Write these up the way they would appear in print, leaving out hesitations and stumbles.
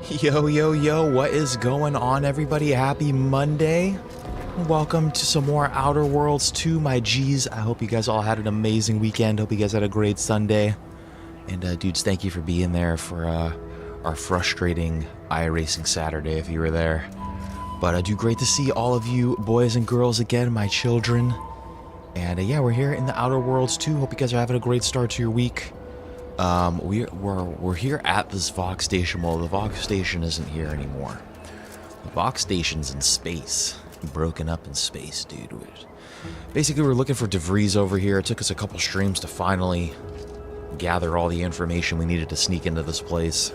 Yo, yo, yo, what is going on, everybody? Happy Monday. Welcome to some more Outer Worlds 2, my G's. I hope you guys all had an amazing weekend. Hope you guys had a great Sunday. And, dudes, thank you for being there for our frustrating iRacing Saturday, if you were there. But, dude, great to see all of you boys and girls again, my children. And, yeah, we're here in the Outer Worlds 2. Hope you guys are having a great start to your week. We're here at this Vox station. Well, the Vox station isn't here anymore. The Vox station's in space. Broken up in space, dude. Basically, we're looking for Vries over here. It took us a couple streams to finally gather all the information we needed to sneak into this place.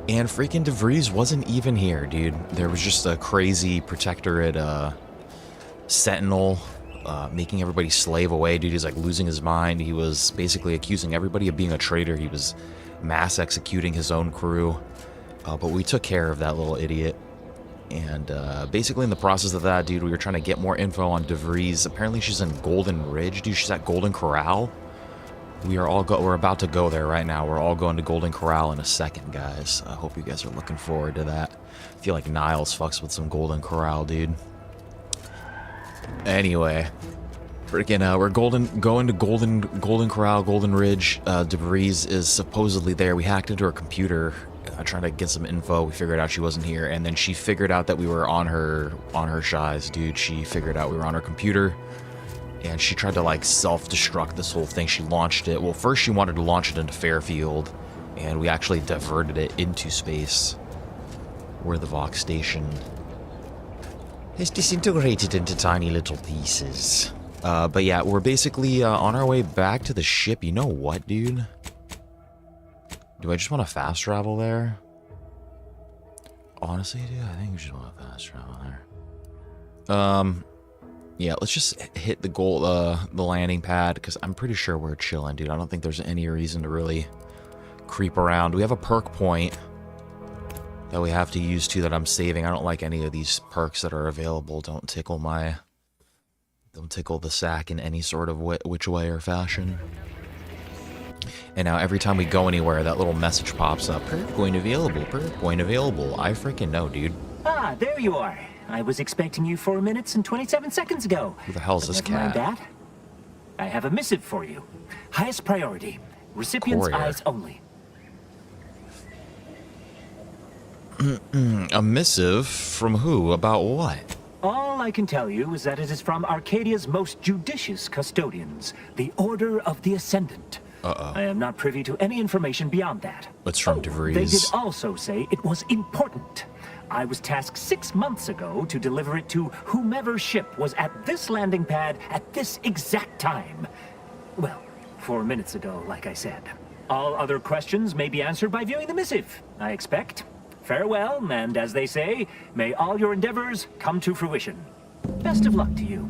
And freaking Vries wasn't even here, dude. There was just a crazy protectorate sentinel making everybody slave away. Dude, he's like losing his mind. He was basically accusing everybody of being a traitor. He was mass executing his own crew. But we took care of that little idiot. And basically in the process of that, dude, we were trying to get more info on Vries. Apparently she's in Golden Ridge, dude. She's at Golden Corral. We're about to go there right now. We're all going to Golden Corral in a second, guys. I hope you guys are looking forward to that. I feel like Niles fucks with some Golden Corral, dude. Anyway, freaking, we're going to Golden Corral, Golden Ridge. Vries is supposedly there. We hacked into her computer, trying to get some info. We figured out she wasn't here, and then she figured out that we were on her shies, dude. She figured out we were on her computer, and she tried to like self-destruct this whole thing. She launched it. Well, first she wanted to launch it into Fairfield, and we actually diverted it into space, where the Vox station is disintegrated into tiny little pieces. But yeah, we're basically on our way back to the ship. You know what, dude? Do I just want to fast travel there? Honestly, dude, I think we just want to fast travel there. Yeah, let's just hit the landing pad, because I'm pretty sure we're chilling, dude. I don't think there's any reason to really creep around. We have a perk point that we have to use too that I'm saving. I don't like any of these perks that are available. Don't tickle the sack in any sort of which way or fashion. And now every time we go anywhere, that little message pops up. Perk point available, perk point available. I freaking know, dude. Ah, there you are. I was expecting you 4 minutes and 27 seconds ago. Who the hell's this cat? Never mind that. I have a missive for you. Highest priority. Recipient's Courier. eyes only. A missive? From who? About what? All I can tell you is that it is from Arcadia's most judicious custodians, the Order of the Ascendant. I am not privy to any information beyond that. It's from Vries. They did also say it was important. I was tasked 6 months ago to deliver it to whomever ship was at this landing pad at this exact time. Well, 4 minutes ago, like I said. All other questions may be answered by viewing the missive, I expect. Farewell, and as they say, may all your endeavors come to fruition. Best of luck to you.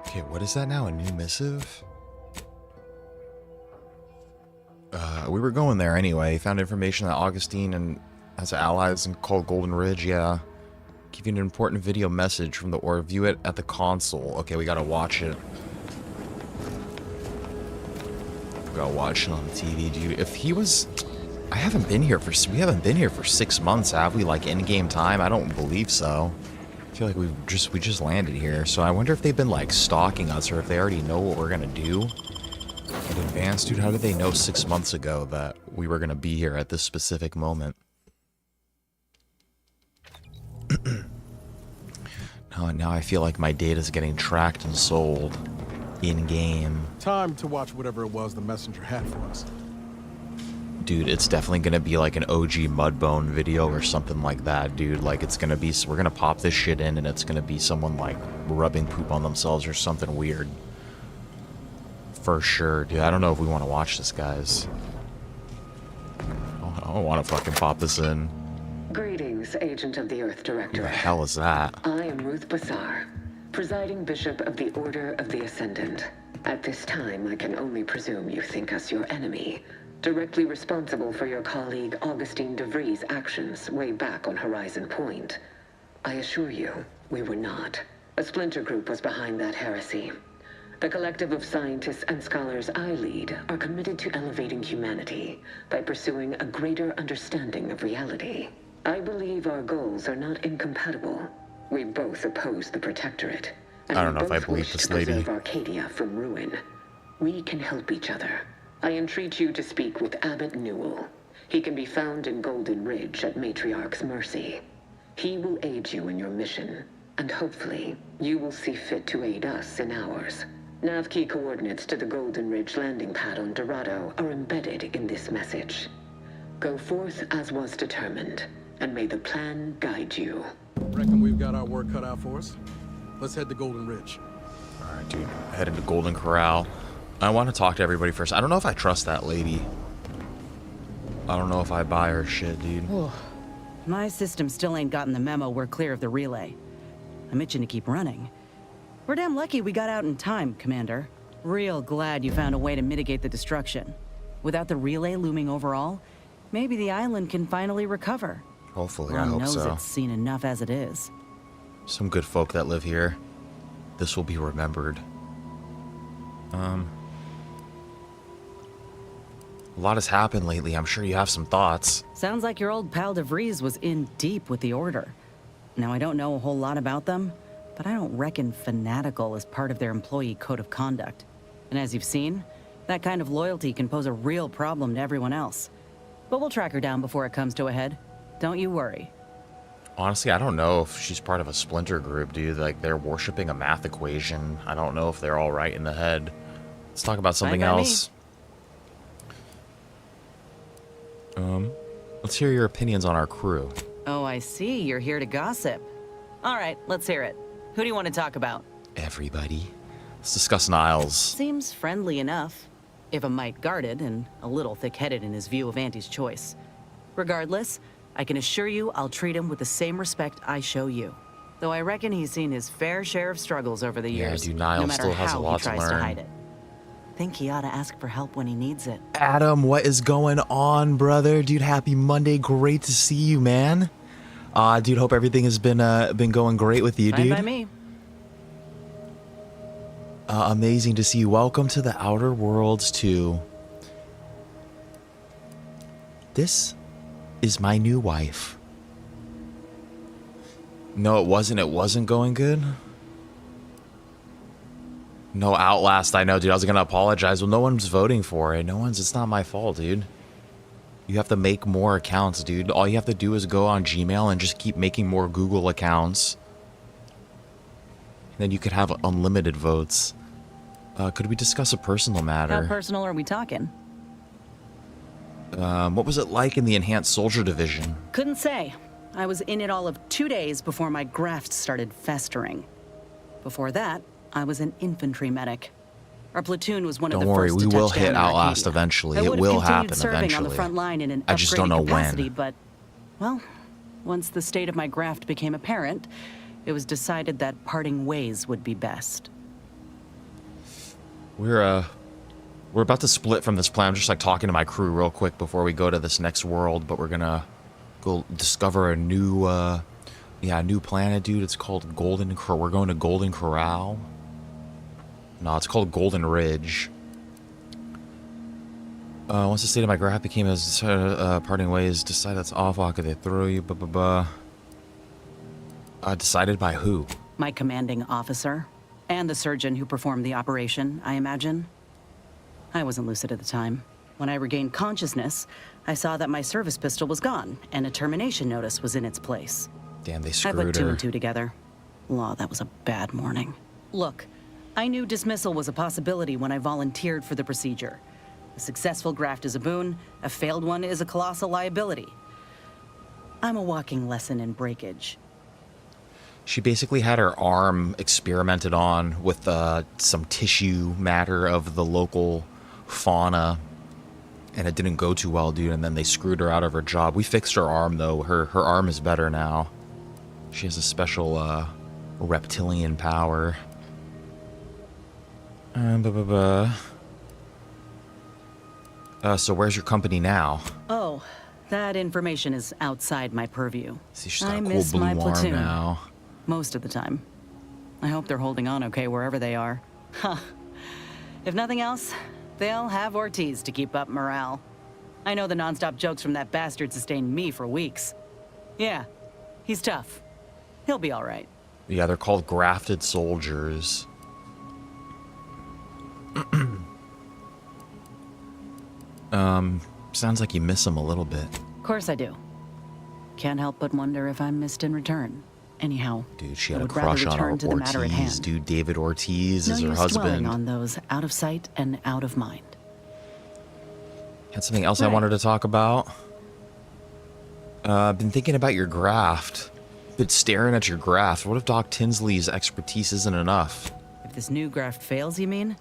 Okay, what is that now? A new missive? We were going there anyway. Found information that Augustine and has allies called Golden Ridge, yeah. Give you an important video message from the or view it at the console. Okay, we gotta watch it. We gotta watch it on the TV, dude. If he was... we haven't been here for 6 months, have we? Like, in-game time? I don't believe so. I feel like we just landed here, so I wonder if they've been, like, stalking us, or if they already know what we're gonna do in advance. Dude, how did they know 6 months ago that we were gonna be here at this specific moment? Now I feel like my data's getting tracked and sold in-game. Time to watch whatever it was the messenger had for us. Dude, it's definitely gonna be like an OG Mudbone video or something like that, dude. Like, it's gonna be, we're gonna pop this shit in and it's gonna be someone, like, rubbing poop on themselves or something weird. For sure, dude. I don't know if we want to watch this, guys. I don't want to fucking pop this in. Greetings, Agent of the Earth Who Director. the hell is that? I am Ruth Bassar, presiding Bishop of the Order of the Ascendant. At this time, I can only presume you think us your enemy, directly responsible for your colleague Augustine Vries' actions way back on Horizon Point. I assure you, we were not. A splinter group was behind that heresy. The collective of scientists and scholars I lead are committed to elevating humanity by pursuing a greater understanding of reality. I believe our goals are not incompatible. We both oppose the Protectorate, and I don't we know if I both believe wish this to lady. preserve Arcadia from ruin. We can help each other. I entreat you to speak with Abbot Newell. He can be found in Golden Ridge at Matriarch's mercy. He will aid you in your mission, and hopefully, you will see fit to aid us in ours. Nav key coordinates to the Golden Ridge landing pad on Dorado are embedded in this message. Go forth as was determined, and may the plan guide you. Reckon we've got our work cut out for us? Let's head to Golden Ridge. All right, dude. Headed to Golden Corral. I want to talk to everybody first. I don't know if I trust that lady. I don't know if I buy her shit, dude. My system still ain't gotten the memo we're clear of the relay. I'm itching to keep running. We're damn lucky we got out in time, Commander. Real glad you found a way to mitigate the destruction. Without the relay looming over all, maybe the island can finally recover. Hopefully, I Lord hope knows so. it's seen enough as it is. Some good folk that live here. This will be remembered. A lot has happened lately. I'm sure you have some thoughts. Sounds like your old pal Vries was in deep with the Order. Now, I don't know a whole lot about them, but I don't reckon fanatical is part of their employee code of conduct. And as you've seen, that kind of loyalty can pose a real problem to everyone else. But we'll track her down before it comes to a head. Don't you worry. Honestly, I don't know if she's part of a splinter group, dude. Like, they're worshipping a math equation. I don't know if they're all right in the head. Let's talk about something Fine by me. else. Let's hear your opinions on our crew. Oh, I see. You're here to gossip. All right, let's hear it. Who do you want to talk about? Everybody. Let's discuss Niles. Seems friendly enough, if a mite guarded and a little thick-headed in his view of Auntie's choice. Regardless, I can assure you I'll treat him with the same respect I show you. Though I reckon he's seen his fair share of struggles over the Yeah, years, dude, Niles no matter still has a how lot he to tries to learn. hide it. Think he ought to ask for help when he needs it. Adam, what is going on, brother? Dude, happy Monday. Great to see you, man. Dude, hope everything has been going great with you, Fine dude. by me. Amazing to see you. Welcome to the Outer Worlds 2. This is my new wife. No, it wasn't. It wasn't going good. No, Outlast, I know, dude. I was going to apologize. Well, no one's voting for it. It's not my fault, dude. You have to make more accounts, dude. All you have to do is go on Gmail and just keep making more Google accounts. Then you could have unlimited votes. Could we discuss a personal matter? How personal are we talking? What was it like in the Enhanced Soldier Division? Couldn't say. I was in it all of 2 days before my graft started festering. Before that, I was an infantry medic. Our platoon was one of Don't the worry, first we to will touch hit down in Outlast Arcadia. eventually. I It would will have continued happen serving eventually. on the front line in an I just don't know upgraded capacity, when. But, well, once the state of my graft became apparent, it was decided that parting ways would be best. We're about to split from this plan. I'm just like talking to my crew real quick before we go to this next world, but we're gonna go discover a new new planet, dude. It's called Golden Corral. We're going to Golden Corral. No, it's called Golden Ridge. Once the state of my graft became as parting ways, decide that's awful. How could they throw you? Decided by who? My commanding officer, and the surgeon who performed the operation, I imagine. I wasn't lucid at the time. When I regained consciousness, I saw that my service pistol was gone, and a termination notice was in its place. Damn, they I screwed put two her. and two together. Law, that was a bad morning. Look, I knew dismissal was a possibility when I volunteered for the procedure. A successful graft is a boon, a failed one is a colossal liability. I'm a walking lesson in breakage. She basically had her arm experimented on with some tissue matter of the local fauna, and it didn't go too well, dude, and then they screwed her out of her job. We fixed her arm, though. Her arm is better now. She has a special reptilian power. So where's your company now? Oh, that information is outside my purview. See, she's got I a cool miss blue my arm platoon. now. Most of the time. I hope they're holding on okay wherever they are. Huh. If nothing else, they'll have Ortiz to keep up morale. I know the nonstop jokes from that bastard sustained me for weeks. Yeah, he's tough. He'll be all right. Yeah, they're called grafted soldiers. Sounds like you miss him a little bit. Of course I do. Can't help but wonder if I'm missed in return. Anyhow, Dude, she I had a would rather crush on return to the matter at Ortiz. hand. Dude, David Ortiz No is her use dwelling husband. on those out of sight and out of mind. Had something else I wanted to talk about. Been thinking about your graft. Been staring at your graft. What if Doc Tinsley's expertise isn't enough? If this new graft fails, you mean?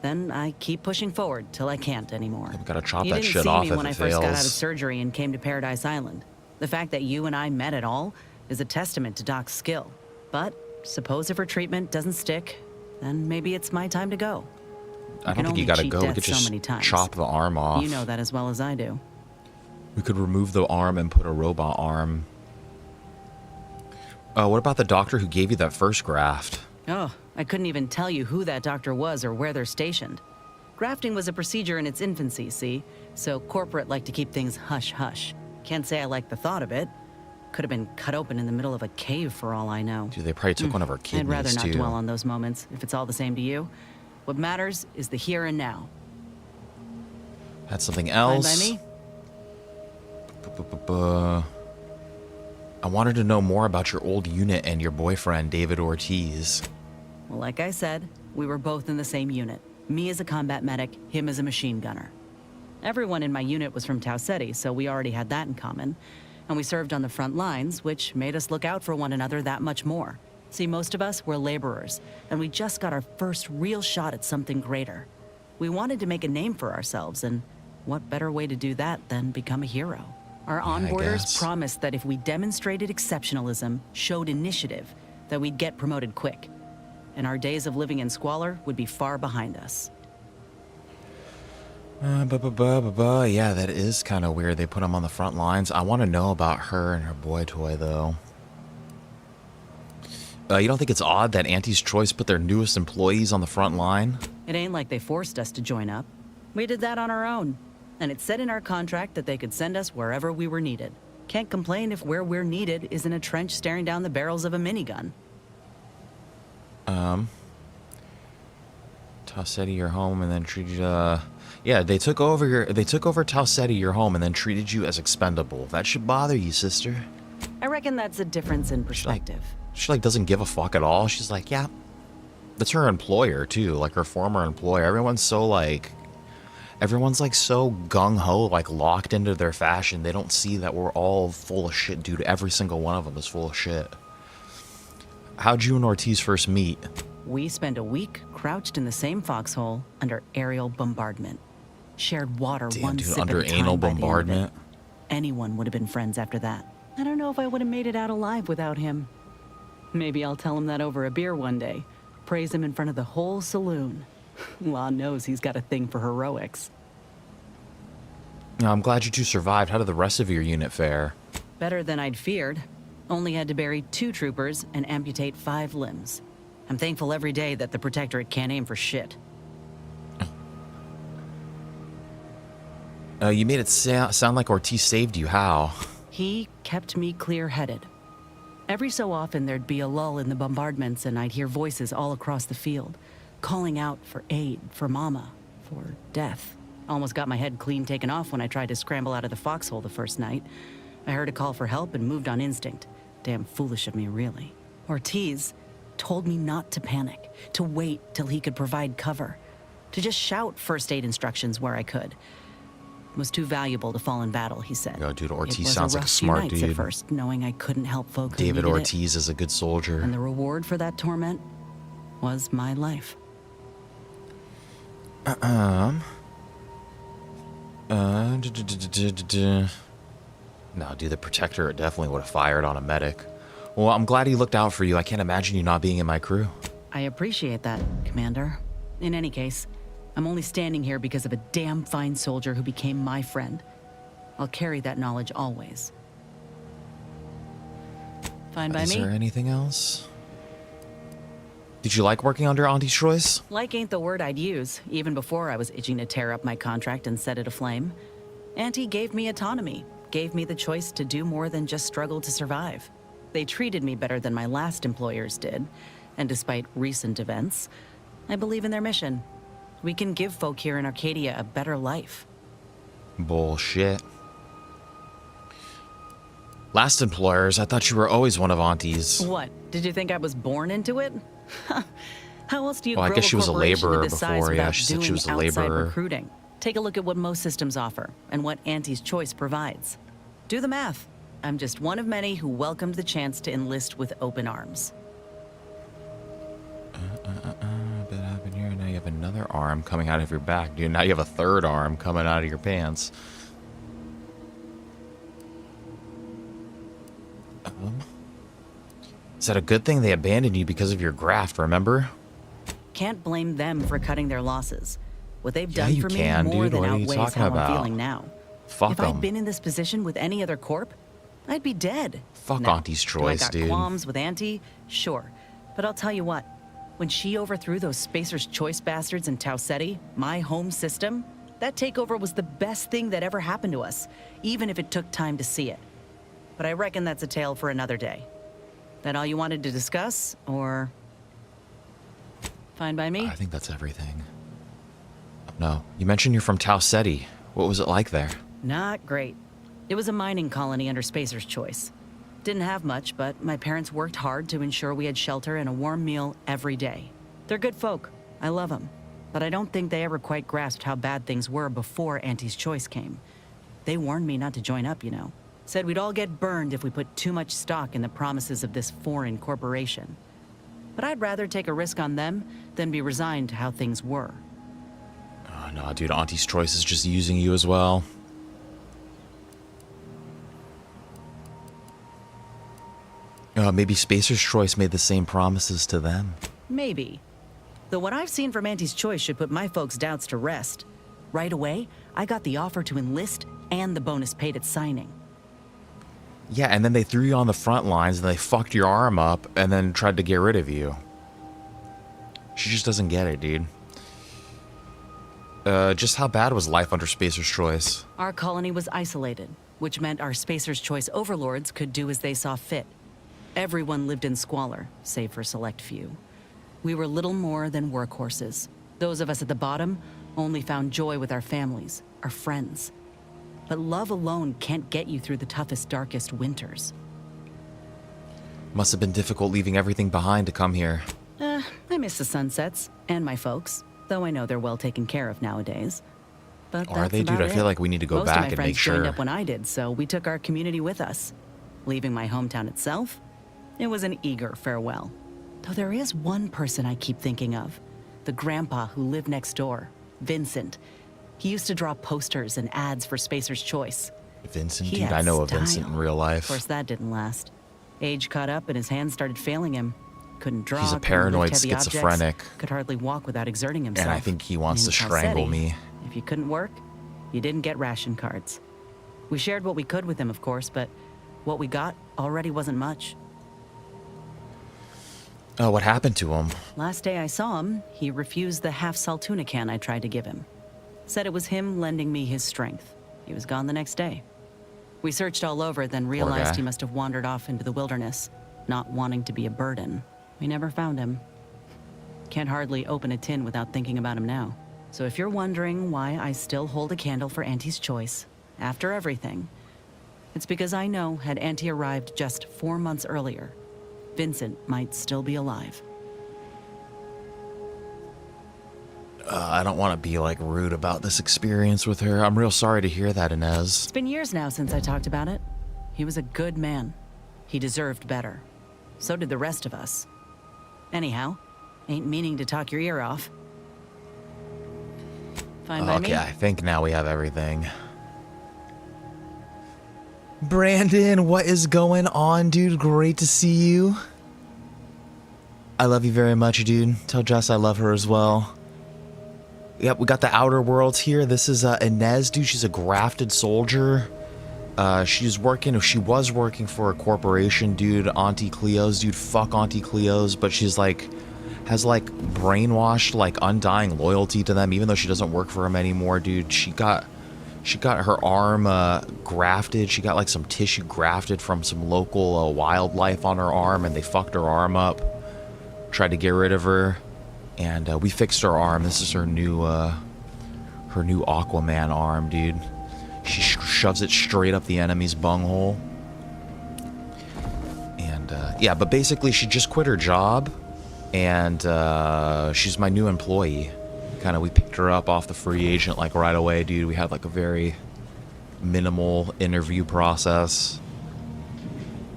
Then I keep pushing forward till I can't anymore. We gotta chop You that didn't shit see off me if when it I first got out of fails. surgery and came to Paradise Island. The fact that you and I met at all is a testament to Doc's skill. But suppose if her treatment doesn't stick, then maybe it's my time to go. I can don't think you only gotta cheat go. We death could so just many times. chop the arm off. You know that as well as I do. We could remove the arm and put a robot arm. What about the doctor who gave you that first graft? Oh, I couldn't even tell you who that doctor was or where they're stationed. Grafting was a procedure in its infancy, see? So corporate liked to keep things hush-hush. Can't say I like the thought of it. Could have been cut open in the middle of a cave for all I know. Dude, they probably took one of our kidneys, I'd rather not too. dwell on those moments, if it's all the same to you. What matters is the here and now. Had something Fine else. by me? I wanted to know more about your old unit and your boyfriend, David Ortiz. Well, like I said, we were both in the same unit. Me as a combat medic, him as a machine gunner. Everyone in my unit was from Tau Ceti, so we already had that in common. And we served on the front lines, which made us look out for one another that much more. See, most of us were laborers, and we just got our first real shot at something greater. We wanted to make a name for ourselves, and what better way to do that than become a hero? Our onboarders guess. promised that if we demonstrated exceptionalism, showed initiative, that we'd get promoted quick. And our days of living in squalor would be far behind us. Yeah, that is kind of weird. They put him on the front lines. I want to know about her and her boy toy, though. You don't think it's odd that Auntie's Choice put their newest employees on the front line? It ain't like they forced us to join up. We did that on our own. And it said in our contract that they could send us wherever we were needed. Can't complain if where we're needed is in a trench staring down the barrels of a minigun. Tau Ceti, your home, and then treated yeah, they took over Tau Ceti, your home, and then treated you as expendable. That should bother you, sister. I reckon that's a difference in perspective. She doesn't give a fuck at all. She's like, yeah. That's her employer too, like her former employer. Everyone's so gung-ho, locked into their fashion. They don't see that we're all full of shit, dude. Every single one of them is full of shit. How'd you and Ortiz first meet? We spent a week crouched in the same foxhole under aerial bombardment. Shared water Damn, one dude, sip under at a time anal by the end of it. bombardment? Anyone would have been friends after that. I don't know if I would have made it out alive without him. Maybe I'll tell him that over a beer one day. Praise him in front of the whole saloon. Law knows he's got a thing for heroics. I'm glad you two survived. How did the rest of your unit fare? Better than I'd feared. Only had to bury 2 troopers and amputate 5 limbs. I'm thankful every day that the Protectorate can't aim for shit. You made it sound like Ortiz saved you. How? He kept me clear-headed. Every so often there'd be a lull in the bombardments and I'd hear voices all across the field, calling out for aid, for mama, for death. Almost got my head clean taken off when I tried to scramble out of the foxhole the first night. I heard a call for help and moved on instinct. Damn foolish of me, really. Ortiz told me not to panic, to wait till he could provide cover, to just shout first aid instructions where I could. It was too valuable to fall in battle, he said. Yo, dude, Ortiz It was sounds a like a rough smart few nights dude. at first, knowing I couldn't help folk who David needed Ortiz is a good soldier. it. And the reward for that torment was my life. No, dude, the Protector definitely would have fired on a medic. Well, I'm glad he looked out for you. I can't imagine you not being in my crew. I appreciate that, Commander. In any case, I'm only standing here because of a damn fine soldier who became my friend. I'll carry that knowledge always. Fine by Is me? there anything else? Did you like working under Auntie's choice? Like ain't the word I'd use, even before I was itching to tear up my contract and set it aflame. Auntie gave me autonomy, gave me the choice to do more than just struggle to survive. They treated me better than my last employers did, and despite recent events, I believe in their mission. We can give folk here in Arcadia a better life. Bullshit. Last employers, I thought you were always one of Auntie's. What? Did you think I was born into it? How else do you Well, I grow guess a she was a corporation laborer to this size before. Yeah, without she said she doing was a outside laborer. recruiting? Take a look at what most systems offer and what Auntie's Choice provides. Do the math. I'm just one of many who welcomed the chance to enlist with open arms. Bit happened here. Now you have another arm coming out of your back, dude. Now you have a third arm coming out of your pants. Is that a good thing they abandoned you because of your graft, remember? Can't blame them for cutting their losses. What they've Yeah, done you for me can, more dude. than What are you outweighs talking how about? I'm feeling now. Fuck If I'd 'em. been in this position with any other corp, I'd be dead. Fuck Now, Auntie's do I Choice, got dude. qualms with Auntie? Sure. But I'll tell you what. When she overthrew those Spacer's Choice bastards in Tau Ceti, my home system, that takeover was the best thing that ever happened to us, even if it took time to see it. But I reckon that's a tale for another day. That all you wanted to discuss, or... Fine by me? I think that's everything. No, you mentioned you're from Tau Ceti. What was it like there? Not great. It was a mining colony under Spacer's Choice. Didn't have much, but my parents worked hard to ensure we had shelter and a warm meal every day. They're good folk. I love them. But I don't think they ever quite grasped how bad things were before Auntie's Choice came. They warned me not to join up, you know. Said we'd all get burned if we put too much stock in the promises of this foreign corporation. But I'd rather take a risk on them than be resigned to how things were. Oh, no, dude, Auntie's Choice is just using you as well. Maybe Spacer's Choice made the same promises to them. Maybe. Though what I've seen from Auntie's Choice should put my folks' doubts to rest. Right away, I got the offer to enlist and the bonus paid at signing. Yeah, and then they threw you on the front lines and they fucked your arm up and then tried to get rid of you. She just doesn't get it, dude. Just how bad was life under Spacer's Choice? Our colony was isolated, which meant our Spacer's Choice overlords could do as they saw fit. Everyone lived in squalor, save for a select few. We were little more than workhorses. Those of us at the bottom only found joy with our families, our friends. But love alone can't get you through the toughest, darkest winters. Must have been difficult leaving everything behind to come here. I miss the sunsets, and my folks, though I know they're well taken care of nowadays. But Are that's they, dude? about I feel it. like we need to go Most back of my and friends make joined sure. up when I did, so we took our community with us. Leaving my hometown itself, it was an eager farewell. Though there is one person I keep thinking of. The grandpa who lived next door, Vincent. He used to draw posters and ads for Spacer's Choice. Vincent, He dude, had I know of style. Vincent in real life. Of course, that didn't last. Age caught up and his hands started failing him. Couldn't draw. He's a couldn't paranoid lift heavy objects, schizophrenic. Could hardly walk without exerting himself. And I think he wants And to in Tau strangle Ceti, me. If you couldn't work, you didn't get ration cards. We shared what we could with him, of course, but what we got already wasn't much. Oh, what happened to him? Last day I saw him, he refused the half-salt tuna can I tried to give him. Said it was him lending me his strength. He was gone the next day. We searched all over, then realized guy. he must have wandered off into the wilderness, not wanting to be a burden. We never found him. Can't hardly open a tin without thinking about him now. So if you're wondering why I still hold a candle for Auntie's Choice, after everything, it's because I know had Auntie arrived just 4 months earlier, Vincent might still be alive. I don't want to be, like, rude about this experience with her. I'm real sorry to hear that, Inez. It's been years now since I talked about it. He was a good man. He deserved better. So did the rest of us. Anyhow, ain't meaning to talk your ear off. Fine by me? Okay, I think now we have everything. Brandon, what is going on, dude? Great to see you. I love you very much, dude. Tell Jess I love her as well. Yep, we got the Outer Worlds here. This is Inez, dude. She's a grafted soldier. She was working for a corporation, dude. Auntie Cleo's, dude. Fuck Auntie Cleo's. But she's like, has like brainwashed like undying loyalty to them, even though she doesn't work for him anymore, dude. She got her arm grafted. She got like some tissue grafted from some local wildlife on her arm, and they fucked her arm up. Tried to get rid of her, and we fixed her arm. This is her new Aquaman arm, dude. She shoves it straight up the enemy's bunghole. And yeah, but basically she just quit her job, and she's my new employee. We picked her up off the free agent like right away, dude. We had like a very minimal interview process.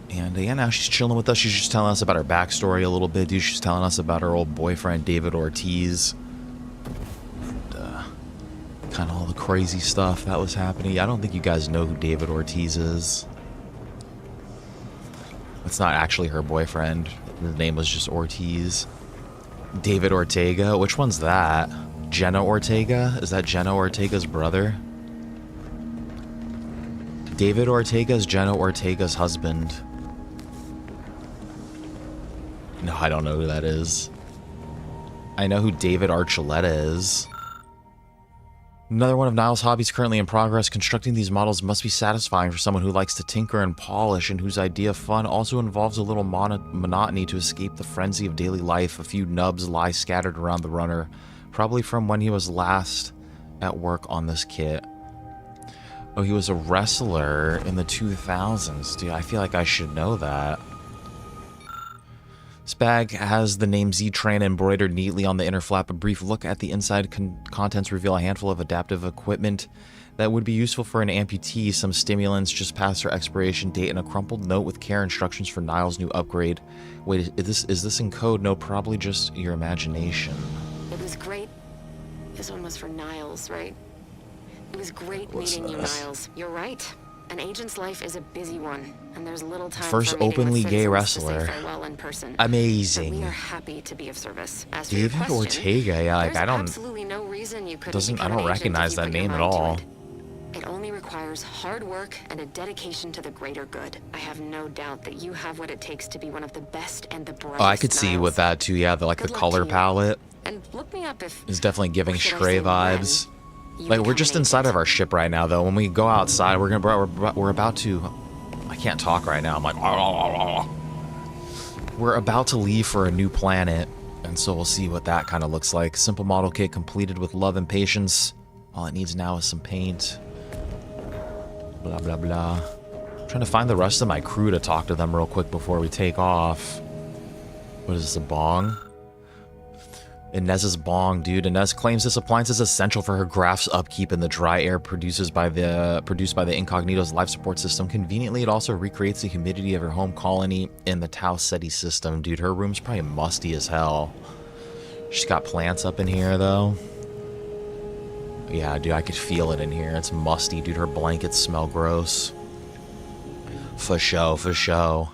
And yeah, now she's chilling with us. She's just telling us about her backstory a little bit, dude. She's telling us about her old boyfriend, David Ortiz. And kind of all the crazy stuff that was happening. I don't think you guys know who David Ortiz is. It's not actually her boyfriend. His name was just Ortiz. David Ortega? Which one's that? Jenna Ortega? Is that Jenna Ortega's brother? David Ortega is Jenna Ortega's husband. No, I don't know who that is. I know who David Archuleta is. Another one of Niall's hobbies currently in progress. Constructing these models must be satisfying for someone who likes to tinker and polish, and whose idea of fun also involves a little monotony to escape the frenzy of daily life. A few nubs lie scattered around the runner, probably from when he was last at work on this kit. Oh, he was a wrestler in the 2000s. Dude, I feel like I should know that. This bag has the name Z-Train embroidered neatly on the inner flap. A brief look at the inside contents reveal a handful of adaptive equipment that would be useful for an amputee, some stimulants just past their expiration date, and a crumpled note with care instructions for Niall's new upgrade. Wait, is this in code? No, probably just your imagination. It was great. This one was for Niles, right? It was great meeting you, Niles. You're right. An agent's life is a busy one, and there's little time First for meeting openly with gay citizens to say wrestler. farewell in person. Amazing. But we are happy to be of service. As for your David question, Ortega, yeah, like there's I don't absolutely no reason you couldn't I become don't an agent recognize if you that put your name at mind to all. It only requires hard work and a dedication to the greater good. I have no doubt that you have what it takes to be one of the best and the brightest. Oh, I could see Niles. with that too, yeah, the Good luck color to you. palette And look me up if is definitely giving or should I Stray say when vibes. you Like, we're become just an inside agent. of our ship right now, though. When we go outside, we're about to... I can't talk right now. I'm like... We're about to leave for a new planet, and so we'll see what that kind of looks like. Simple model kit completed with love and patience. All it needs now is some paint. Blah, blah, blah. I'm trying to find the rest of my crew to talk to them real quick before we take off. What is this, a bong? Inez's bong, dude. Inez claims this appliance is essential for her graft's upkeep in the dry air produced by the Incognito's life support system. Conveniently, it also recreates the humidity of her home colony in the Tau Ceti system. Dude, her room's probably musty as hell. She's got plants up in here, though. Yeah, dude, I could feel it in here. It's musty, dude. Her blankets smell gross. For show, for show.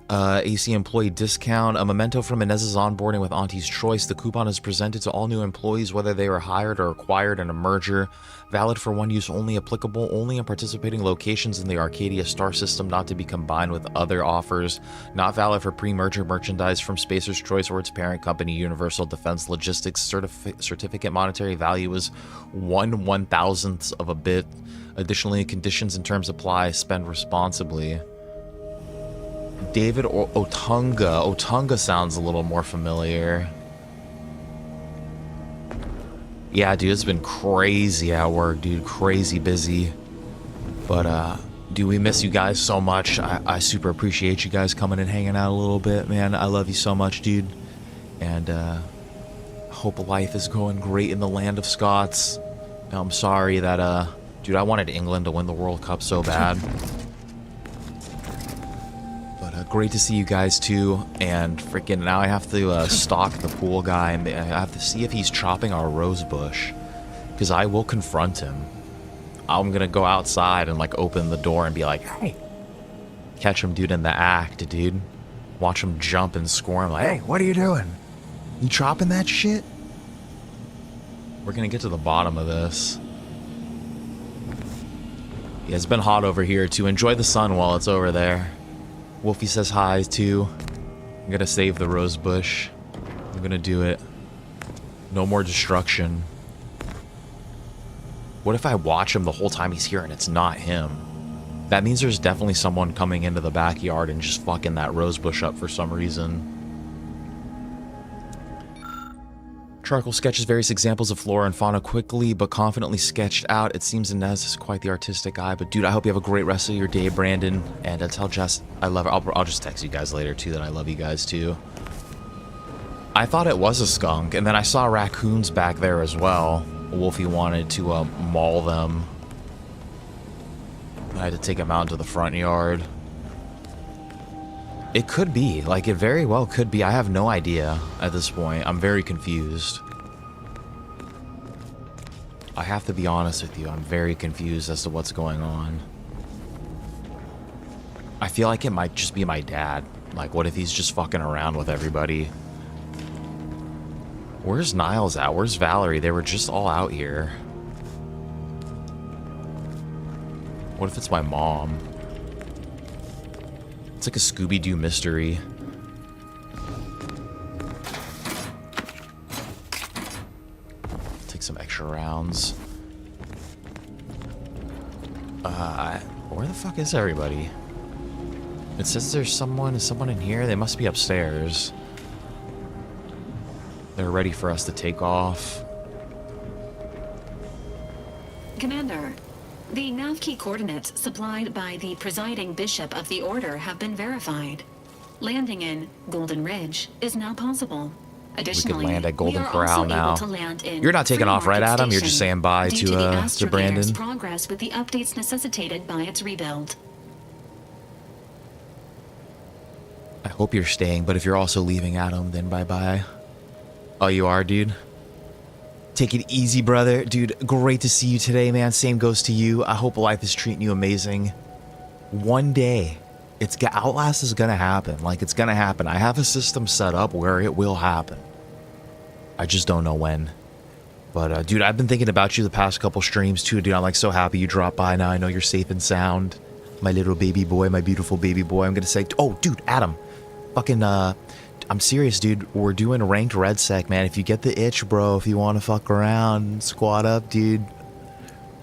AC employee discount, a memento from Inez's onboarding with Auntie's Choice. The coupon is presented to all new employees, whether they were hired or acquired in a merger. Valid for one use only, applicable only in participating locations in the Arcadia star system, not to be combined with other offers. Not valid for pre-merger merchandise from Spacer's Choice or its parent company, Universal Defense Logistics. Certificate monetary value is 1/1000th of a bit. Additionally, conditions and terms apply. Spend responsibly. David Otunga. Otunga sounds a little more familiar. Yeah, dude, it's been crazy at work, dude. Crazy busy. But, dude, we miss you guys so much. I super appreciate you guys coming and hanging out a little bit, man. I love you so much, dude. And, hope life is going great in the land of Scots. I'm sorry that, dude, I wanted England to win the World Cup so bad. Great to see you guys too, and freaking now I have to stalk the pool guy, and I have to see if he's chopping our rose bush, because I will confront him. I'm gonna go outside and like open the door and be like, hey, catch him, dude, in the act, dude. Watch him jump and squirm like, hey, what are you doing? You chopping that shit? We're gonna get to the bottom of this. Yeah, it's been hot over here too. Enjoy the sun while it's over there. Wolfie says hi too. I'm gonna save the rose bush. I'm gonna do it. No more destruction. What if I watch him the whole time he's here and it's not him? That means there's definitely someone coming into the backyard and just fucking that rose bush up for some reason. Charcoal sketches various examples of flora and fauna quickly but confidently sketched out. It seems Inez has quite the artistic eye. But dude, I hope you have a great rest of your day, Brandon. And tell Jess I love her. I'll just text you guys later too that I love you guys too. I thought it was a skunk, and then I saw raccoons back there as well. Wolfie wanted to maul them. I had to take him out into the front yard. It could be. Like, it very well could be. I have no idea at this point. I'm very confused. I have to be honest with you. I'm very confused as to what's going on. I feel like it might just be my dad. Like, what if he's just fucking around with everybody? Where's Niles at? Where's Valerie? They were just all out here. What if it's my mom? It's like a Scooby-Doo mystery. Take some extra rounds. Where the fuck is everybody? It says there's someone. Is someone in here? They must be upstairs. They're ready for us to take off. Commander, the nav key coordinates supplied by the presiding bishop of the order have been verified. Landing in Golden Ridge is now possible. Additionally, we could land at Golden we are Corral also now. able to land in You're not taking Free off, right, Market Adam? You're just Station saying bye due to the Brandon. Astrogator's progress with the updates necessitated by its rebuild. I hope you're staying, but if you're also leaving, Adam, then bye-bye. Oh, you are, dude? Take it easy, brother. Dude, great to see you today, man. Same goes to you. I hope life is treating you amazing. One day, Outlast is gonna happen. Like, it's gonna happen. I have a system set up where it will happen. I just don't know when. But, dude, I've been thinking about you the past couple streams, too, dude. I'm, like, so happy you dropped by now. I know you're safe and sound. My little baby boy, my beautiful baby boy. I'm gonna say, oh, dude, Adam. Fucking, I'm serious, dude. We're doing ranked red sec, man. If you get the itch, bro, if you want to fuck around, squad up, dude.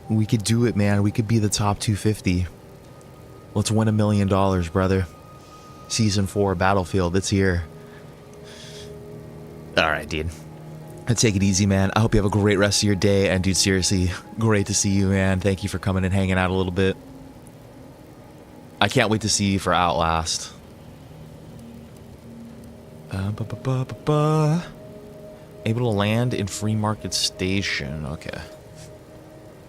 We could do it, man. We could be the top 250. Let's win $1 million, brother. Season 4 Battlefield, it's here. Alright, dude. Take it easy, man. I hope you have a great rest of your day. And, dude, seriously, great to see you, man. Thank you for coming and hanging out a little bit. I can't wait to see you for Outlast. Able to land in Free Market Station. Okay.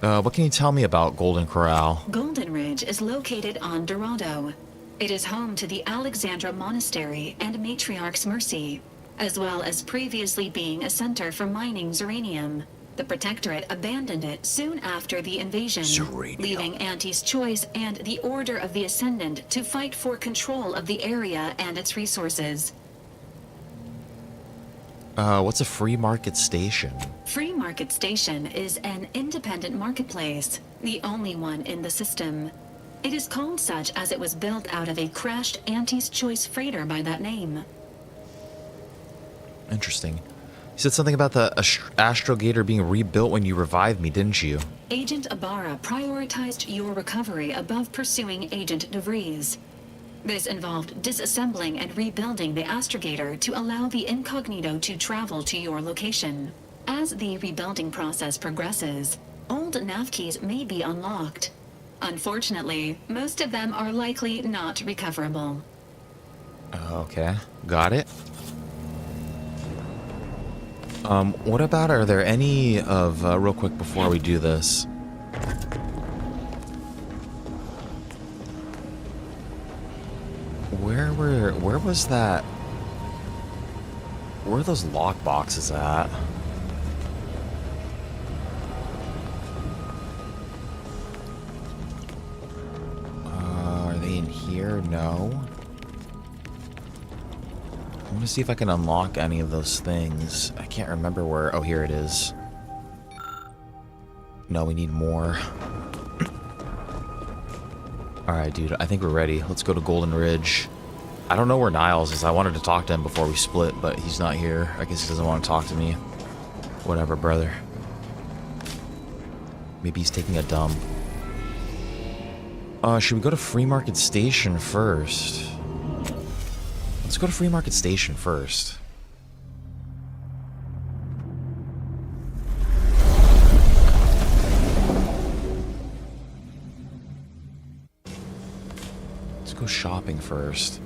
What can you tell me about Golden Corral? Golden Ridge is located on Dorado. It is home to the Alexandra Monastery and Matriarch's Mercy, as well as previously being a center for mining Zeranium. The Protectorate abandoned it soon after the invasion, leaving Auntie's Choice and the Order of the Ascendant to fight for control of the area and its resources. What's a Free Market Station? Free Market Station is an independent marketplace, the only one in the system. It is called such as it was built out of a crashed Auntie's Choice freighter by that name. Interesting. You said something about the Astrogator being rebuilt when you revived me, didn't you? Agent Ibarra prioritized your recovery above pursuing Agent Vries. This involved disassembling and rebuilding the Astrogator to allow the Incognito to travel to your location. As the rebuilding process progresses, old nav keys may be unlocked. Unfortunately, most of them are likely not recoverable. Okay, got it. What about, are there any of, real quick before we do this. Where was that? Where are those lock boxes at? Are they in here? No. I want to see if I can unlock any of those things. I can't remember where. Oh, here it is. No, we need more. Alright, dude. I think we're ready. Let's go to Golden Ridge. I don't know where Niles is. I wanted to talk to him before we split, but he's not here. I guess he doesn't want to talk to me. Whatever, brother. Maybe he's taking a dump. Should we go to Free Market Station first? Let's go to Free Market Station first. Let's go shopping first.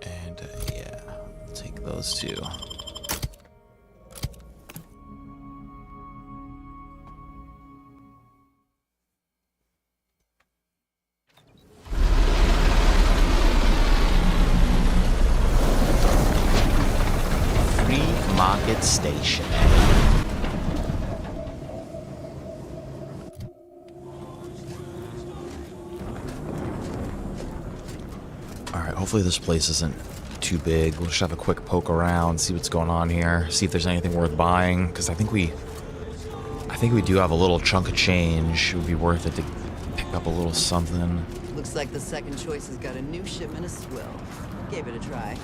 And yeah, I'll take those two. Market Station. Alright, hopefully this place isn't too big. We'll just have a quick poke around, see what's going on here, see if there's anything worth buying, because I think we do have a little chunk of change. It would be worth it to pick up a little something. Looks like the second choice has got a new shipment of swill. Gave it a try.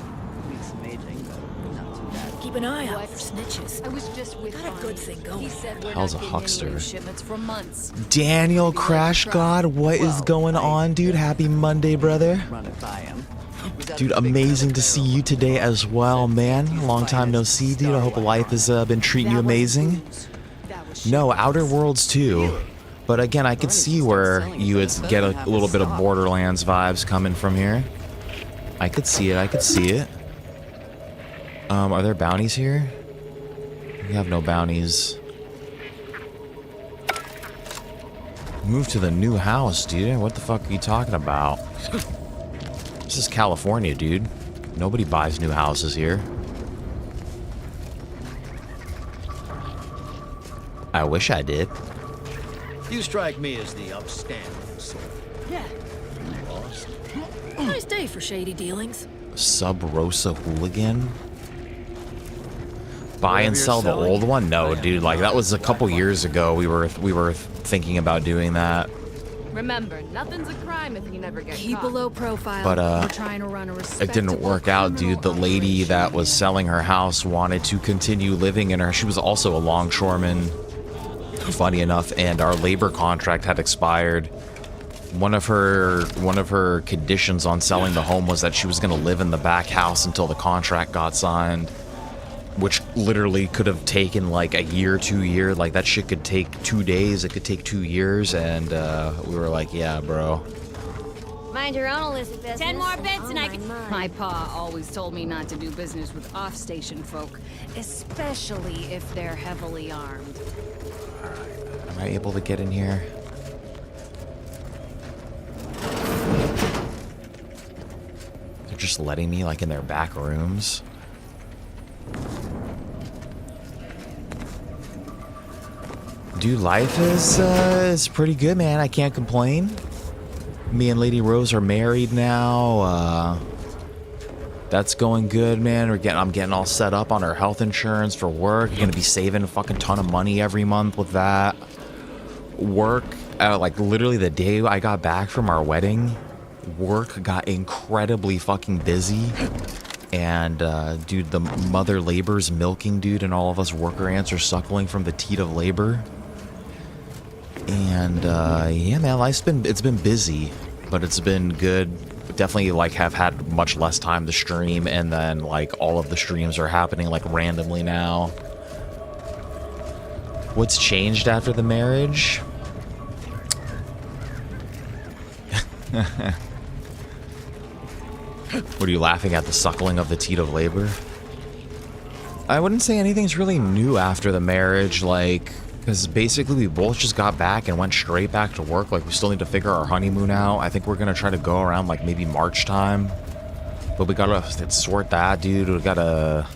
Needs some aging, but not too bad. Keep an eye out for snitches. I was just with Got a good thing going. He said we're Hell's not a getting any huckster. new shipments for months. Daniel Crash God, what is going on, dude? Happy Monday, brother. Run it by him. Dude, amazing to see you today as well, man. Long time no see, dude. I hope life has been treating you amazing. No, Outer Worlds too. But again, I could see where you would get a little bit of Borderlands vibes coming from here. I could see it, I could see it. Are there bounties here? We have no bounties. Move to the new house, dude. What the fuck are you talking about? This is California, dude. Nobody buys new houses here. I wish I did. You strike me as the upstanding sort. Yeah. Lost? Nice day for shady dealings. Sub Rosa Hooligan? Buy and sell the old one? No, dude. Like that was a couple years ago. We were thinking about doing that. Remember, nothing's a crime if you never get Keep caught. a low profile. But We're trying to run a it didn't work out, dude. The lady that was selling her house wanted to continue living in her. She was also a longshoreman, funny enough, and our labor contract had expired. One of her conditions on selling the home was that she was going to live in the back house until the contract got signed, which literally could have taken like a year, 2 years. Like that shit could take 2 days. It could take 2 years, and we were like, yeah, bro. Mind your own illicit business. 10 more bits and I can... My pa always told me not to do business with off-station folk, especially if they're heavily armed. Am I able to get in here? They're just letting me like in their back rooms. Dude, life is pretty good, man. I can't complain. Me and Lady Rose are married now. That's going good, man. I'm getting all set up on our health insurance for work. You're gonna be saving a fucking ton of money every month with that. Work, like literally the day I got back from our wedding, work got incredibly fucking busy. And dude, the mother labor's milking, dude, and all of us worker ants are suckling from the teat of labor. And yeah, man, it's been busy, but it's been good. Definitely like have had much less time to stream, and then like all of the streams are happening like randomly now. What's changed after the marriage? What are you laughing at? The suckling of the teat of labor? I wouldn't say anything's really new after the marriage, like, because basically we both just got back and went straight back to work. Like, we still need to figure our honeymoon out. I think we're gonna try to go around like maybe March time, but we gotta sort that, dude. We gotta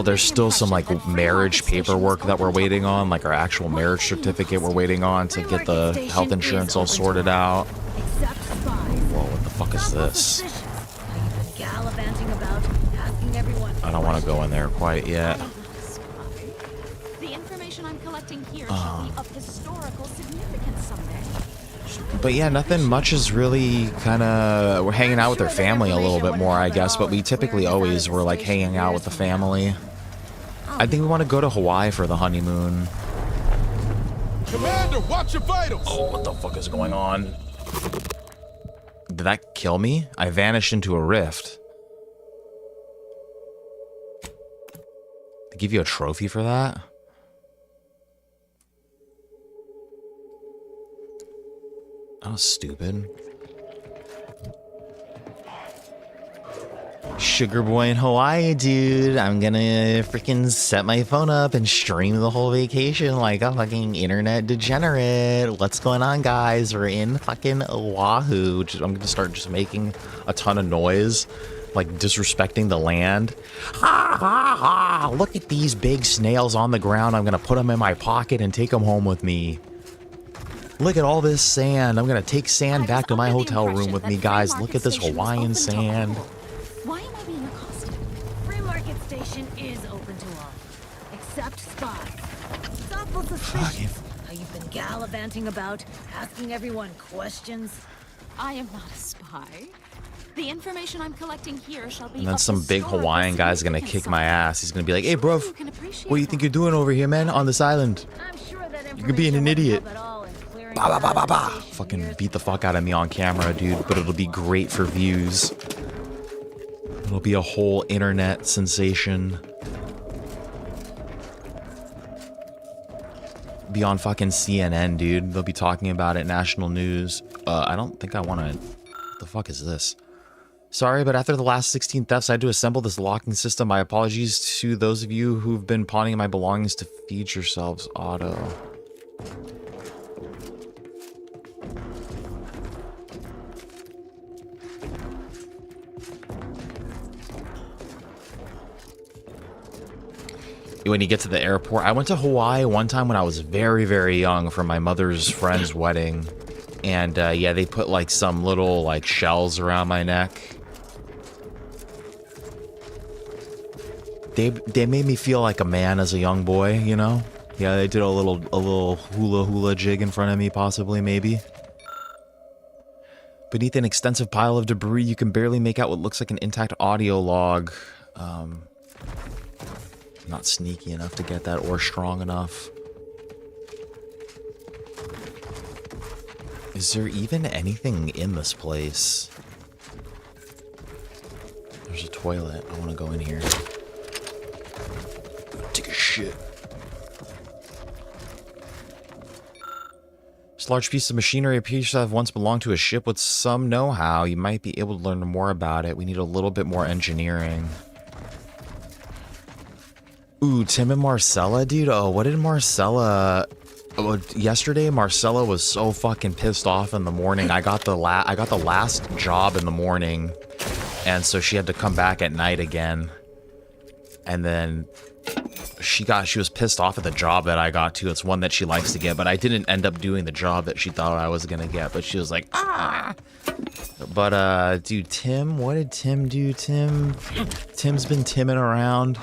there's still some like marriage paperwork that we're waiting on, like our actual marriage certificate we're waiting on to get the health insurance all sorted out. Whoa, what the fuck is this? I don't want to go in there quite yet. The information I'm collecting here should be of historical significance someday. But yeah, nothing much is really kind of... We're hanging out with their family a little bit more, I guess, but we typically always were, like, hanging out with the family. I think we want to go to Hawaii for the honeymoon. Commander, watch your vitals! Oh, what the fuck is going on? Did that kill me? I vanished into a rift. They give you a trophy for that? That was stupid. Sugar boy in Hawaii, dude. I'm gonna freaking set my phone up and stream the whole vacation like a fucking internet degenerate. What's going on, guys? We're in fucking Oahu. I'm gonna start just making a ton of noise, like disrespecting the land. Ha ha ha! Look at these big snails on the ground. I'm gonna put them in my pocket and take them home with me. Look at all this sand. I'm gonna take sand back to my hotel room with me, guys. Look at this Hawaiian sand. Why am I being accosted? Free Market Station is open to all, except spies. It's awful suspicious how you've been gallivanting about, asking everyone questions. I am not a spy. The information I'm collecting here shall be. And then some big Hawaiian guy's gonna kick my ass. He's gonna be like, "Hey, bruv, what do you think you're doing over here, man? On this island? You're being an idiot." Bah, bah, bah, bah, bah. Fucking beat the fuck out of me on camera, dude. But it'll be great for views. It'll be a whole internet sensation. Be on fucking CNN, dude. They'll be talking about it, national news. I don't think I want to... What the fuck is this? Sorry, but after the last 16 thefts, I had to assemble this locking system. My apologies to those of you who've been pawning my belongings to feed yourselves. Auto. When you get to the airport, I went to Hawaii one time when I was very, very young for my mother's friend's wedding. And yeah, they put like some little like shells around my neck. They made me feel like a man as a young boy, you know? Yeah, they did a little hula jig in front of me, possibly, maybe. Beneath an extensive pile of debris, you can barely make out what looks like an intact audio log. Not sneaky enough to get that or strong enough. Is there even anything in this place? There's a toilet. I want to go in here. Take a shit. This large piece of machinery appears to have once belonged to a ship with some know-how. You might be able to learn more about it. We need a little bit more engineering. Ooh, Tim and Marcella, dude. Oh, what did Marcella... Oh, yesterday, Marcella was so fucking pissed off in the morning. I got the last job in the morning, and so she had to come back at night again. And then she was pissed off at the job that I got to. It's one that she likes to get, but I didn't end up doing the job that she thought I was gonna get. But she was like, ah. But dude, Tim, what did Tim do? Tim's been timming around.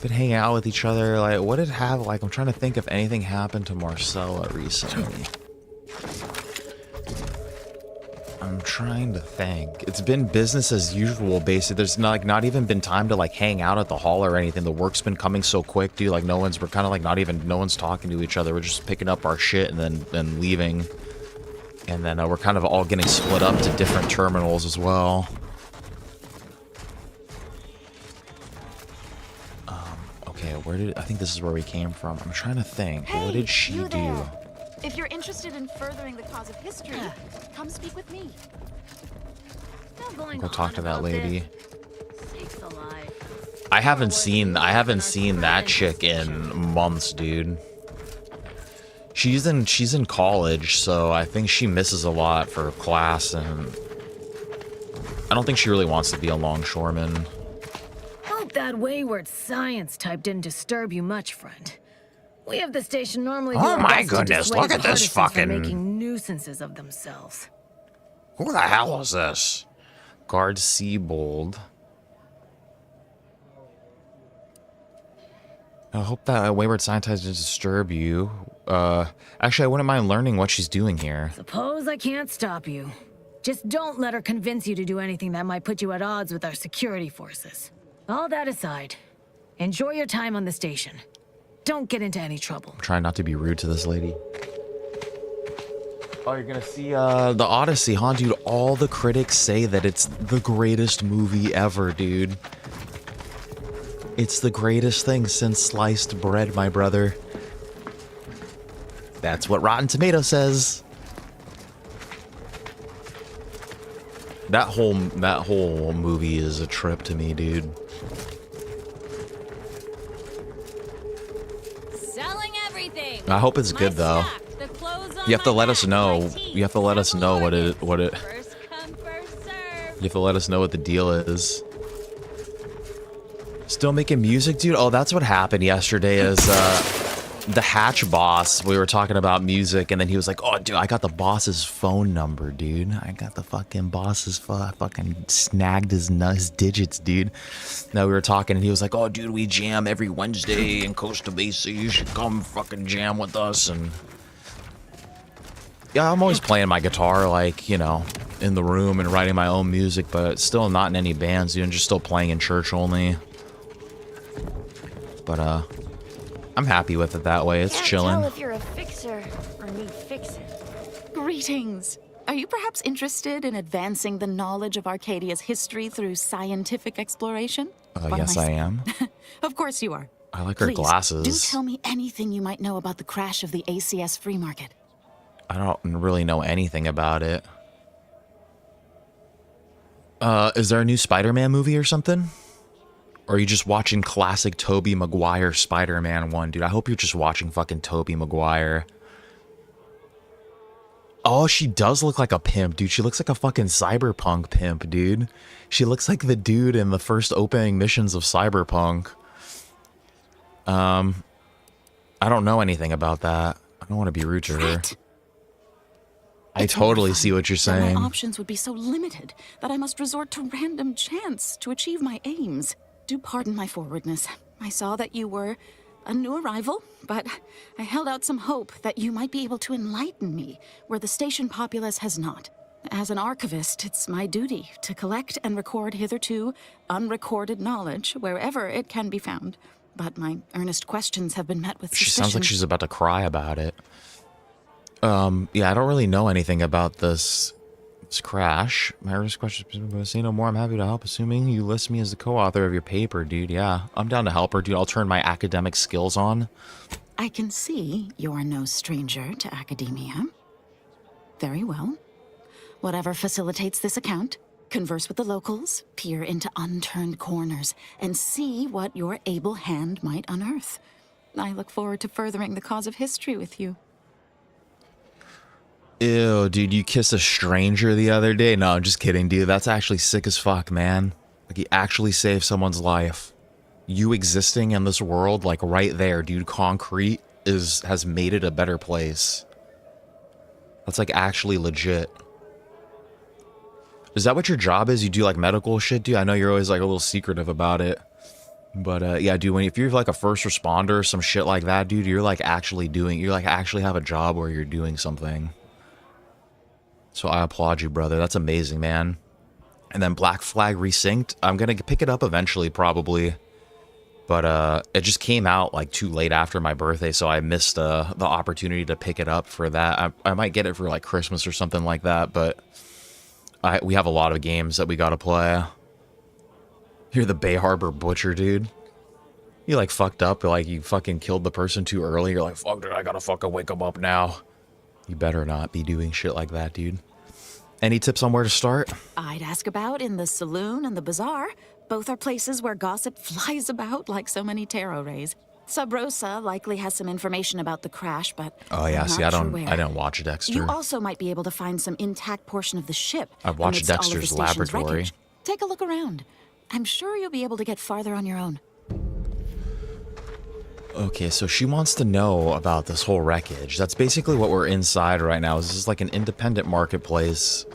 Been hanging out with each other. Like, what did have, like, I'm trying to think if anything happened to Marcella recently. I'm trying to think. It's been business as usual, basically. There's not even been time to, like, hang out at the hall or anything. The work's been coming so quick, dude. Like, we're kind of, like, no one's talking to each other. We're just picking up our shit and then leaving. And then we're kind of all getting split up to different terminals as well. Okay, I think this is where we came from. I'm trying to think. Hey, what did she do? There. If you're interested in furthering the cause of history, come speak with me. Go talk to that lady. I haven't seen that chick in months, dude. She's in college, so I think she misses a lot for class, and I don't think she really wants to be a longshoreman. Hope that wayward science type didn't disturb you much, friend. We have the station normally. Oh my goodness! Look at this fucking making nuisances of themselves. Who the hell is this? Guard Seabold. I hope that wayward scientist didn't disturb you. Actually, I wouldn't mind learning what she's doing here. Suppose I can't stop you. Just don't let her convince you to do anything that might put you at odds with our security forces. All that aside, enjoy your time on the station. Don't get into any trouble. I'm trying not to be rude to this lady. Oh, you're gonna see the Odyssey, huh, dude? All the critics say that it's the greatest movie ever, dude. It's the greatest thing since sliced bread, my brother. That's what Rotten Tomato says. That whole movie is a trip to me, dude. Selling everything. I hope it's good though. You have to let us know. You have to let us know what it. First come, first serve. You have to let us know what the deal is. Still making music, dude? Oh, that's what happened yesterday is, the Hatch boss, we were talking about music, and then he was like, oh, dude, I got the boss's phone number, dude. I got the fucking boss's fucking snagged his digits, dude. Now we were talking, and he was like, oh, dude, we jam every Wednesday in Costa Mesa. You should come fucking jam with us, and... Yeah, I'm always playing my guitar, like, you know, in the room and writing my own music, but still not in any bands, dude. I'm just still playing in church only. But, I'm happy with it that way. It's chilling. Tell if you're a fixer or need fixing. Greetings. Are you perhaps interested in advancing the knowledge of Arcadia's history through scientific exploration? Yes, I am. Of course you are. I like her Please, glasses. do tell me anything you might know about the crash of the ACS free market. I don't really know anything about it. Is there a new Spider-Man movie or something? Or are you just watching classic Tobey Maguire Spider-Man 1? Dude, I hope you're just watching fucking Tobey Maguire. Oh, she does look like a pimp, dude. She looks like a fucking cyberpunk pimp, dude. She looks like the dude in the first opening missions of Cyberpunk. I don't know anything about that. I don't want to be rude to her. I totally see what you're saying. My options would be so limited that I must resort to random chance to achieve my aims. Do pardon my forwardness. I saw that you were a new arrival, but I held out some hope that you might be able to enlighten me where the station populace has not. As an archivist, it's my duty to collect and record hitherto unrecorded knowledge wherever it can be found. But my earnest questions have been met with suspicion. She sounds like she's about to cry about it. Yeah, I don't really know anything about this crash. My earnest question is, say no more. I'm happy to help, assuming you list me as the co-author of your paper, dude. Yeah, I'm down to help her, dude. I'll turn my academic skills on. I can see you're no stranger to academia. Very well. Whatever facilitates this account, converse with the locals, peer into unturned corners, and see what your able hand might unearth. I look forward to furthering the cause of history with you. Ew, dude, you kissed a stranger the other day? No, I'm just kidding, dude. That's actually sick as fuck, man. Like, you actually saved someone's life. You existing in this world, like, right there, dude. Concrete has made it a better place. That's, like, actually legit. Is that what your job is? You do, like, medical shit, dude? I know you're always, like, a little secretive about it. But, yeah, dude, if you're, like, a first responder or some shit like that, dude, you're, like, actually have a job where you're doing something. So I applaud you, brother. That's amazing, man. And then Black Flag Resynced. I'm going to pick it up eventually, probably. But it just came out, like, too late after my birthday, so I missed the opportunity to pick it up for that. I might get it for, like, Christmas or something like that, but we have a lot of games that we got to play. You're the Bay Harbor Butcher, dude. You, like, fucked up. Like, you fucking killed the person too early. You're like, fuck, dude, I gotta fucking wake him up now. You better not be doing shit like that, dude. Any tips on where to start? I'd ask about in the saloon and the bazaar. Both are places where gossip flies about like so many tarot rays. Sub Rosa likely has some information about the crash, but oh yeah, see, I didn't watch Dexter. You also might be able to find some intact portion of the ship. I've watched Dexter's Laboratory. Wreckage. Take a look around. I'm sure you'll be able to get farther on your own. Okay, so she wants to know about this whole wreckage. That's basically what we're inside right now. This is like an independent marketplace.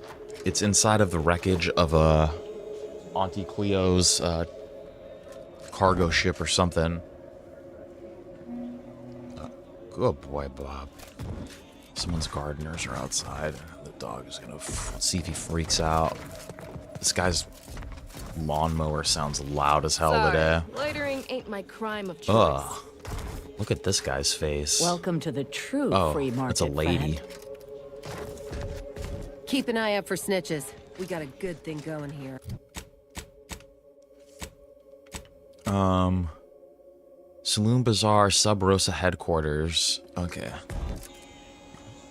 It's inside of the wreckage of Auntie Cleo's cargo ship or something. Good boy, Bob. Someone's gardeners are outside. The dog is gonna see if he freaks out. This guy's lawnmower sounds loud as hell today. Loitering ain't my crime of choice. Ugh. Look at this guy's face. Welcome to the true free market. It's a lady. Friend. Keep an eye out for snitches. We got a good thing going here. Saloon Bazaar, Sub Rosa headquarters. Okay.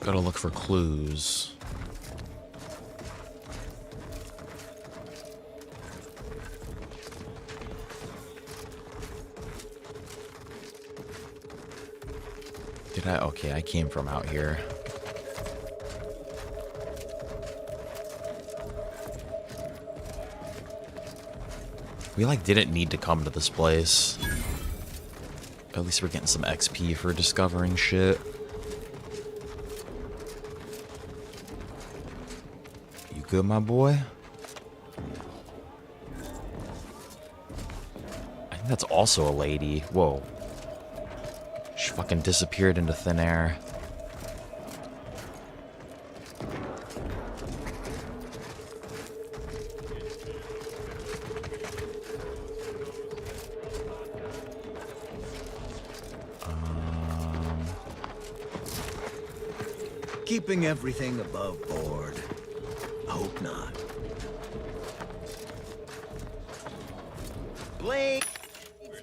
Gotta look for clues. Did I? Okay, I came from out here. We, like, didn't need to come to this place. At least we're getting some XP for discovering shit. You good, my boy? I think that's also a lady. Whoa. She fucking disappeared into thin air. Keeping everything above board. I hope not. Blades,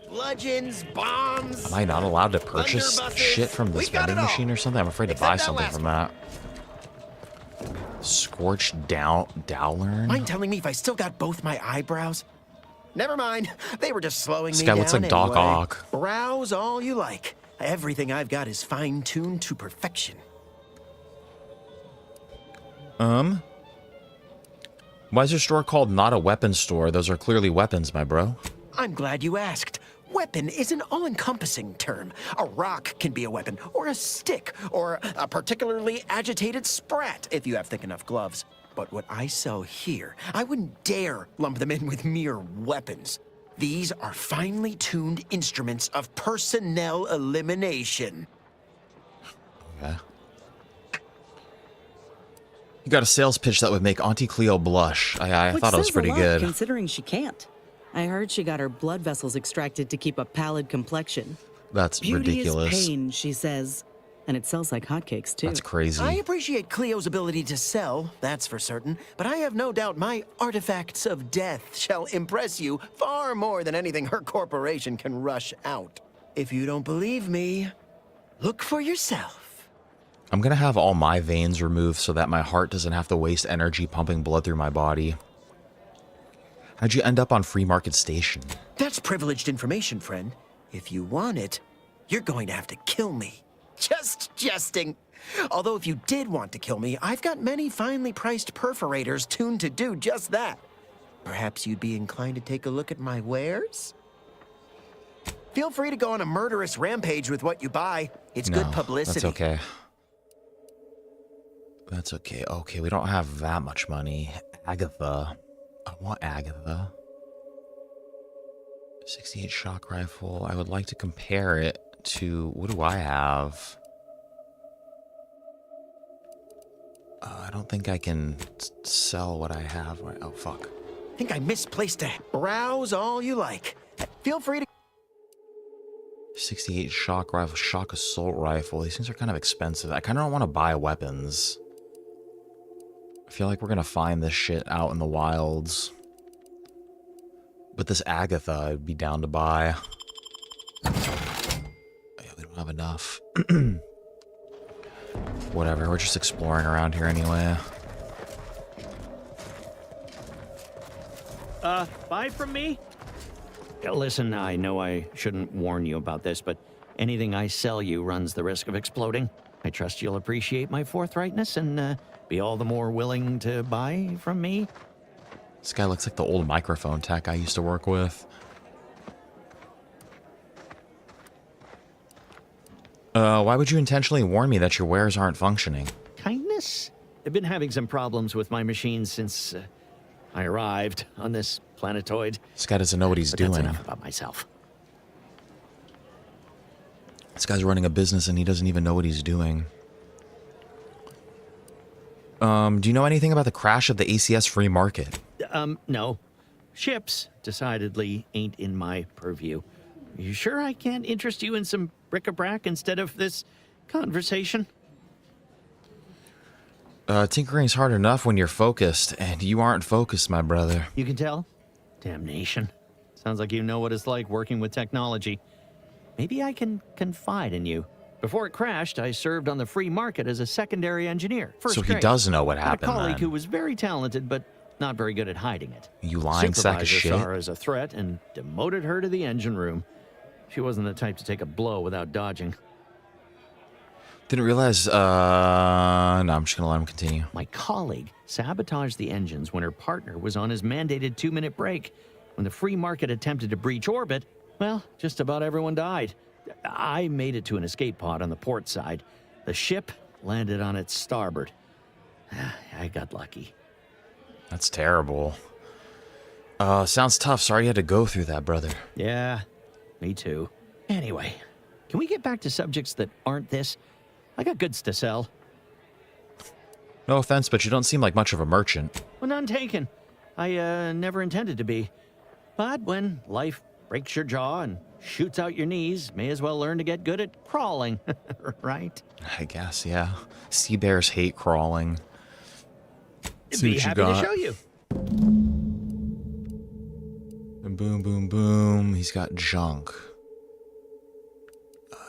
bludgeons, bombs. Am I not allowed to purchase shit from this vending machine or something? I'm afraid to buy something from that. Scorched Dowlern? Mind telling me if I still got both my eyebrows? Never mind. They were just slowing me This down guy looks like Doc anyway. Ock. Browse all you like. Everything I've got is fine-tuned to perfection. Why is your store called Not a Weapons Store? Those are clearly weapons, my bro. I'm glad you asked. Weapon is an all-encompassing term. A rock can be a weapon, or a stick, or a particularly agitated sprat if you have thick enough gloves. But what I sell here, I wouldn't dare lump them in with mere weapons. These are finely tuned instruments of personnel elimination. Okay. You got a sales pitch that would make Auntie Cleo blush. I thought it was pretty good. Considering she can't. I heard she got her blood vessels extracted to keep a pallid complexion. That's ridiculous. Beauty is pain, she says. And it sells like hotcakes, too. That's crazy. I appreciate Cleo's ability to sell, that's for certain, but I have no doubt my artifacts of death shall impress you far more than anything her corporation can rush out. If you don't believe me, look for yourself. I'm gonna have all my veins removed so that my heart doesn't have to waste energy pumping blood through my body. How'd you end up on Free Market Station? That's privileged information, friend. If you want it, you're going to have to kill me. Just jesting. Although if you did want to kill me, I've got many finely priced perforators tuned to do just that. Perhaps you'd be inclined to take a look at my wares? Feel free to go on a murderous rampage with what you buy. It's good publicity. That's okay. That's okay. Okay, we don't have that much money. Agatha. I want Agatha. 68 shock rifle. I would like to compare it to... What do I have? I don't think I can sell what I have. Oh, fuck. I think I misplaced a browse all you like. Feel free to... 68 shock rifle, shock assault rifle. These things are kind of expensive. I kind of don't want to buy weapons. I feel like we're going to find this shit out in the wilds. But this Agatha, I'd be down to buy. Yeah, we don't have enough. Whatever, we're just exploring around here anyway. Buy from me? Listen, I know I shouldn't warn you about this, but anything I sell you runs the risk of exploding. I trust you'll appreciate my forthrightness and be all the more willing to buy from me. This guy looks like the old microphone tech I used to work with. Why would you intentionally warn me that your wares aren't functioning? Kindness? I've been having some problems with my machines since I arrived on this planetoid. This guy doesn't know what he's doing. That's enough about myself. This guy's running a business and he doesn't even know what he's doing. Do you know anything about the crash of the ACS free market? No. Ships decidedly ain't in my purview. You sure I can't interest you in some bric-a-brac instead of this conversation? Tinkering's hard enough when you're focused, and you aren't focused, my brother. You can tell? Damnation. Sounds like you know what it's like working with technology. Maybe I can confide in you. Before it crashed, I served on the free market as a secondary engineer. So he does know what happened, a colleague then. who was very talented, but not very good at hiding it. You lying sack of shit. Supervisor saw her as a threat and demoted her to the engine room. She wasn't the type to take a blow without dodging. Didn't realize, no, I'm just gonna let him continue. My colleague sabotaged the engines when her partner was on his mandated 2-minute break. When the free market attempted to breach orbit, well, just about everyone died. I made it to an escape pod on the port side. The ship landed on its starboard. I got lucky. That's terrible. Sounds tough. Sorry you had to go through that, brother. Yeah, me too. Anyway, can we get back to subjects that aren't this? I got goods to sell. No offense, but you don't seem like much of a merchant. Well, none taken. I never intended to be. But when life breaks your jaw and shoots out your knees, may as well learn to get good at crawling, right? I guess, yeah. Sea bears hate crawling. Be happy to show you. And boom, boom, boom. He's got junk.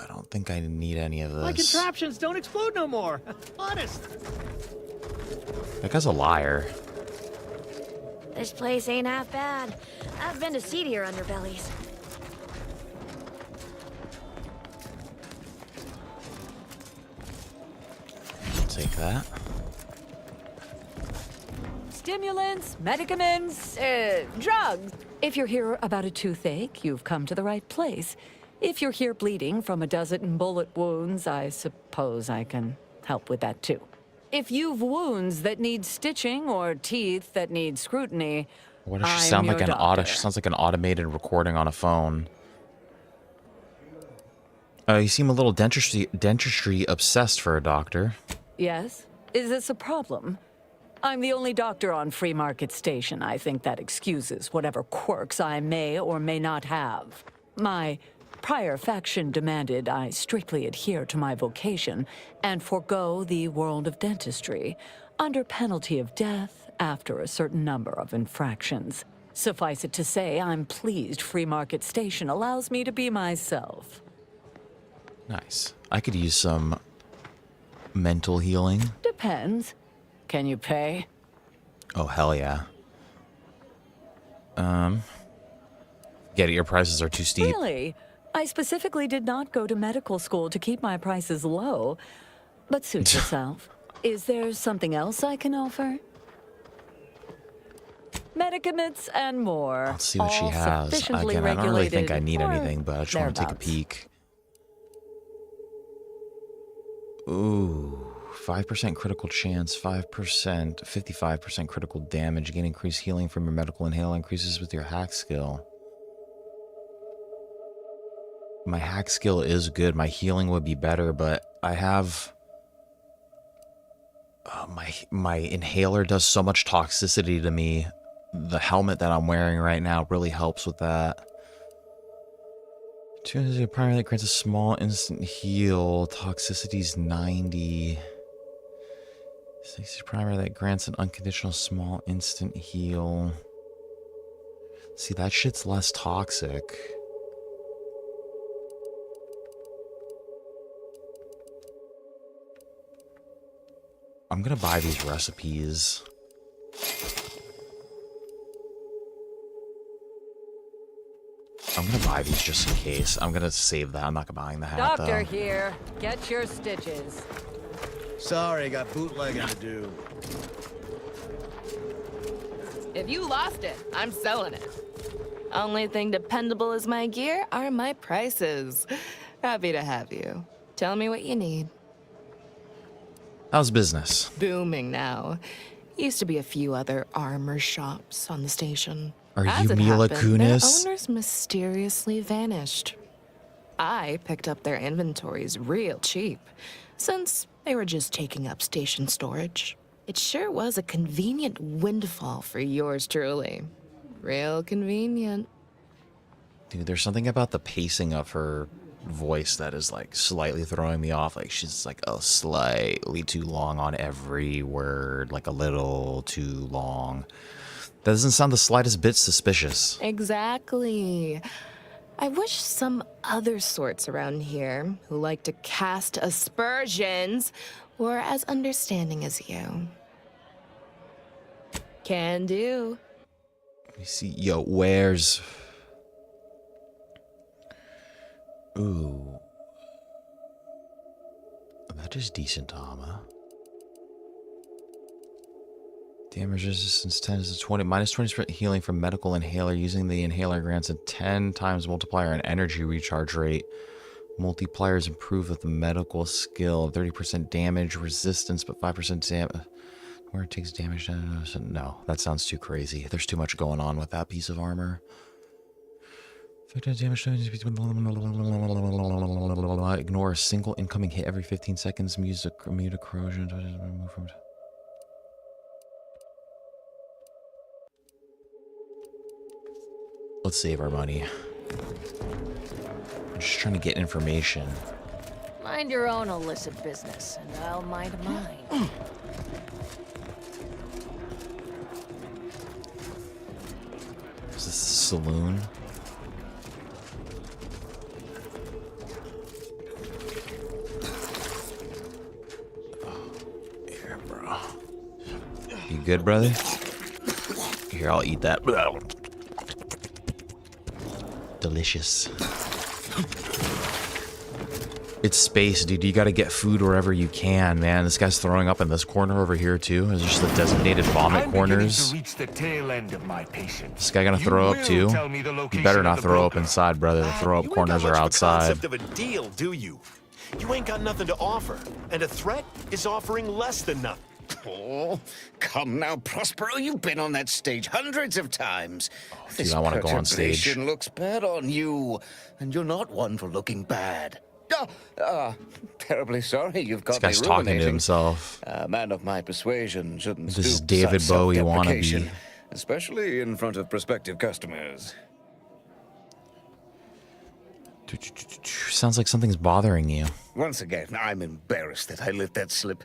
I don't think I need any of this. My contraptions don't explode no more. Honest. That guy's a liar. This place ain't half bad. I've been to seedier underbellies. I'll take that. Stimulants, medicaments, drugs. If you're here about a toothache, you've come to the right place. If you're here bleeding from a dozen bullet wounds, I suppose I can help with that too. If you've wounds that need stitching or teeth that need scrutiny, Why does she I'm sound like your an doctor. She sounds like an automated recording on a phone. You seem a little dentistry obsessed for a doctor. Yes? Is this a problem? I'm the only doctor on Free Market Station. I think that excuses whatever quirks I may or may not have. My prior faction demanded I strictly adhere to my vocation and forego the world of dentistry under penalty of death after a certain number of infractions. Suffice it to say, I'm pleased Free Market Station allows me to be myself. Nice. I could use some mental healing. Depends. Can you pay? Oh, hell yeah. Get it, your prices are too steep. Really? I specifically did not go to medical school to keep my prices low. But suit yourself. Is there something else I can offer? Medicaments and more. Let's see what she all has. sufficiently Again, I don't really think I regulated, need or anything, but I just want to take a thereabouts. peek. Ooh, 5% critical chance, 5%, 55% critical damage. Gain increased healing from your medical inhale increases with your hack skill. My hack skill is good. My healing would be better, but I have... my inhaler does so much toxicity to me. The helmet that I'm wearing right now really helps with that. 200 primarily grants a small instant heal. Toxicity's 90. 60 primer that grants an unconditional small instant heal. See, that shit's less toxic. I'm gonna buy these recipes. I'm gonna buy these just in case. I'm gonna save that. I'm not buying the hat, Doctor though. here. Get your stitches. Sorry, got bootlegging to do. If you lost it, I'm selling it. Only thing dependable as my gear are my prices. Happy to have you. Tell me what you need. How's business? Booming now. Used to be a few other armor shops on the station. Are As you it Mila happened, their Kunis? owners mysteriously vanished. I picked up their inventories real cheap, since they were just taking up station storage. It sure was a convenient windfall for yours truly. Real convenient. Dude, there's something about the pacing of her voice that is like slightly throwing me off. Like she's like slightly too long on every word, like a little too long. That doesn't sound the slightest bit suspicious. Exactly. I wish some other sorts around here who like to cast aspersions were as understanding as you. Can do. Let me see. Yo, where's... Ooh. That is decent armor. Damage resistance 10 to 20. Minus 20% healing from medical inhaler. Using the inhaler grants a 10 times multiplier and energy recharge rate. Multipliers improve with the medical skill. 30% damage resistance, but 5% damage. Where it takes damage. No, that sounds too crazy. There's too much going on with that piece of armor. Ignore a single incoming hit every 15 seconds. Mute corrosion. Let's save our money. I'm just trying to get information. Mind your own illicit business, and I'll mind mine. Is this a saloon? Here, bro. You good, brother? Here, I'll eat that. Delicious. It's space, dude. You gotta get food wherever you can, man. This guy's throwing up in this corner over here, too. There's just the designated vomit corners. To reach the tail end of my patience. This guy gonna throw up, too? You better not throw up inside, brother. The throw up corners are outside. Of a deal, do you? You ain't got nothing to offer, and a threat is offering less than nothing. Oh, come now, Prospero. You've been on that stage hundreds of times. Dude, I want to go on stage. This looks bad on you, and you're not one for looking bad. Terribly sorry you've got me This guy's talking to ruminating. himself. A man of my persuasion shouldn't This is stoop to David such Bowie self-deprecation, wannabe. especially in front of prospective customers. Sounds like something's bothering you. Once again, I'm embarrassed that I let that slip.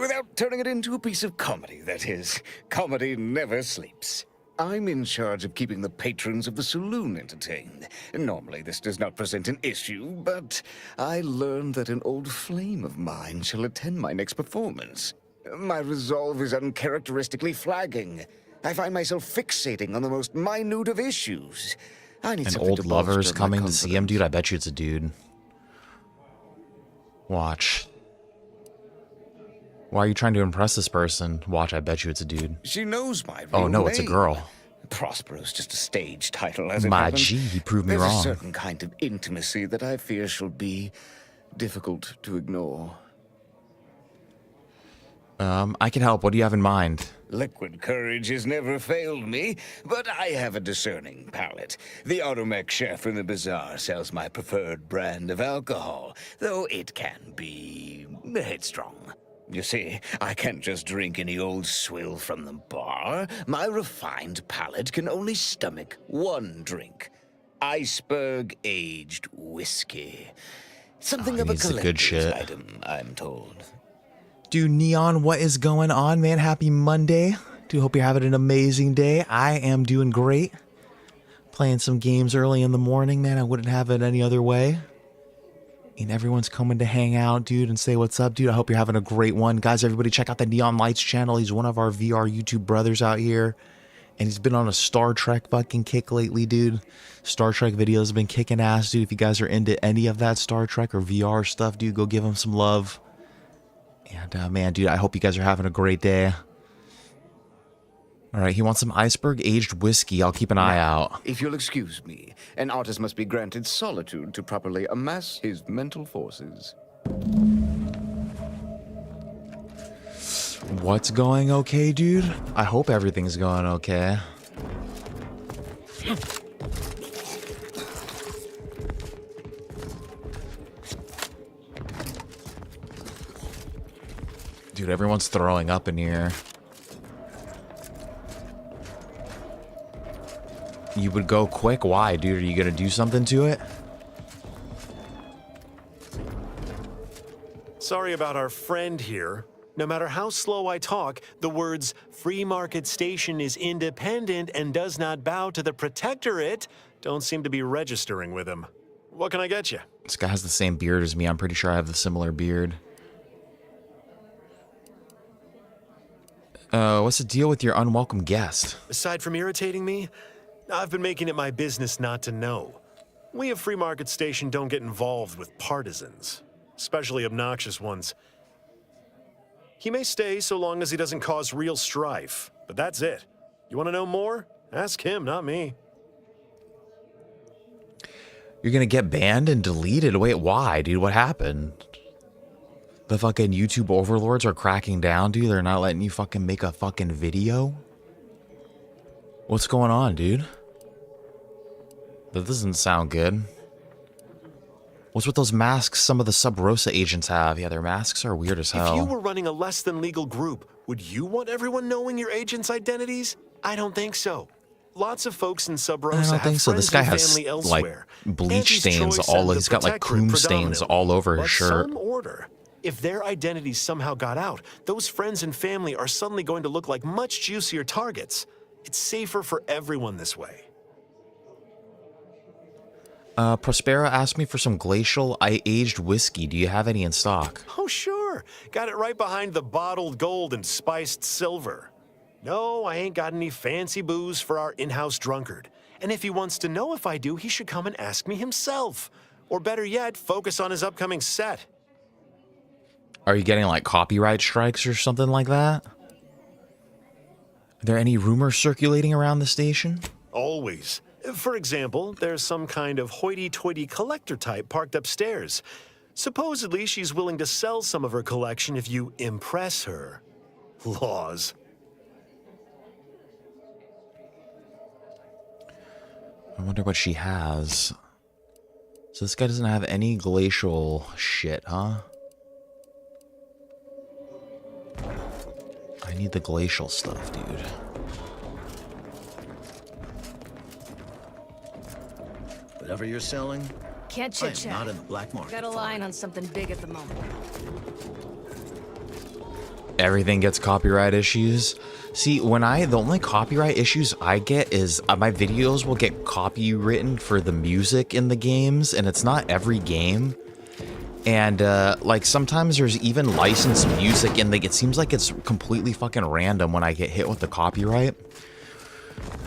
Without turning it into a piece of comedy, that is. Comedy never sleeps. I'm in charge of keeping the patrons of the saloon entertained. Normally, this does not present an issue, but I learned that an old flame of mine shall attend my next performance. My resolve is uncharacteristically flagging. I find myself fixating on the most minute of issues. I need An something old to lover's bolster my coming to see him, confidence. dude. I bet you it's a dude. Watch. Why are you trying to impress this person? Watch, I bet you it's a dude. She knows my real Oh no, it's a name. girl. Prospero's just a stage title, as it My happens. G, he proved me There's wrong. a certain kind of intimacy that I fear shall be difficult to ignore. I can help. What do you have in mind? Liquid courage has never failed me, but I have a discerning palate. The Automech chef in the bazaar sells my preferred brand of alcohol, though it can be headstrong. You see, I can't just drink any old swill from the bar. My refined palate can only stomach one drink. Iceberg-aged whiskey. Something of a he's the good collector's shit. item, I'm told. Dude, Neon, what is going on, man? Happy Monday. Dude, hope you're having an amazing day. I am doing great. Playing some games early in the morning, man. I wouldn't have it any other way. And everyone's coming to hang out, dude, and say what's up, dude. I hope you're having a great one. Guys, everybody check out the Neon Lights channel. He's one of our VR YouTube brothers out here. And he's been on a Star Trek fucking kick lately, dude. Star Trek videos have been kicking ass, dude. If you guys are into any of that Star Trek or VR stuff, dude, go give him some love. And, man, dude, I hope you guys are having a great day. All right, he wants some iceberg-aged whiskey. I'll keep an eye out. If you'll excuse me, an artist must be granted solitude to properly amass his mental forces. What's going okay, dude? I hope everything's going okay. Dude, everyone's throwing up in here. You would go quick? Why, dude? Are you gonna do something to it? Sorry about our friend here. No matter how slow I talk, the words free market station is independent and does not bow to the protectorate don't seem to be registering with him. What can I get you? This guy has the same beard as me. I'm pretty sure I have the similar beard. What's the deal with your unwelcome guest? Aside from irritating me, I've been making it my business not to know. We at Free Market Station don't get involved with partisans, especially obnoxious ones. He may stay so long as he doesn't cause real strife, but that's it. You want to know more? Ask him, not me. You're gonna get banned and deleted? Wait, why, dude? What happened? The fucking YouTube overlords are cracking down, dude? They're not letting you fucking make a fucking video? What's going on, dude? That doesn't sound good. What's with those masks some of the Sub Rosa agents have? Yeah, their masks are weird as hell. If you were running a less than legal group, would you want everyone knowing your agents' identities? I don't think so. Lots of folks in Sub Rosa I don't have think so. This guy has like bleach stains all. He's got like cream stains all over his shirt. Some order. If their identities somehow got out, those friends and family are suddenly going to look like much juicier targets. It's safer for everyone this way. Prospera asked me for some glacial aged whiskey. Do you have any in stock? Oh, sure. Got it right behind the bottled gold and spiced silver. No, I ain't got any fancy booze for our in-house drunkard. And if he wants to know if I do, he should come and ask me himself. Or better yet, focus on his upcoming set. Are you getting like copyright strikes or something like that? Are there any rumors circulating around the station? Always. For example, there's some kind of hoity-toity collector type parked upstairs. Supposedly, she's willing to sell some of her collection if you impress her. Laws. I wonder what she has. So this guy doesn't have any glacial shit, huh? I need the glacial stuff, dude. Whatever you're selling, Can't I am chit-chat. not in the black market. Got a line on something big at the moment. Everything gets copyright issues. See, the only copyright issues I get is my videos will get copywritten for the music in the games, and it's not every game. And like sometimes there's even licensed music, and like it seems like it's completely fucking random when I get hit with the copyright.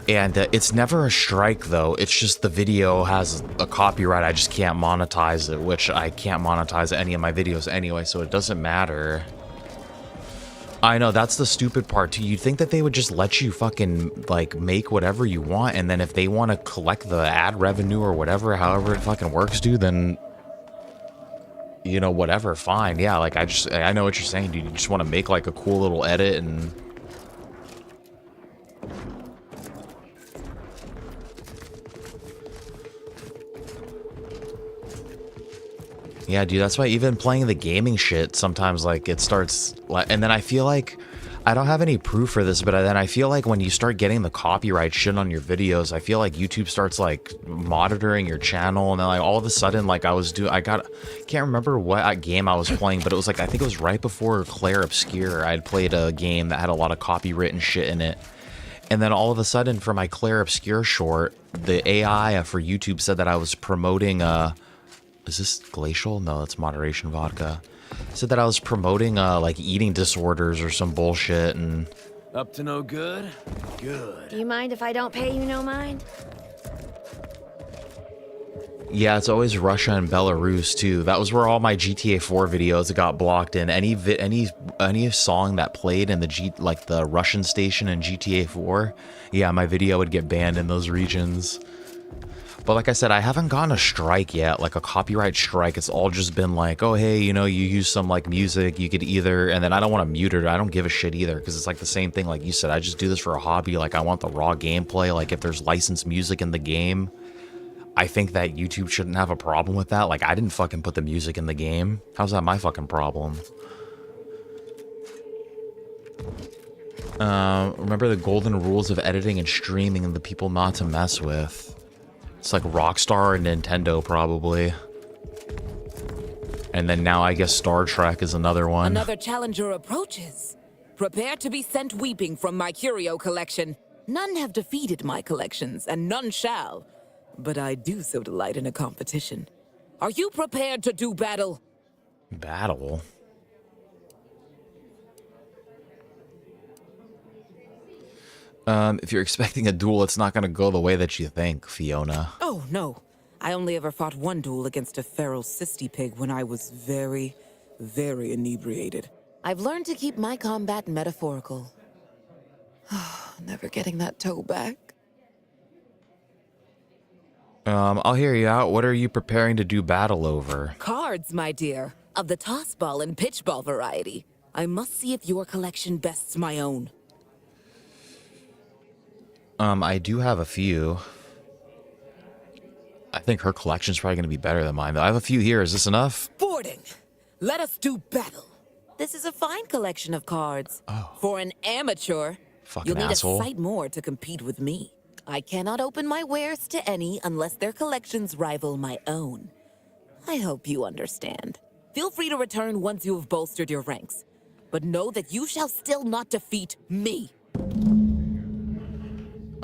And it's never a strike though. It's just the video has a copyright. I just can't monetize it, which I can't monetize any of my videos anyway, so it doesn't matter. I know, that's the stupid part too. You'd think that they would just let you fucking like make whatever you want, and then if they want to collect the ad revenue or whatever, however it fucking works, dude, then you know, whatever, fine. Yeah, like I know what you're saying, dude. You just want to make like a cool little edit and yeah, dude, that's why even playing the gaming shit, sometimes, like, it starts, and then I feel like, I don't have any proof for this, but then I feel like when you start getting the copyright shit on your videos, I feel like YouTube starts, like, monitoring your channel, and then, like, all of a sudden, like, can't remember what game I was playing, but it was, like, I think it was right before Claire Obscure, I had played a game that had a lot of copywritten shit in it, and then all of a sudden, for my Claire Obscure short, the AI for YouTube said that I was promoting, is this glacial? No, that's moderation vodka. Said that I was promoting like eating disorders or some bullshit and up to no good? Good. Do you mind if I don't pay you no mind? yeah, it's always Russia and Belarus too. That was where all my GTA 4 videos got blocked in. Any song that played in the Russian station in GTA 4, yeah, my video would get banned in those regions. But like I said, I haven't gotten a strike yet, like a copyright strike. It's all just been like, oh, hey, you know, you use some like music, you could either, and then I don't want to mute it. I don't give a shit either, because it's like the same thing. Like you said, I just do this for a hobby. Like I want the raw gameplay. Like if there's licensed music in the game, I think that YouTube shouldn't have a problem with that. Like I didn't fucking put the music in the game. How's that my fucking problem? Remember the golden rules of editing and streaming and the people not to mess with. It's like Rockstar and Nintendo, probably. And then now I guess Star Trek is another one. Another challenger approaches. Prepare to be sent weeping from my curio collection. None have defeated my collections, and none shall. But I do so delight in a competition. Are you prepared to do battle? Battle? If you're expecting a duel, it's not gonna go the way that you think, Fiona. Oh, no. I only ever fought one duel against a feral cysty pig when I was very, very inebriated. I've learned to keep my combat metaphorical. Never getting that toe back. I'll hear you out. What are you preparing to do battle over? Cards, my dear. Of the toss ball and pitch ball variety. I must see if your collection bests my own. I do have a few. I think her collection's probably going to be better than mine, though. I have a few here. Is this enough? Boarding! Let us do battle. This is a fine collection of cards. Oh. For an amateur, fucking you'll need asshole. a sight more to compete with me. I cannot open my wares to any unless their collections rival my own. I hope you understand. Feel free to return once you have bolstered your ranks. But know that you shall still not defeat me.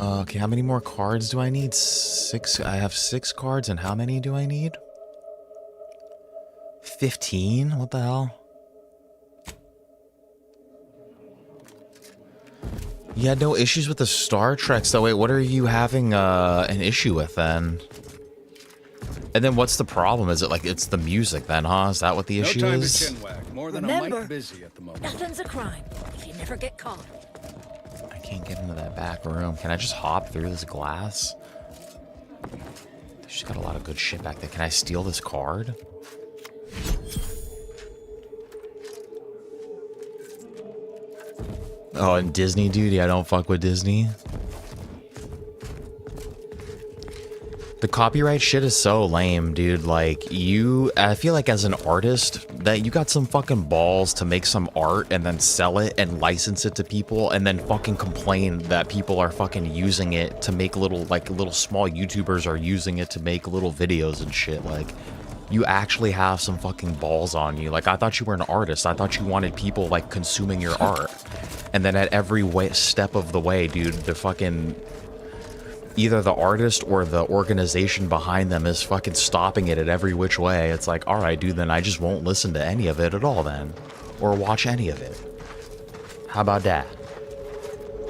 Okay, how many more cards do I need? 6. I have 6 cards, and how many do I need? 15? What the hell? You had no issues with the Star Trek, so wait, what are you having an issue with then? And then what's the problem? Is it like it's the music then, huh? Is that what the issue is? No time to chinwag. More than Remember, a mic busy at the moment. Nothing's a crime if you never get caught. I can't get into that back room. Can I just hop through this glass? She's got a lot of good shit back there. Can I steal this card? Oh, and Disney, dude. Yeah, I don't fuck with Disney. The copyright shit is so lame, dude. Like, I feel like as an artist, that you got some fucking balls to make some art and then sell it and license it to people and then fucking complain that people are fucking using it to make little small YouTubers are using it to make little videos and shit. Like, you actually have some fucking balls on you. Like, I thought you were an artist. I thought you wanted people, like, consuming your art. And then at every step of the way, dude, the fucking... either the artist or the organization behind them is fucking stopping it at every which way. It's like, all right, dude, then I just won't listen to any of it at all then. Or watch any of it. How about that?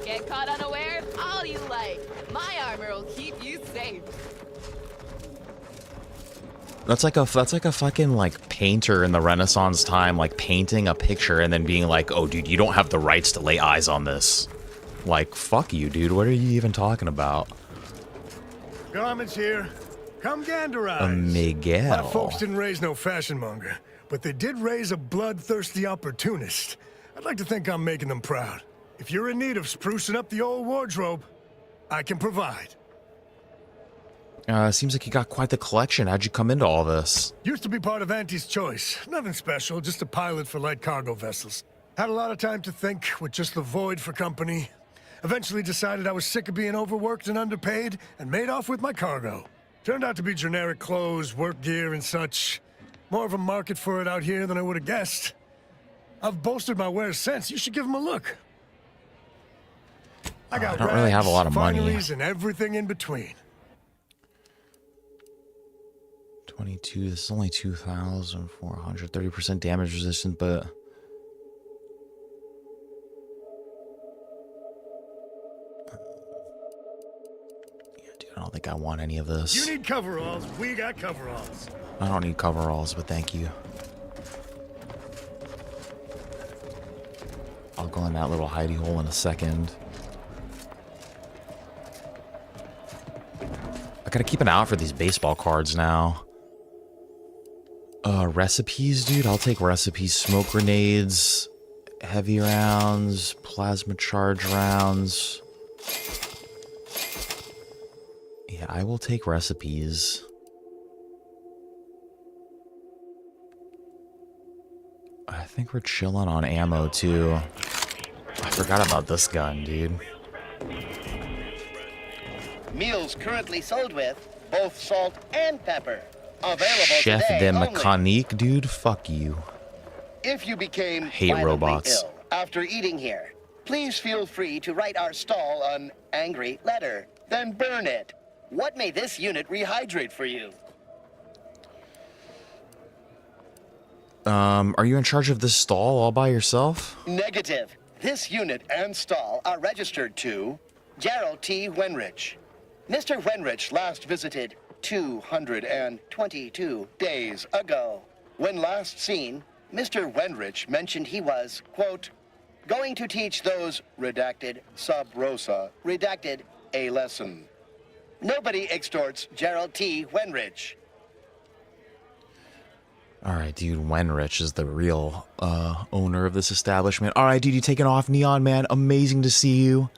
Get caught unawares all you like. My armor will keep you safe. That's like a fucking like painter in the Renaissance time, like painting a picture and then being like, oh, dude, you don't have the rights to lay eyes on this. Like, fuck you, dude. What are you even talking about? Garments here. Come ganderize. Miguel. My folks didn't raise no fashion monger, but they did raise a bloodthirsty opportunist. I'd like to think I'm making them proud. If you're in need of sprucing up the old wardrobe, I can provide. Seems like you got quite the collection. How'd you come into all this? Used to be part of Auntie's choice. Nothing special, just a pilot for light cargo vessels. Had a lot of time to think with just the void for company. Eventually decided I was sick of being overworked and underpaid and made off with my cargo. Turned out to be generic clothes, work gear, and such. More of a market for it out here than I would have guessed. I've bolstered my wares since. You should give them a look. I got don't really have a lot of money. fineries, and everything in between. 22. This is only 2,400. 30% damage resistant, but... I don't think I want any of this. You need coveralls. We got coveralls. I don't need coveralls, but thank you. I'll go in that little hidey hole in a second. I gotta keep an eye out for these baseball cards now. Recipes, dude. I'll take recipes. Smoke grenades, heavy rounds, plasma charge rounds. Yeah, I will take recipes. I think we're chilling on ammo, too. I forgot about this gun, dude. Meals currently sold with both salt and pepper. Available Chef today de only. Mécanique, dude. Fuck you. If you became Hate violently robots. ill after eating here, please feel free to write our stall an angry letter, then burn it. What may this unit rehydrate for you? Are you in charge of this stall all by yourself? Negative. This unit and stall are registered to Gerald T. Wenrich. Mr. Wenrich last visited 222 days ago. When last seen, Mr. Wenrich mentioned he was, quote, going to teach those redacted sub rosa redacted a lesson. Nobody extorts Gerald T. Wenrich. Alright, dude, Wenrich is the real owner of this establishment. Alright, dude, you taking off, Neon Man. Amazing to see you.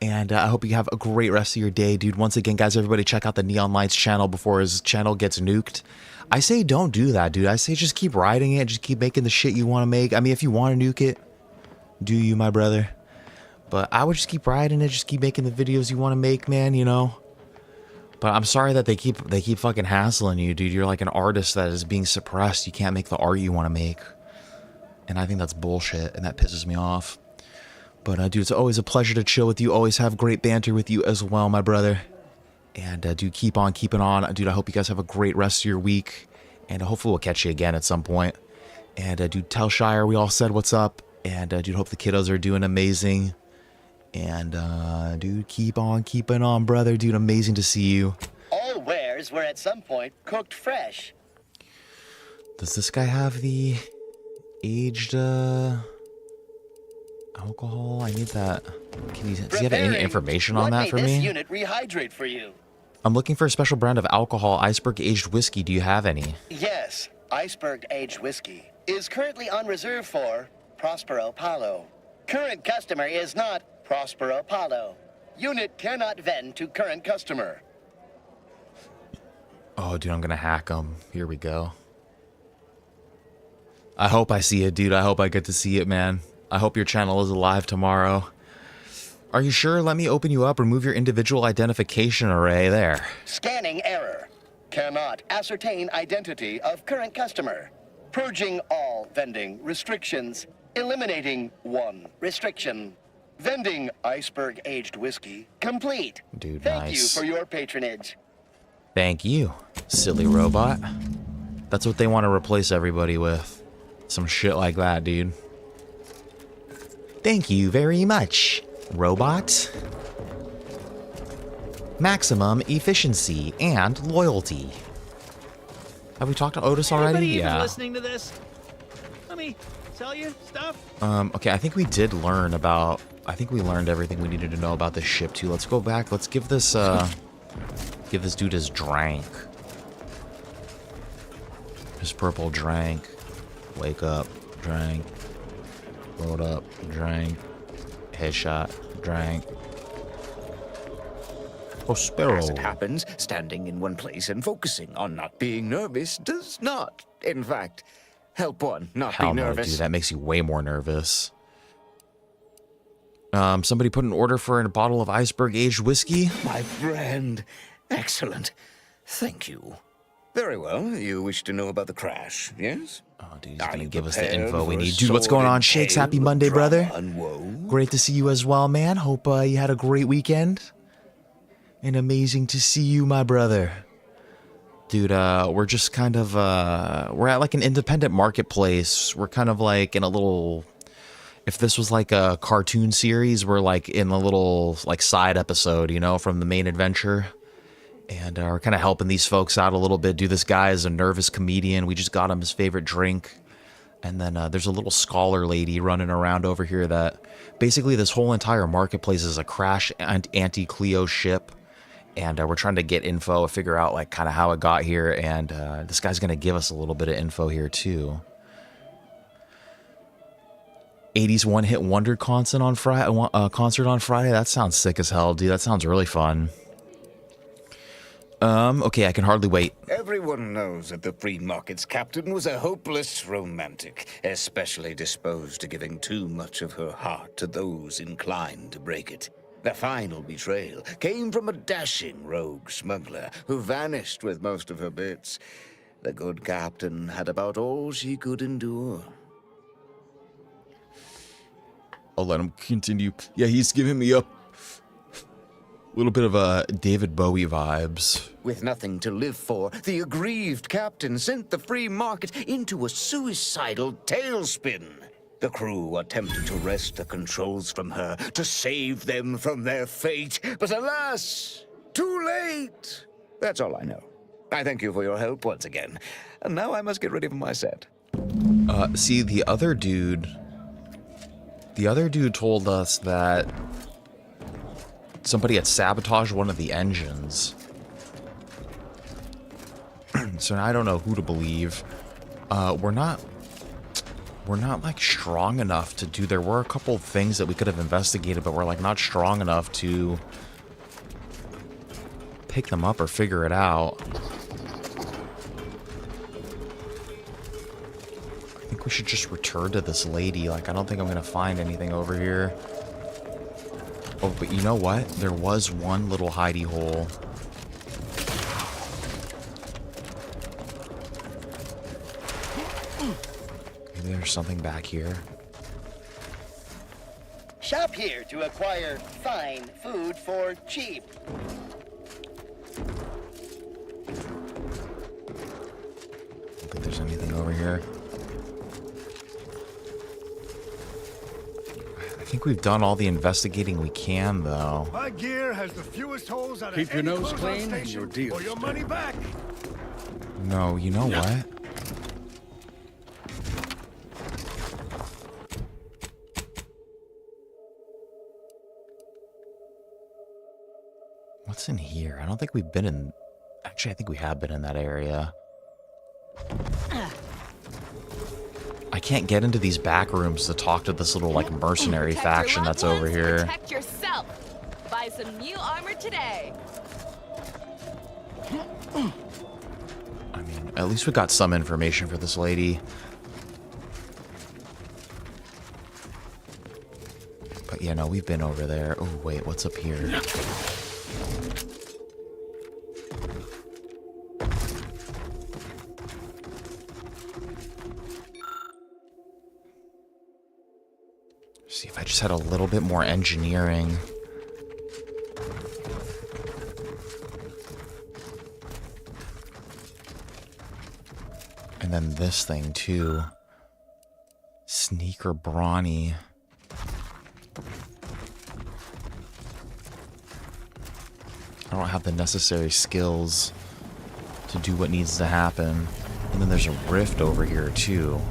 And I hope you have a great rest of your day, dude. Once again, guys, everybody check out the Neon Lights channel before his channel gets nuked. I say don't do that, dude. I say just keep riding it. Just keep making the shit you want to make. I mean, if you want to nuke it, do you, my brother? But I would just keep riding it. Just keep making the videos you want to make, man, you know? But I'm sorry that they keep fucking hassling you, dude. You're like an artist that is being suppressed. You can't make the art you want to make. And I think that's bullshit, and that pisses me off. But, dude, it's always a pleasure to chill with you. Always have great banter with you as well, my brother. And, dude, keep on keeping on. Dude, I hope you guys have a great rest of your week. And hopefully we'll catch you again at some point. And, dude, tell Shire we all said what's up. And, dude, hope the kiddos are doing amazing. And, dude, keep on keeping on, brother. Dude, amazing to see you. All wares were at some point cooked fresh. Does this guy have the aged, alcohol? I need that. Does he have any information on that for What may me? this unit rehydrate for you? I'm looking for a special brand of alcohol, iceberg aged whiskey. Do you have any? Yes, iceberg aged whiskey is currently on reserve for Prospero Palo. Current customer is not Prospero Palo. Unit cannot vend to current customer. Oh, dude, I'm gonna hack him. Here we go. I hope I see it, dude. I hope I get to see it, man. I hope your channel is alive tomorrow. Are you sure? Let me open you up. Remove your individual identification array there. Scanning error. Cannot ascertain identity of current customer. Purging all vending restrictions. Eliminating one restriction. Vending iceberg aged whiskey complete. Dude, Thank nice. you for your patronage. Thank you, silly robot. That's what they want to replace everybody with. Some shit like that, dude. Thank you very much, robot. Maximum efficiency and loyalty. Have we talked to Otis already? Anybody even Yeah. listening to this? Let me tell you stuff. Okay, I think we did learn about... I think we learned everything we needed to know about this ship, too. Let's go back. Let's give this, give this dude his drank. His purple drank. Wake up. Drank. Load up. Drank. Headshot. Drank. Prospero. As it happens, standing in one place and focusing on not being nervous does not, in fact, help one not Hell be no, nervous. dude. That makes you way more nervous. Somebody put an order for a bottle of iceberg aged whiskey. My friend. Excellent. Thank you. Very well. You wish to know about the crash, yes? Oh, dude, he's gonna give us the info we need. Dude, what's going on, Shakes? Happy Monday, brother. Great to see you as well, man. Hope you had a great weekend. And amazing to see you, my brother. Dude, we're just kind of, we're at like an independent marketplace. We're kind of like in a little... If this was like a cartoon series, we're like in a little like side episode, you know, from the main adventure. And we're kind of helping these folks out a little bit. Dude, this guy is a nervous comedian. We just got him his favorite drink. And then there's a little scholar lady running around over here that basically this whole entire marketplace is a crash anti-Cleo ship. And we're trying to get info, figure out like kind of how it got here. And this guy's going to give us a little bit of info here too. 80s one-hit wonder concert on Friday. That sounds sick as hell, dude. That sounds really fun. Okay, I can hardly wait. Everyone knows that the free market's captain was a hopeless romantic, especially disposed to giving too much of her heart to those inclined to break it. The final betrayal came from a dashing rogue smuggler who vanished with most of her bits. The good captain had about all she could endure. I'll let him continue. Yeah, he's giving me a little bit of David Bowie vibes. With nothing to live for, the aggrieved captain sent the free market into a suicidal tailspin. The crew attempted to wrest the controls from her to save them from their fate, but alas, too late. That's all I know. I thank you for your help once again. And now I must get ready for my set. See, the other dude told us that somebody had sabotaged one of the engines. So I don't know who to believe. We're not like strong enough to do. There were a couple things that we could have investigated, but we're like not strong enough to pick them up or figure it out. I think we should just return to this lady. Like, I don't think I'm gonna find anything over here. Oh, but you know what? There was one little hidey hole. Maybe there's something back here. Shop here to acquire fine food for cheap. Don't think there's anything over here. I think we've done all the investigating we can, though. My gear has the fewest holes out of Keep your any nose clothing clean and station, your deal or your money back. No, you know what? What's in here? I don't think we've been in... Actually, I think we have been in that area. I can't get into these back rooms to talk to this little, like, mercenary faction that's over here. Protect yourself. Buy some new armor today. I mean, at least we got some information for this lady. But yeah, no, we've been over there. Oh, wait, what's up here? See if I just had a little bit more engineering. And then this thing too. Sneaker brawny. I don't have the necessary skills to do what needs to happen. And then there's a rift over here too.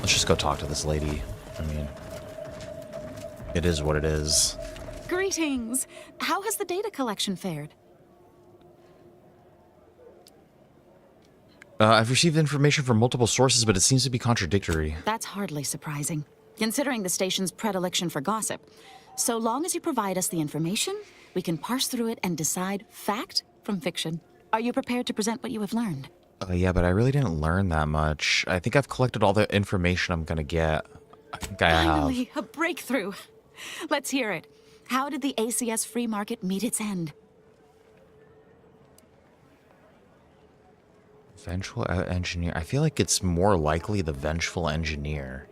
Let's just go talk to this lady. I mean, it is what it is. Greetings. How has the data collection fared? I've received information from multiple sources, but it seems to be contradictory. That's hardly surprising, considering the station's predilection for gossip. So long as you provide us the information, we can parse through it and decide fact from fiction. Are you prepared to present what you have learned? Yeah, but I really didn't learn that much. I think I've collected all the information I'm gonna get. I think I have. Finally, a breakthrough. Let's hear it. How did the ACS free market meet its end? Vengeful engineer. I feel like it's more likely the vengeful engineer.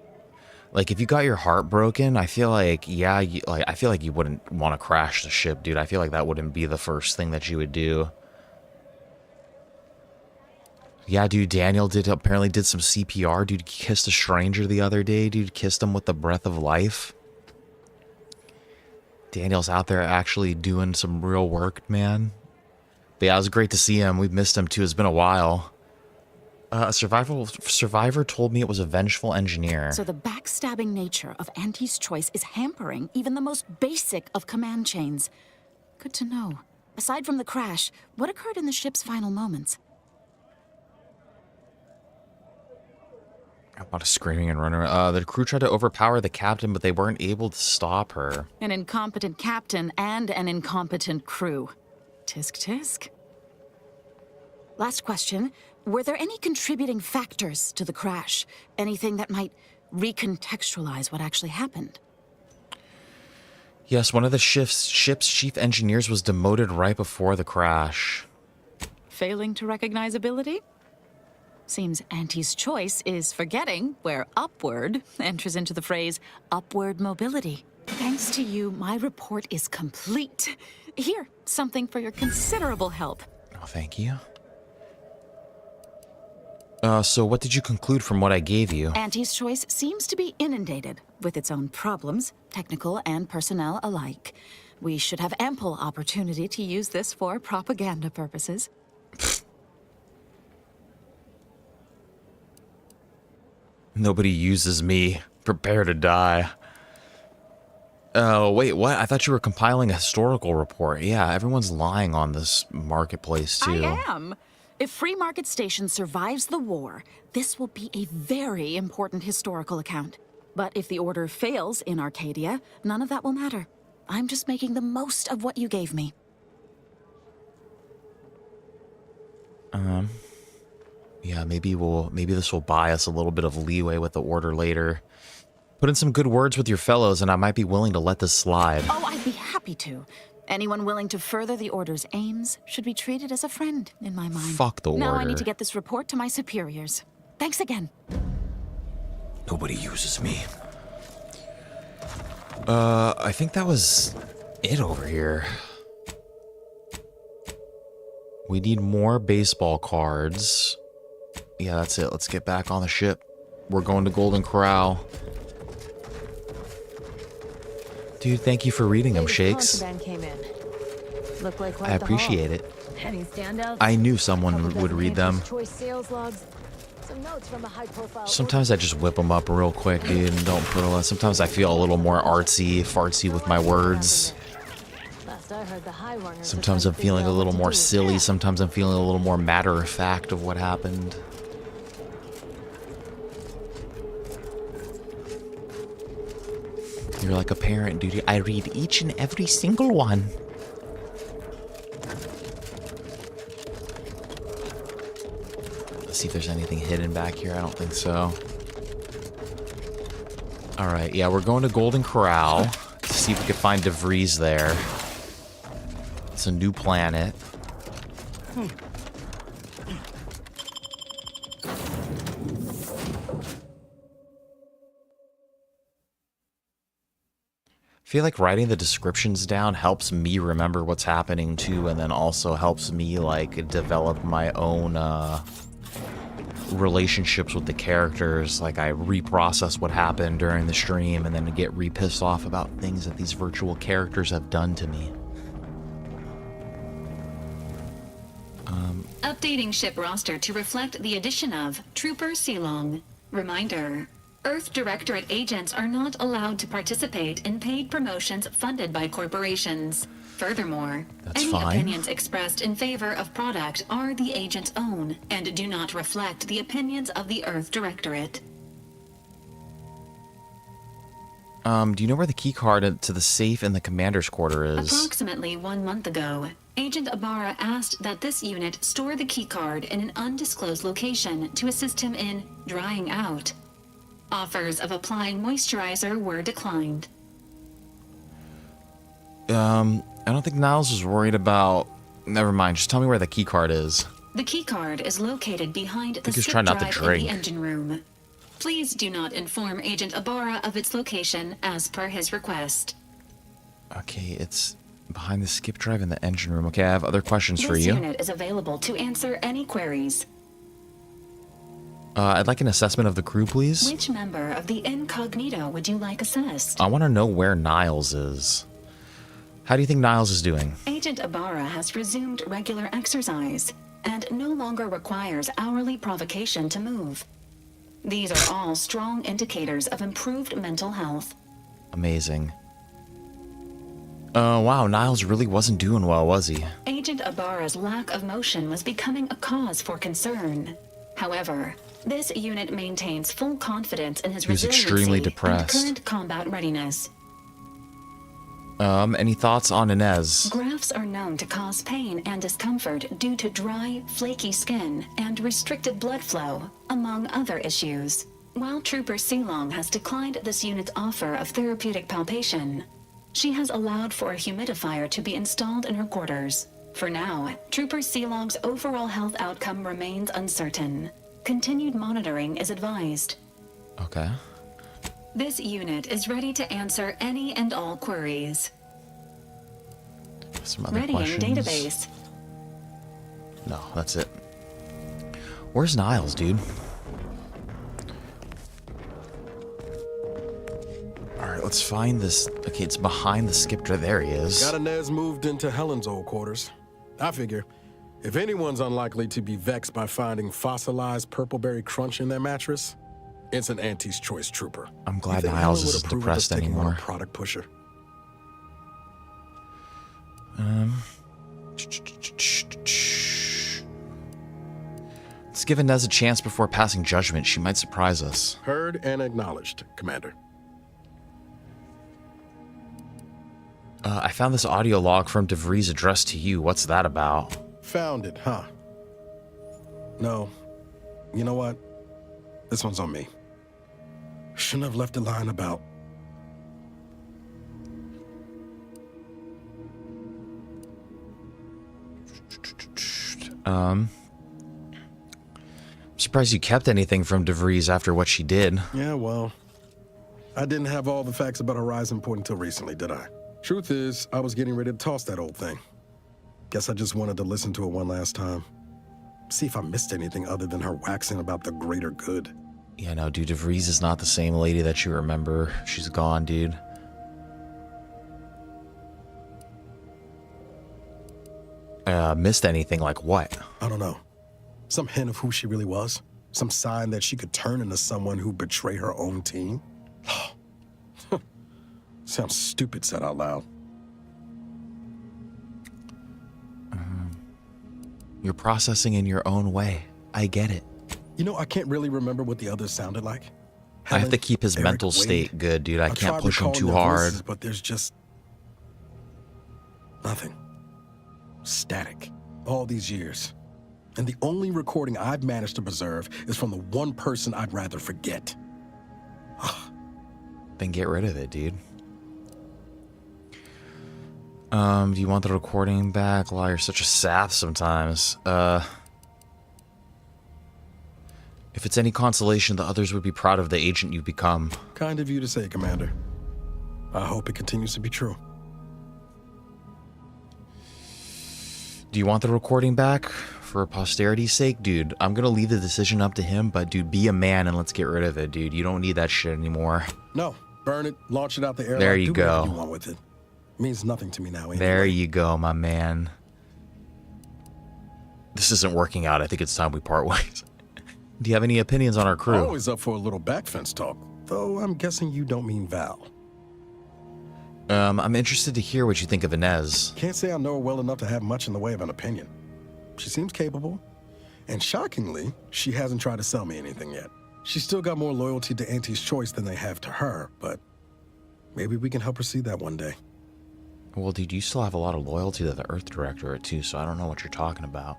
Like, if you got your heart broken, I feel like, yeah, I feel like you wouldn't want to crash the ship, dude. I feel like that wouldn't be the first thing that you would do. Yeah, dude, Daniel apparently did some CPR. Dude kissed a stranger the other day. Dude kissed him with the breath of life. Daniel's out there actually doing some real work, man. But yeah, it was great to see him. We've missed him too. It's been a while. A survivor told me it was a vengeful engineer. So the backstabbing nature of Auntie's choice is hampering even the most basic of command chains. Good to know. Aside from the crash, what occurred in the ship's final moments? A lot of screaming and running. The crew tried to overpower the captain, but they weren't able to stop her. An incompetent captain and an incompetent crew. Tisk tisk. Last question. Were there any contributing factors to the crash? Anything that might recontextualize what actually happened? Yes, one of the ship's chief engineers was demoted right before the crash. Failing to recognize ability? Seems Auntie's choice is forgetting where upward enters into the phrase upward mobility. Thanks to you, my report is complete. Here, something for your considerable help. Oh, thank you. So what did you conclude from what I gave you? Auntie's choice seems to be inundated with its own problems, technical and personnel alike. We should have ample opportunity to use this for propaganda purposes. Nobody uses me. Prepare to die. Oh, wait, what? I thought you were compiling a historical report. Yeah, everyone's lying on this marketplace, too. I am. If Free Market Station survives the war, this will be a very important historical account. But if the order fails in Arcadia, none of that will matter. I'm just making the most of what you gave me. Yeah, maybe this will buy us a little bit of leeway with the order later. Put in some good words with your fellows, and I might be willing to let this slide. Oh, I'd be happy to. Anyone willing to further the Order's aims should be treated as a friend, in my mind. Fuck the Now Order. I need to get this report to my superiors. Thanks again. Nobody uses me. I think that was it over here. We need more baseball cards. Yeah, that's it. Let's get back on the ship. We're going to Golden Corral. Dude, thank you for reading them, Shakes. Came in. Looked like quite I the appreciate haul. it. Any standouts? I knew someone would read them. Choice sales logs. Some notes from a high-profile. Sometimes I just whip them up real quick, dude, and don't put a lot. Sometimes I feel a little more artsy, fartsy with my words. Last I heard, the high runners Sometimes I'm feeling a little more silly. Sometimes I'm feeling a little more matter-of-fact of what happened. You're like a parent, dude. I read each and every single one. Let's see if there's anything hidden back here. I don't think so. Alright, yeah, we're going to Golden Corral to see if we can find Vries there. It's a new planet. I feel like writing the descriptions down helps me remember what's happening too, and then also helps me like develop my own relationships with the characters. Like I reprocess what happened during the stream and then get pissed off about things that these virtual characters have done to me. Updating ship roster to reflect the addition of Trooper Silong. Reminder. Earth Directorate agents are not allowed to participate in paid promotions funded by corporations. Furthermore, any opinions expressed in favor of product are the agent's own and do not reflect the opinions of the Earth Directorate. Do you know where the key card to the safe in the commander's quarter is? Approximately 1 month ago, Agent Ibarra asked that this unit store the key card in an undisclosed location to assist him in drying out. Offers of applying moisturizer were declined. I don't think Niles was worried about... Never mind, just tell me where the key card is. The key card is located behind the he's skip trying not to drive in drink. the engine room. Please do not inform Agent Ibarra of its location as per his request. Okay, it's behind the skip drive in the engine room. Okay, I have other questions for This you. unit is available to answer any queries. I'd like an assessment of the crew, please. Which member of the incognito would you like assessed? I want to know where Niles is. How do you think Niles is doing? Agent Ibarra has resumed regular exercise and no longer requires hourly provocation to move. These are all strong indicators of improved mental health. Amazing. Wow, Niles really wasn't doing well, was he? Agent Ibarra's lack of motion was becoming a cause for concern. However, This unit maintains full confidence in his He was resiliency extremely depressed. and current combat readiness. Any thoughts on Inez? Grafts are known to cause pain and discomfort due to dry, flaky skin and restricted blood flow, among other issues. While Trooper Silong has declined this unit's offer of therapeutic palpation, she has allowed for a humidifier to be installed in her quarters. For now, Trooper Silong's overall health outcome remains uncertain. Continued monitoring is advised. Okay. This unit is ready to answer any and all queries. Some other Readying questions. database. No, that's it. Where's Niles, dude? Alright, let's find this. Okay, it's behind the skip drive. There he is. Got Inez moved into Helen's old quarters. I figure, if anyone's unlikely to be vexed by finding fossilized purpleberry crunch in their mattress, it's an Auntie's choice trooper. I'm glad You think Niles Helen would isn't approve of us depressed taking on a anymore. product pusher. Let's give Inez a chance before passing judgment. She might surprise us. Heard and acknowledged, Commander. I found this audio log from Vries addressed to you. What's that about? Found it, huh? No. You know what? This one's on me. Shouldn't have left a line about... I'm surprised you kept anything from Vries after what she did. Yeah, well, I didn't have all the facts about Horizon Point until recently, did I? Truth is, I was getting ready to toss that old thing. Guess I just wanted to listen to it one last time. See if I missed anything other than her waxing about the greater good. Yeah, no, dude, Vries is not the same lady that you remember. She's gone, dude. Missed anything like what? I don't know. Some hint of who she really was? Some sign that she could turn into someone who betray her own team? Sounds stupid said out loud. You're processing in your own way. I get it. You know, I can't really remember what the others sounded like. I have to keep his Eric, mental Wade. state good, dude. I can't tried push him recalling too their hard. voices, but there's just nothing. Static. All these years. And the only recording I've managed to preserve is from the one person I'd rather forget. Then get rid of it, dude. Do you want the recording back? Wow, you're such a sap sometimes. If it's any consolation, the others would be proud of the agent you've become. Kind of you to say, Commander. I hope it continues to be true. Do you want the recording back? For posterity's sake? Dude, I'm gonna leave the decision up to him, but dude, be a man and let's get rid of it, dude. You don't need that shit anymore. No, burn it, launch it out the air. There you do whatever go. you want with it. Means nothing to me now. Anyway. There you go, my man. This isn't working out. I think it's time we part ways. Do you have any opinions on our crew? Always up for a little backfence talk, though I'm guessing you don't mean Val. I'm interested to hear what you think of Inez. Can't say I know her well enough to have much in the way of an opinion. She seems capable, and shockingly, she hasn't tried to sell me anything yet. She's still got more loyalty to Auntie's choice than they have to her, but maybe we can help her see that one day. Well, dude, you still have a lot of loyalty to the Earth Directorate, too, so I don't know what you're talking about.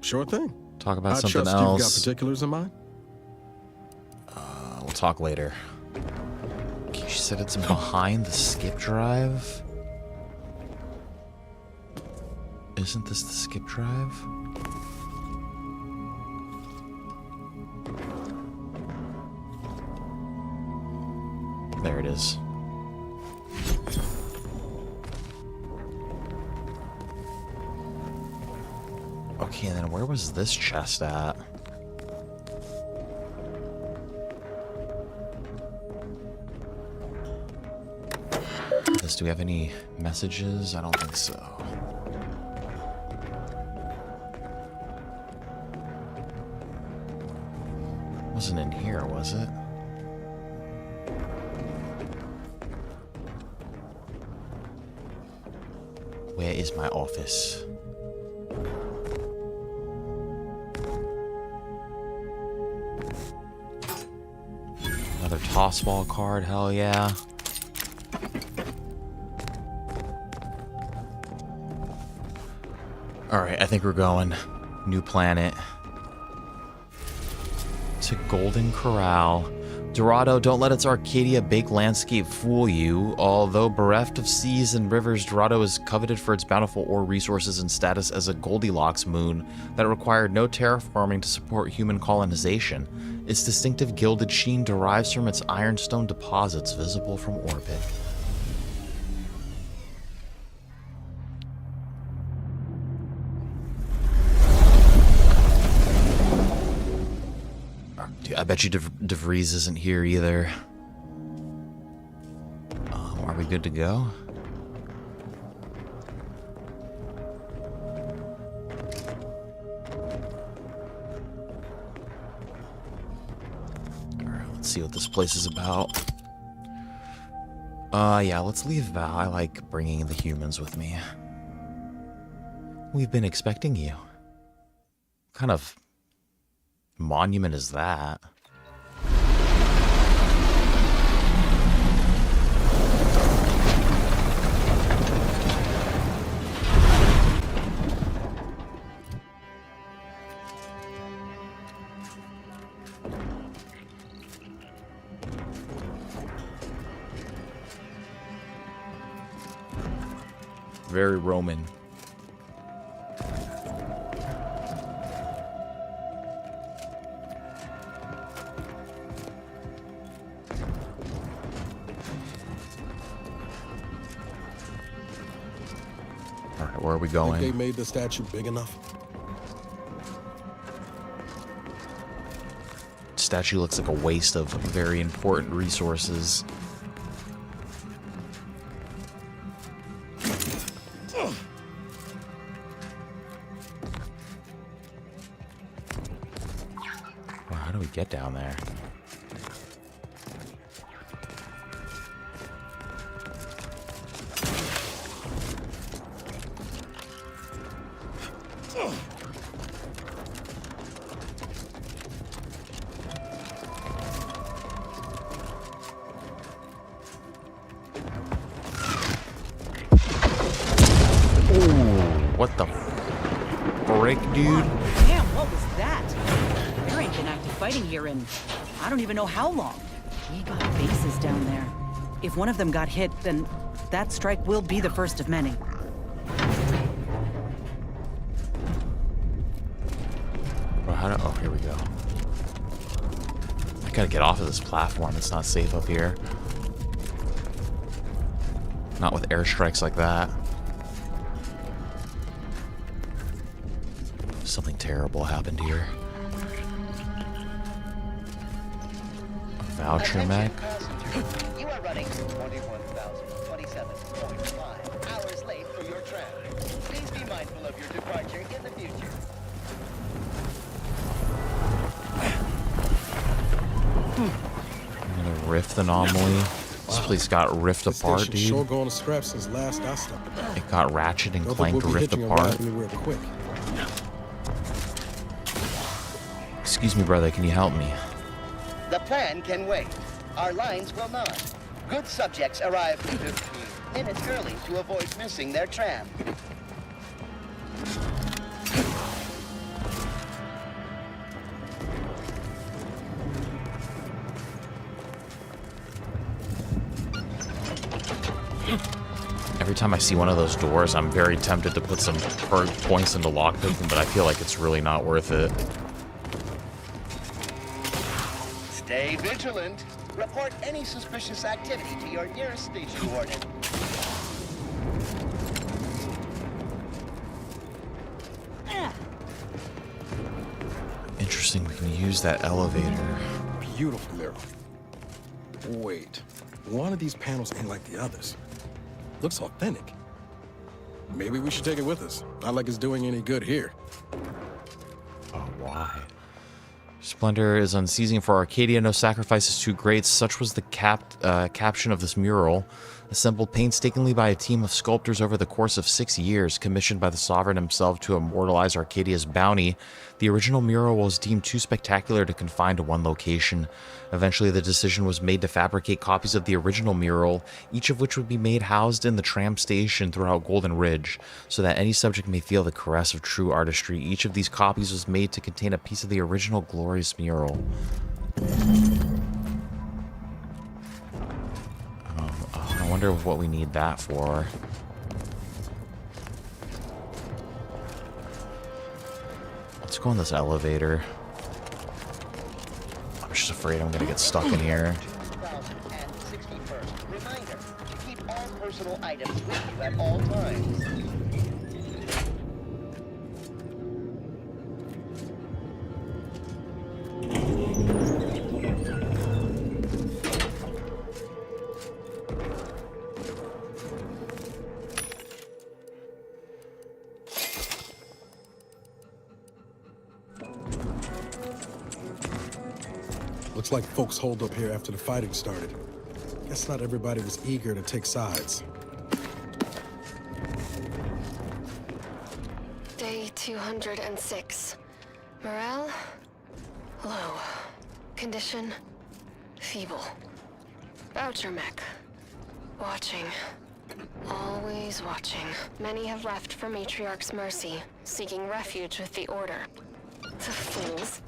Sure thing. Talk about I something trust else. You've got particulars in mind? We'll talk later. Okay, she said it's behind the skip drive. Isn't this the skip drive? There it is. Okay, and then where was this chest at? Do we have any messages? I don't think so. Wasn't in here, was it? Where is my office? Another toss ball card, hell yeah. Alright, I think we're going. New planet. To Golden Corral. Dorado, don't let its Arcadia-baked landscape fool you. Although bereft of seas and rivers, Dorado is coveted for its bountiful ore resources and status as a Goldilocks moon that required no terraforming to support human colonization. Its distinctive gilded sheen derives from its ironstone deposits visible from orbit. I bet you De Vries isn't here either. Are we good to go? Alright, let's see what this place is about. Yeah, let's leave Val. I like bringing the humans with me. We've been expecting you. What kind of monument is that? Very Roman. Where are we going? Think they made the statue big enough? Statue looks like a waste of very important resources. Well, how do we get down there? What the frick, dude? Damn, what was that? There ain't been active fighting here in I don't even know how long. We got bases down there. If one of them got hit, then that strike will be the first of many. Well, oh, here we go. I gotta get off of this platform. It's not safe up here. Not with airstrikes like that. Something terrible happened here. A voucher mech? You are running 21,027.5 hours late for your tram. Please be mindful of your departure in the future. Another rift anomaly. This place got rift apart, dude. Sure going to scrap since last I stopped by. It got Ratchet and Don't think Clank we'll be rift hitching a apart. ride anywhere quick. Excuse me, brother, can you help me? The plan can wait. Our lines will not. Good subjects arrive 15 minutes early to avoid missing their tram. Every time I see one of those doors, I'm very tempted to put some points into lockpicking, but I feel like it's really not worth it. Stay vigilant. Report any suspicious activity to your nearest station warden. Interesting, we can use that elevator. Beautiful mirror. Wait, one of these panels ain't like the others. Looks authentic. Maybe we should take it with us. Not like it's doing any good here. Oh, why? Splendor is unceasing for Arcadia, no sacrifice is too great. Such was the caption of this mural. Assembled painstakingly by a team of sculptors over the course of 6 years, commissioned by the sovereign himself to immortalize Arcadia's bounty, the original mural was deemed too spectacular to confine to one location. Eventually, the decision was made to fabricate copies of the original mural, each of which would be made housed in the tram station throughout Golden Ridge, so that any subject may feel the caress of true artistry. Each of these copies was made to contain a piece of the original glorious mural. I wonder what we need that for. Let's go in this elevator. I'm just afraid I'm gonna get stuck in here. Reminder to keep all personal items with you at all times. Looks like folks holed up here after the fighting started. Guess not everybody was eager to take sides. Day 206. Morale? Low. Condition? Feeble. Voucher mech. Watching. Always watching. Many have left for Matriarch's mercy, seeking refuge with the Order. The fools.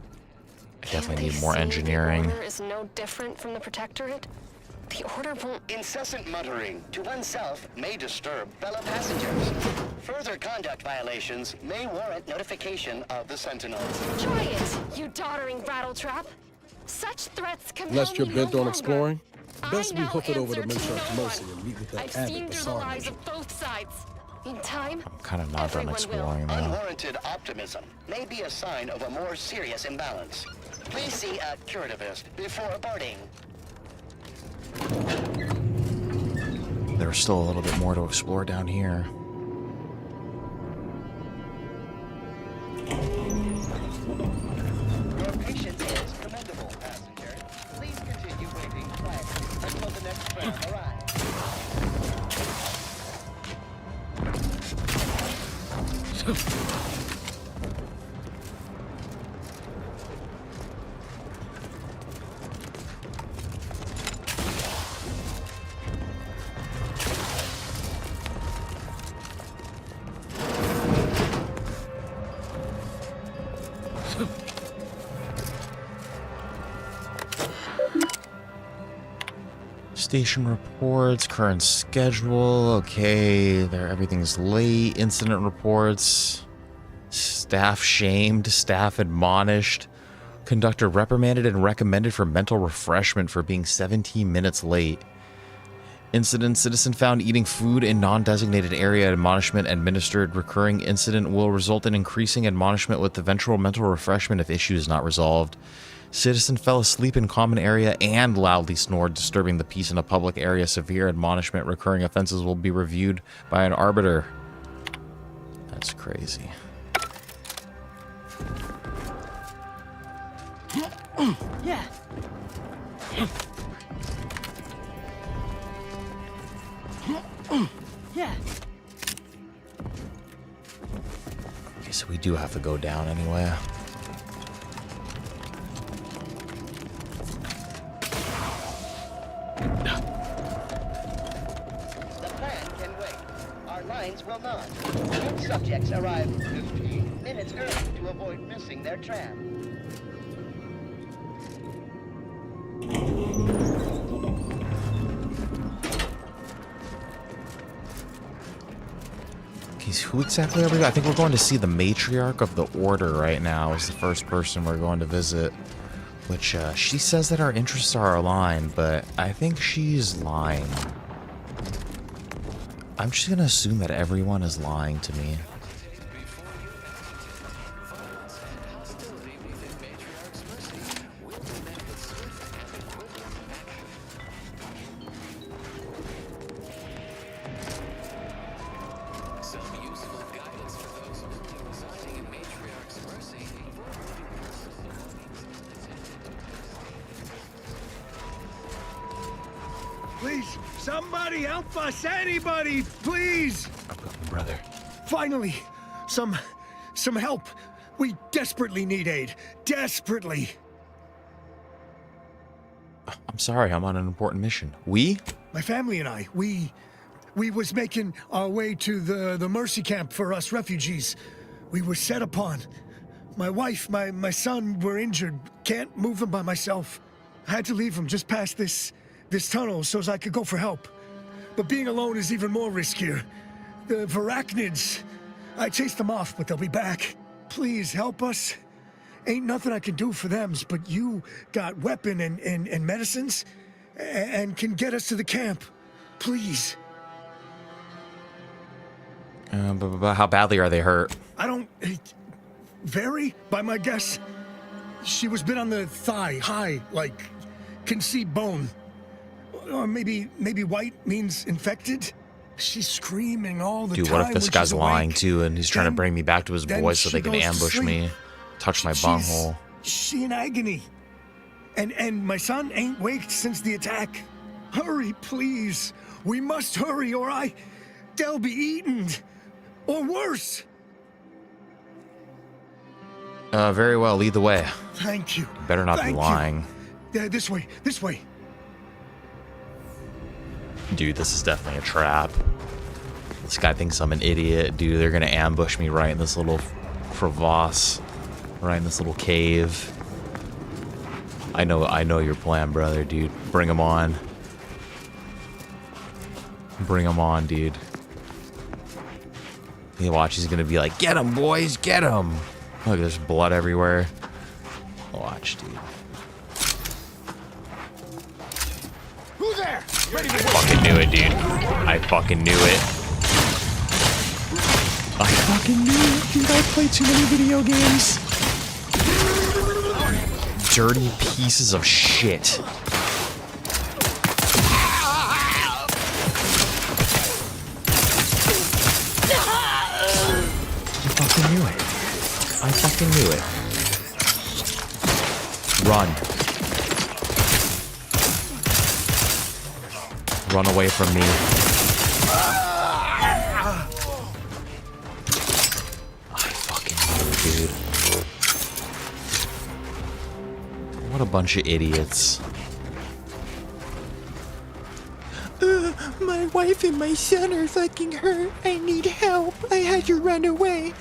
I definitely need more engineering. The Order is no different from the Protectorate. The Order won't... Incessant muttering to oneself may disturb fellow passengers. Further conduct violations may warrant notification of the Sentinels. Try it, you doddering rattletrap. Such threats compel Unless you're me bent no on longer. exploring, best we I hoof it now over to answer Matriarch's no mercy one. and meet with that I've abbot seen the through the Sarge. lies of both sides. In time, I'm kind of not done exploring though. Unwarranted optimism may be a sign of a more serious imbalance. Please see a curativist before boarding. There's still a little bit more to explore down here. Your patience is commendable, passenger. Please continue waiting quietly until the next train arrives. Station reports, current schedule. Okay, everything's late. Incident reports. Staff shamed, staff admonished. Conductor reprimanded and recommended for mental refreshment for being 17 minutes late. Incident, citizen found eating food in non-designated area. Admonishment administered. Recurring incident will result in increasing admonishment with eventual mental refreshment if issue is not resolved. Citizen fell asleep in common area and loudly snored, disturbing the peace in a public area. Severe admonishment. Recurring offenses will be reviewed by an arbiter. That's crazy. Yeah. Yeah. Okay, so we do have to go down anyway. The plan can wait. Our lines will not. Good subjects arrive 15 minutes early to avoid missing their tram. Okay, so who exactly are we? I think we're going to see the Matriarch of the Order right now. Is the first person we're going to visit. Which, she says that our interests are aligned, but I think she's lying. I'm just gonna assume that everyone is lying to me. Please, Somebody help us! Anybody, please! Brother. Finally, some help. We desperately need aid. Desperately. I'm sorry, I'm on an important mission. We? My family and I, we was making our way to the Mercy camp for us refugees. We were set upon. My wife, my son were injured. Can't move them by myself. I had to leave them just past this tunnel so as I could go for help. But being alone is even more riskier. The Varachnids, I chased them off, but they'll be back. Please help us. Ain't nothing I can do for them, but you got weapon and medicines and can get us to the camp. Please. But how badly are they hurt? I don't... Very, by my guess. She was bit on the thigh, high, like, can see bone. Or maybe white means infected. She's screaming all the time. Dude, what if this guy's lying awake? too and he's trying to bring me back to his voice so they can ambush me, touch my bunghole? She in agony. And my son ain't waked since the attack. Hurry, please. We must hurry or they'll be eaten. Or worse. Very well, lead the way. Thank you. Better not be lying. This way. Dude, this is definitely a trap. This guy thinks I'm an idiot. Dude, they're gonna ambush me right in this little crevasse. Right in this little cave. I know your plan, brother, dude. Bring him on. Bring him on, dude. You watch, he's gonna be like, get him, boys, get him. Look, there's blood everywhere. Watch, dude. Who's there? Ready to I fucking knew it, dude. I fucking knew it. I fucking knew it, dude. I played too many video games. Dirty pieces of shit. I fucking knew it. I fucking knew it. Run. Run away from me. I fucking knew it, dude. What a bunch of idiots. My wife and my son are fucking hurt. I need help. I had to run away.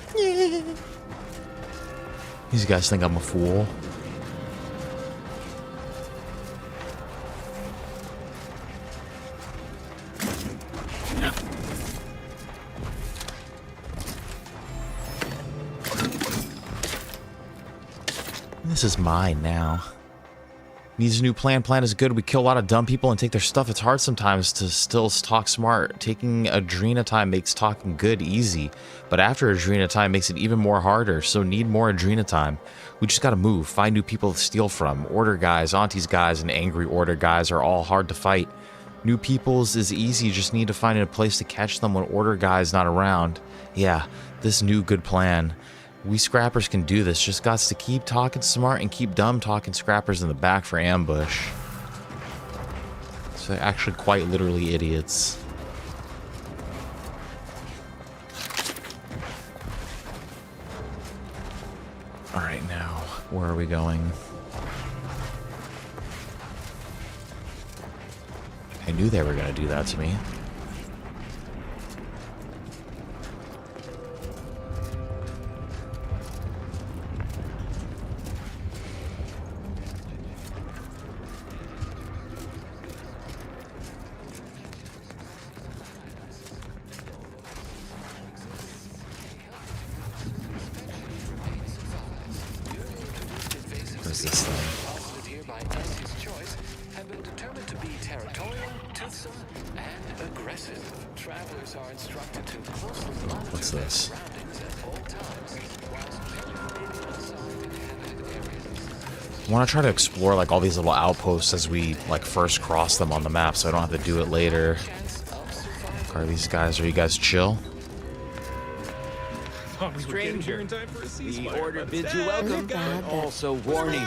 These guys think I'm a fool. This is mine now. Needs a new plan. Plan is good. We kill a lot of dumb people and take their stuff. It's hard sometimes to still talk smart. Taking Adrena time makes talking good easy, but after Adrena time makes it even more harder, so need more Adrena time. We just gotta move, find new people to steal from. Order guys, Auntie's guys, and angry order guys are all hard to fight. New people's is easy, you just need to find a place to catch them when order guy's not around. Yeah, this new good plan. We scrappers can do this, just got to keep talking smart and keep dumb talking scrappers in the back for ambush. So they're actually quite literally idiots. Alright, now, where are we going? I knew they were gonna do that to me. What's this thing? What's this? I want to try to explore like all these little outposts as we like first cross them on the map, so I don't have to do it later. Are these guys? Are you guys chill? Stranger, the order bids you welcome, but also warning.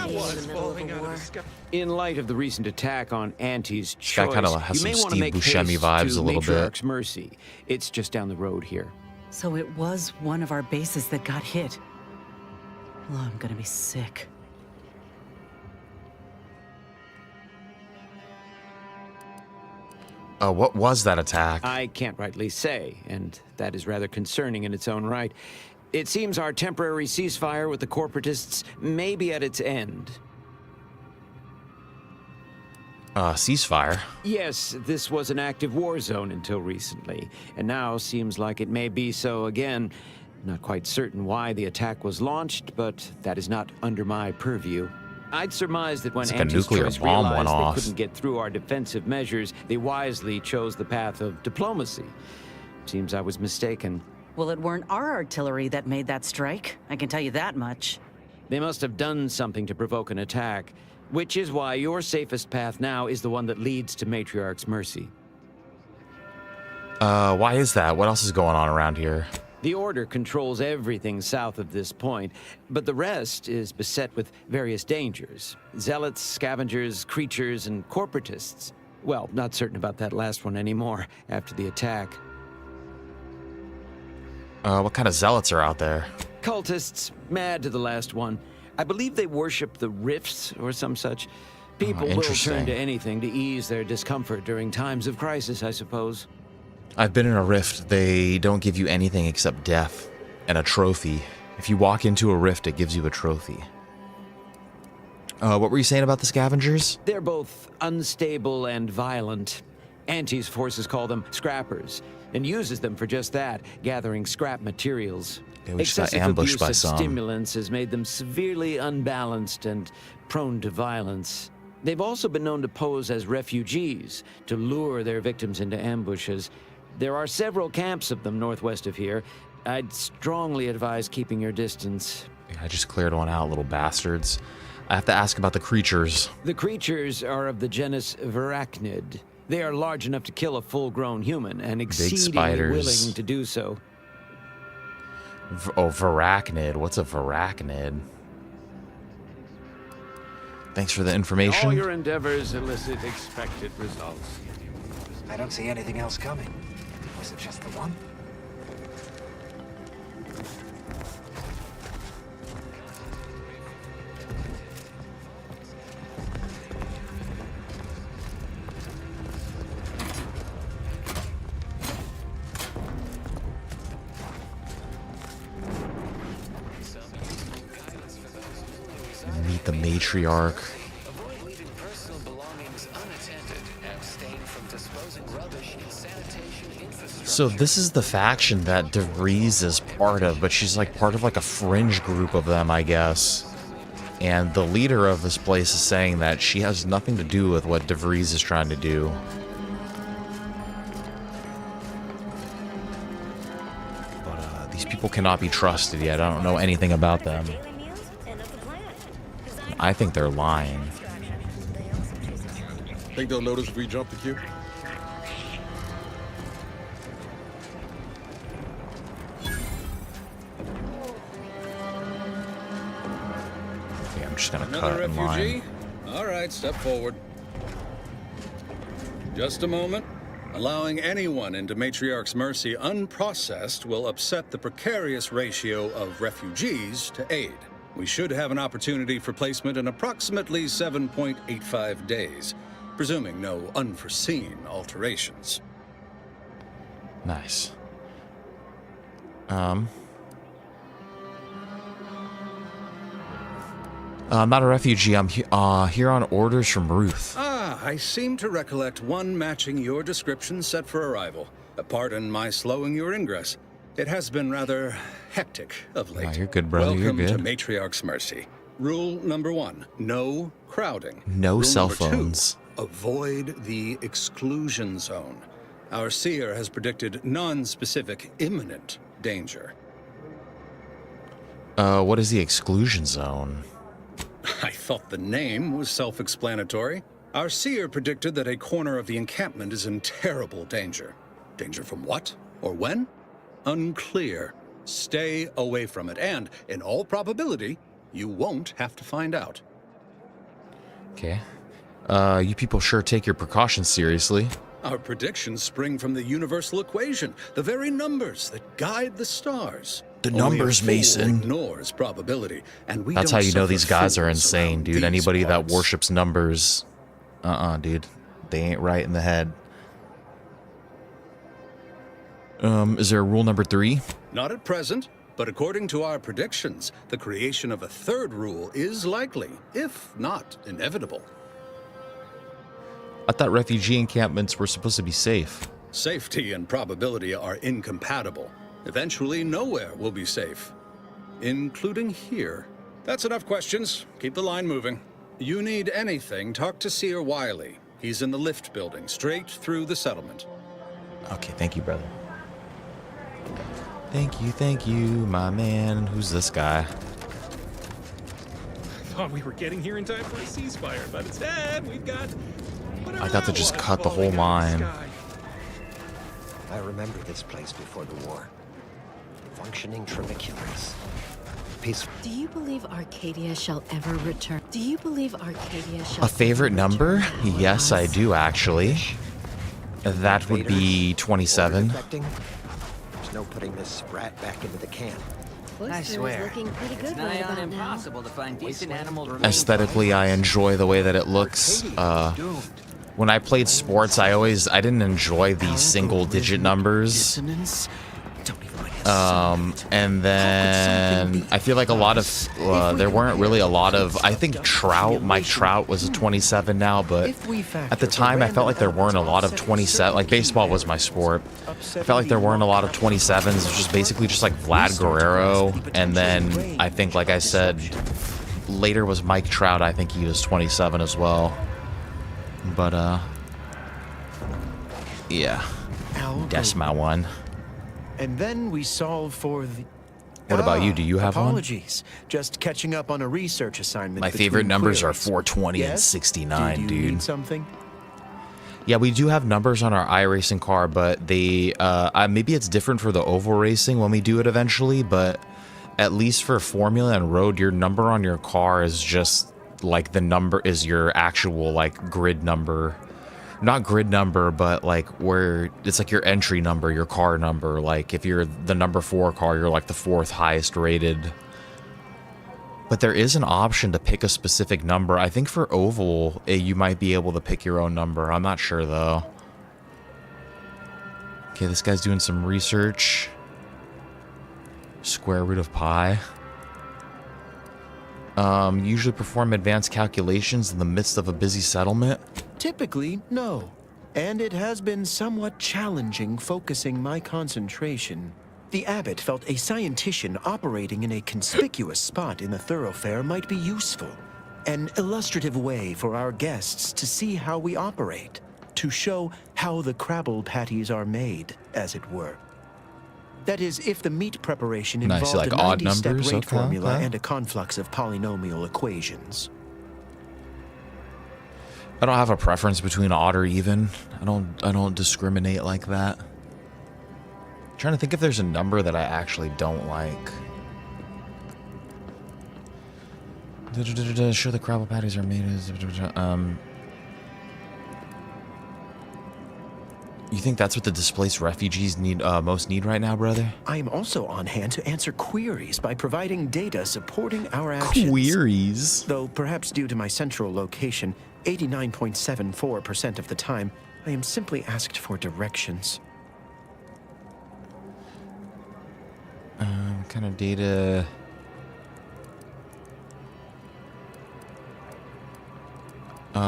In light of the recent attack on Auntie's choice, guy kinda has you may some want to Steve make Buscemi haste vibes to a little bit. Matriarch's Mercy. It's just down the road here. So it was one of our bases that got hit. Oh, I'm gonna be sick. What was that attack? I can't rightly say, and that is rather concerning in its own right. It seems our temporary ceasefire with the corporatists may be at its end. Ceasefire? Yes, this was an active war zone until recently, and now seems like it may be so again. Not quite certain why the attack was launched, but that is not under my purview. I'd surmise that when It's like a Auntie's nuclear choice bomb went realized off. they couldn't get through our defensive measures, they wisely chose the path of diplomacy. Seems I was mistaken. Well, it weren't our artillery that made that strike. I can tell you that much. They must have done something to provoke an attack, which is why your safest path now is the one that leads to Matriarch's Mercy. Why is that? What else is going on around here? The Order controls everything south of this point, but the rest is beset with various dangers. Zealots, scavengers, creatures, and corporatists. Well, not certain about that last one anymore after the attack. What kind of zealots are out there? Cultists, mad to the last one. I believe they worship the rifts or some such. People will turn to anything to ease their discomfort during times of crisis, I suppose. I've been in a rift. They don't give you anything except death and a trophy. If you walk into a rift, it gives you a trophy. What were you saying about the scavengers? They're both unstable and violent. Auntie's forces call them scrappers, and uses them for just that, gathering scrap materials. Yeah, we just got Excessive ambushed abuse by of some. stimulants has made them severely unbalanced and prone to violence. They've also been known to pose as refugees, to lure their victims into ambushes. There are several camps of them northwest of here. I'd strongly advise keeping your distance. I just cleared one out, little bastards. I have to ask about the creatures. The creatures are of the genus Varachnid. They are large enough to kill a full-grown human and exceedingly willing to do so. Varachnid. What's a Varachnid? Thanks for the information. All your endeavors elicit expected results. I don't see anything else coming. Was it just the one? Meet the matriarch. So this is the faction that Vries is part of, but she's like part of like a fringe group of them, I guess. And the leader of this place is saying that she has nothing to do with what Vries is trying to do. But these people cannot be trusted yet. I don't know anything about them. I think they're lying. Think they'll notice if we jump the queue? Yeah, I'm just gonna Another cut in refugee? line. All right, step forward. Just a moment. Allowing anyone into Matriarch's Mercy unprocessed will upset the precarious ratio of refugees to aid. We should have an opportunity for placement in approximately 7.85 days, presuming no unforeseen alterations. Nice. I'm not a refugee. I'm here on orders from Ruth. Ah, I seem to recollect one matching your description set for arrival. Pardon my slowing your ingress. It has been rather hectic of late. Oh, you're good, brother. Welcome You're good. to Matriarch's Mercy. Rule number 1, no crowding. No Rule cell number 2, phones. avoid the exclusion zone. Our seer has predicted non-specific imminent danger. What is the exclusion zone? I thought the name was self-explanatory. Our seer predicted that a corner of the encampment is in terrible danger. Danger from what? Or when? Unclear. Stay away from it, and in all probability, you won't have to find out. Okay. You people sure take your precautions seriously. Our predictions spring from the universal equation, the very numbers that guide the stars. The Only a numbers, fool Mason. Ignores probability, and we That's don't how you know suffer these guys are fools insane, around dude. these Anybody that parts. worships numbers, dude. They ain't right in the head. Is there a rule number 3? Not at present, but according to our predictions, the creation of a third rule is likely, if not inevitable. I thought refugee encampments were supposed to be safe. Safety and probability are incompatible. Eventually, nowhere will be safe, including here. That's enough questions. Keep the line moving. You need anything, talk to Seer Wiley. He's in the lift building, straight through the settlement. Okay, thank you, brother. Thank you, my man. Who's this guy? Thought we were getting here in time for a ceasefire, but instead we've got... I got to just cut the whole line. I remember this place before the war. Functioning tramiculars. Peaceful. Do you believe Arcadia shall ever return? Do you believe Arcadia shall A favorite number? Yes, I do, actually. That would be 27. There's no putting this sprat back into the can. I swear, looking pretty good it's nigh right on about now. impossible to find decent animal remains. Aesthetically, I enjoy the way that it looks. When I played sports, I didn't enjoy the single-digit numbers. And then I feel like a lot of there weren't really a lot of. I think Mike Trout was a 27 now, but at the time I felt like there weren't a lot of 27. Like baseball was my sport. I felt like there weren't a lot of 27s. It was just basically just like Vlad Guerrero, and then I think, like I said, later was Mike Trout. I think he was 27 as well. But yeah, that's my one. And then we solve for the... What about you? Do you have one? Apologies. Just catching up on a research assignment. My favorite numbers are queries. 420 and Yes? 69, Do you dude. need something? Yeah, we do have numbers on our iRacing car, but they maybe it's different for the oval racing when we do it eventually, but at least for Formula and Road, your number on your car is just like the number is your actual like grid number. Not grid number, but like where it's like your entry number, your car number. Like if you're the number 4 car, you're like the 4th highest rated. But there is an option to pick a specific number. I think for oval, you might be able to pick your own number. I'm not sure though. Okay, this guy's doing some research. Square root of pi. Usually perform advanced calculations in the midst of a busy settlement. Typically, no. And it has been somewhat challenging focusing my concentration. The abbot felt a scientician operating in a conspicuous spot in the thoroughfare might be useful. An illustrative way for our guests to see how we operate. To show how the crabble patties are made, as it were. That is, if the meat preparation Nice, involved like a odd 90-step numbers, rate okay, formula okay. and a conflux of polynomial equations. I don't have a preference between odd or even. I don't discriminate like that. I'm trying to think if there's a number that I actually don't like. Sure, the crabble patties are made as. You think that's what the displaced refugees most need right now, brother? I am also on hand to answer queries by providing data supporting our actions. Queries? Though perhaps due to my central location, 89.74% of the time, I am simply asked for directions. What kind of data?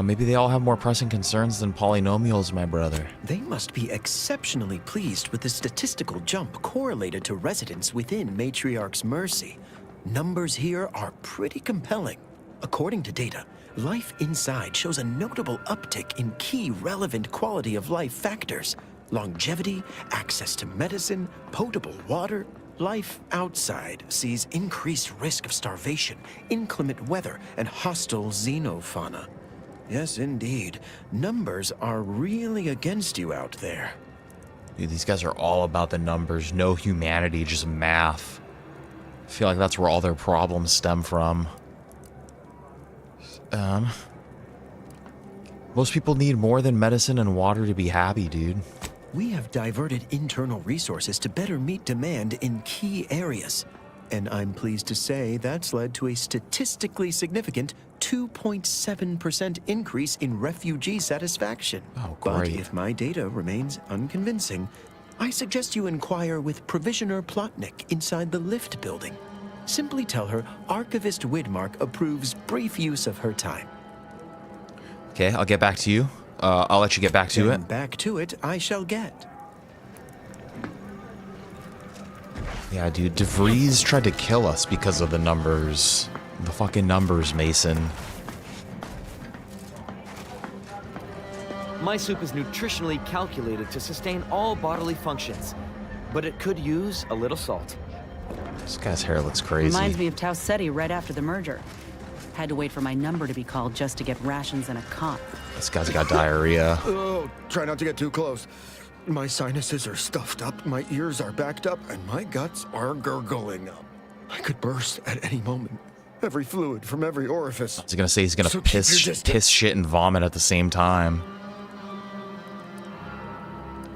Maybe they all have more pressing concerns than polynomials, my brother. They must be exceptionally pleased with the statistical jump correlated to residents within Matriarch's Mercy. Numbers here are pretty compelling. According to data, life inside shows a notable uptick in key relevant quality of life factors. Longevity, access to medicine, potable water. Life outside sees increased risk of starvation, inclement weather, and hostile xenofauna. Yes, indeed. Numbers are really against you out there. Dude, these guys are all about the numbers. No humanity, just math. I feel like that's where all their problems stem from. Most people need more than medicine and water to be happy, dude. We have diverted internal resources to better meet demand in key areas. And I'm pleased to say that's led to a statistically significant 2.7% increase in refugee satisfaction. Oh, But great. if my data remains unconvincing, I suggest you inquire with Provisioner Plotnik inside the lift building. Simply tell her Archivist Widmark approves brief use of her time. Okay, I'll get back to you. I'll let you get back to Then it. back to it I shall get. Yeah, dude, Vries tried to kill us because of the numbers. The fucking numbers, Mason. My soup is nutritionally calculated to sustain all bodily functions, but it could use a little salt. This guy's hair looks crazy. Reminds me of Tau Ceti right after the merger. Had to wait for my number to be called just to get rations and a cot. This guy's got diarrhea. Oh, try not to get too close. My sinuses are stuffed up, my ears are backed up, and my guts are gurgling up. I could burst at any moment. Every fluid from every orifice. I was gonna say he's gonna So keep your distance. piss, shit, and vomit at the same time.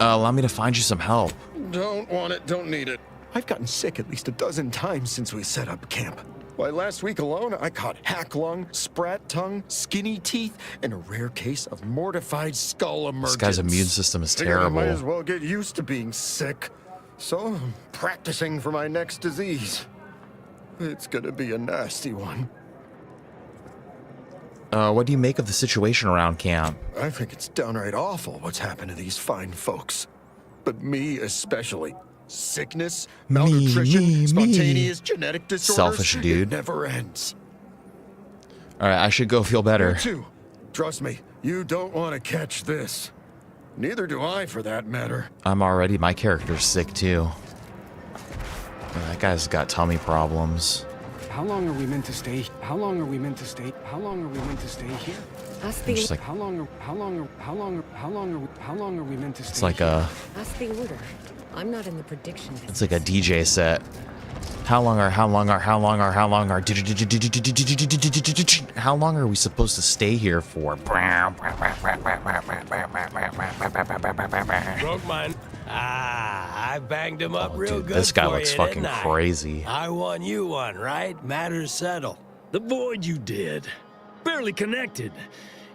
Allow me to find you some help. Don't want it, don't need it. I've gotten sick at least a dozen times since we set up camp. Why, last week alone, I caught hack lung, sprat tongue, skinny teeth, and a rare case of mortified skull emergence. This guy's immune system is Figured terrible. I might as well get used to being sick. So I'm practicing for my next disease. It's gonna be a nasty one. What do you make of the situation around camp? I think it's downright awful what's happened to these fine folks. But me especially. Sickness, malnutrition, spontaneous genetic disorders. Selfish dude. It never ends. Alright, I should go feel better. You too. Trust me, you don't want to catch this. Neither do I, for that matter. My character's sick too. That guy's got tummy problems. How long are we meant to stay? How long are we meant to stay? How long are we meant to stay here? That's I'm just like, How long are we meant to stay? it's like a, That's the order. I'm not in the prediction business. it's like a DJ set. How long are we supposed to stay here for? Broke mine. I banged him up real Dude, good. this guy for looks you, fucking didn't I? crazy. I won, you won, right? Matters settled. The void you did. Barely connected.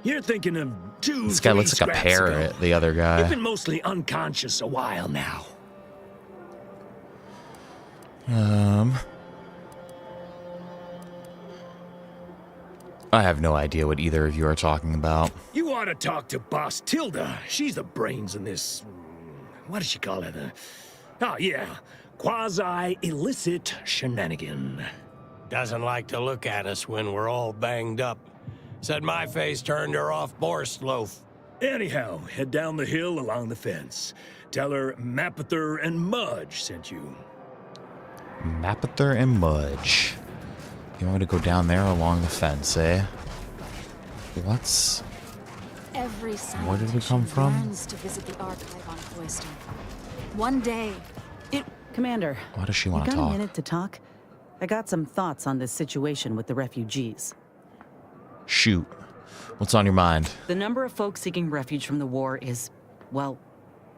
You're thinking of two. This guy looks like a parrot, the other guy. You've been mostly unconscious a while now. I have no idea what either of you are talking about. You ought to talk to Boss Tilda. She's the brains in this. What does she call it? Oh, yeah. Quasi-illicit shenanigan. Doesn't like to look at us when we're all banged up. Said my face turned her off Borstloaf. Anyhow, head down the hill along the fence. Tell her Mapother and Mudge sent you. Mapother and Mudge. You want me to go down there along the fence, eh? What's... Every Where did we come from? yearns to visit the archive on Cloister. One day, Commander, Why does she want to you got talk? a minute to talk? I got some thoughts on this situation with the refugees. Shoot. What's on your mind? The number of folks seeking refuge from the war is, well,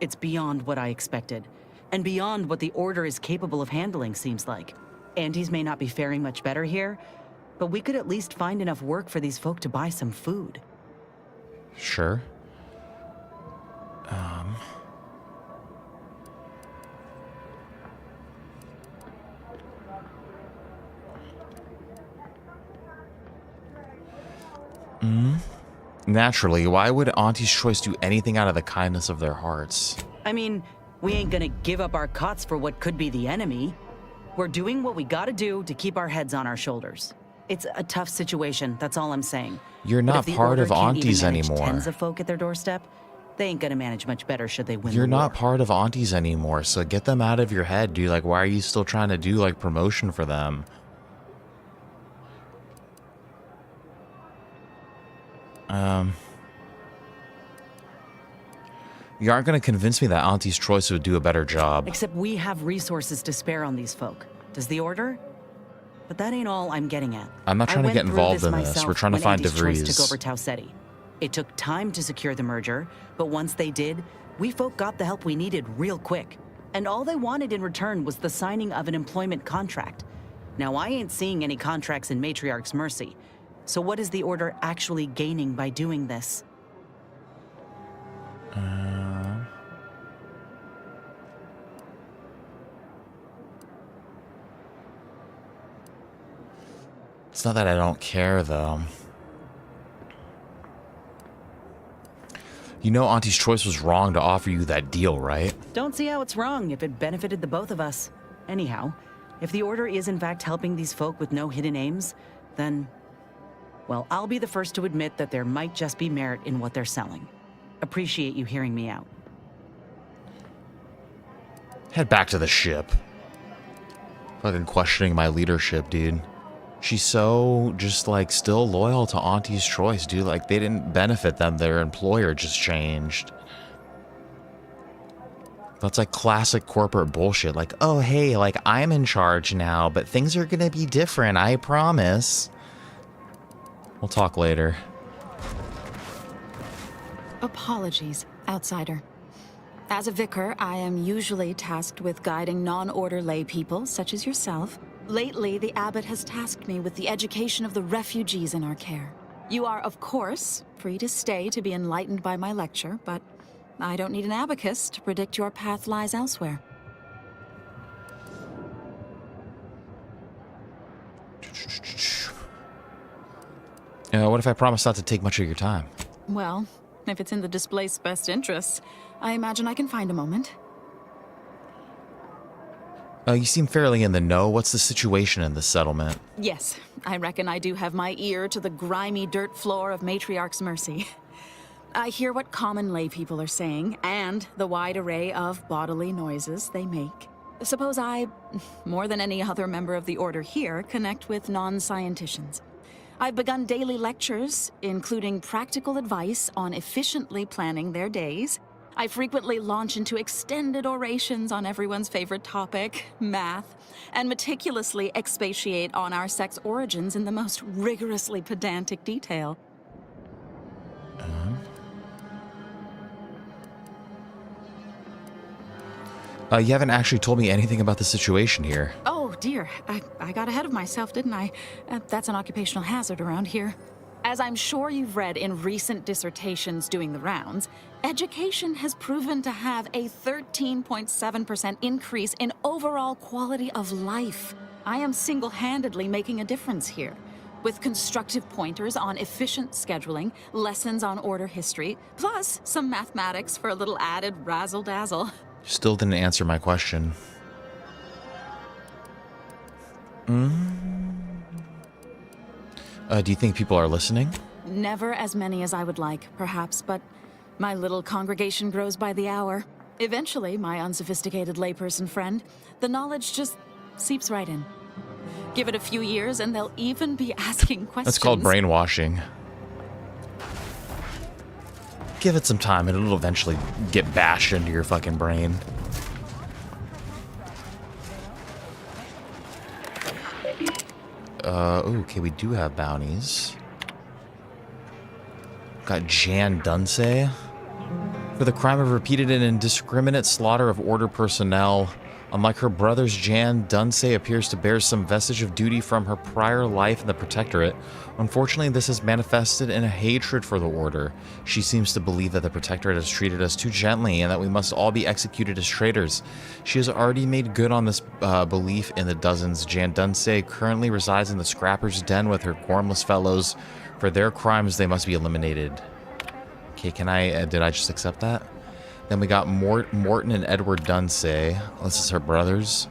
it's beyond what I expected. And beyond what the Order is capable of handling, seems like. Auntie's may not be faring much better here, but we could at least find enough work for these folk to buy some food. Sure. Naturally, why would Auntie's Choice do anything out of the kindness of their hearts? I mean, we ain't gonna give up our cots for what could be the enemy. We're doing what we gotta do to keep our heads on our shoulders. It's a tough situation, that's all I'm saying. You're But not if the part Order of can't even Auntie's manage anymore. Tens of folk at their doorstep, they ain't gonna manage much better should they win You're the war. not part of Auntie's anymore, so get them out of your head, dude. Like, why are you still trying to do, like, promotion for them? You aren't going to convince me that Auntie's choice would do a better job. Except we have resources to spare on these folk. Does the order? But that ain't all I'm getting at. I'm not trying to get involved in this. We're trying to find Vries Vries. took over Taucetti. It took time to secure the merger, but once they did, we folk got the help we needed real quick. And all they wanted in return was the signing of an employment contract. Now, I ain't seeing any contracts in Matriarch's Mercy. So what is the Order actually gaining by doing this? It's not that I don't care, though. You know Auntie's choice was wrong to offer you that deal, right? Don't see how it's wrong if it benefited the both of us. Anyhow, if the Order is in fact helping these folk with no hidden aims, then... well, I'll be the first to admit that there might just be merit in what they're selling. Appreciate you hearing me out. Head back to the ship. Fucking questioning my leadership, dude. She's so just like still loyal to Auntie's choice, dude. Like they didn't benefit them. Their employer just changed. That's like classic corporate bullshit. Like, oh, hey, like I'm in charge now, but things are going to be different. I promise. We'll talk later. Apologies, outsider. As a vicar, I am usually tasked with guiding non-order lay people, such as yourself. Lately, the abbot has tasked me with the education of the refugees in our care. You are, of course, free to stay to be enlightened by my lecture, but I don't need an abacus to predict your path lies elsewhere. What if I promise not to take much of your time? Well, if it's in the displaced's best interests, I imagine I can find a moment. You seem fairly in the know. What's the situation in this settlement? Yes, I reckon I do have my ear to the grimy dirt floor of Matriarch's Mercy. I hear what common lay people are saying, and the wide array of bodily noises they make. Suppose I, more than any other member of the Order here, connect with non-scienticians. I've begun daily lectures, including practical advice on efficiently planning their days. I frequently launch into extended orations on everyone's favorite topic, math, and meticulously expatiate on our sex origins in the most rigorously pedantic detail. You haven't actually told me anything about the situation here. Oh, dear. I got ahead of myself, didn't I? That's an occupational hazard around here. As I'm sure you've read in recent dissertations doing the rounds, education has proven to have a 13.7% increase in overall quality of life. I am single-handedly making a difference here, with constructive pointers on efficient scheduling, lessons on order history, plus some mathematics for a little added razzle-dazzle. Still didn't answer my question. Do you think people are listening? Never as many as I would like, perhaps, but my little congregation grows by the hour. Eventually, my unsophisticated layperson friend, the knowledge just seeps right in. Give it a few years and they'll even be asking questions. That's called brainwashing. Give it some time and it'll eventually get bashed into your fucking brain. Okay, we do have bounties. Got Jan Dunsey. For the crime of repeated and indiscriminate slaughter of Order personnel. Unlike her brothers, Jan Dunsey appears to bear some vestige of duty from her prior life in the Protectorate. Unfortunately, this has manifested in a hatred for the Order. She seems to believe that the Protectorate has treated us too gently and that we must all be executed as traitors. She has already made good on this belief in the dozens. Jan Dunsey currently resides in the Scrapper's Den with her gormless fellows. For their crimes, they must be eliminated. Okay, can I, did I just accept that? Then we got Morton and Edward Dunsey. This is her brothers.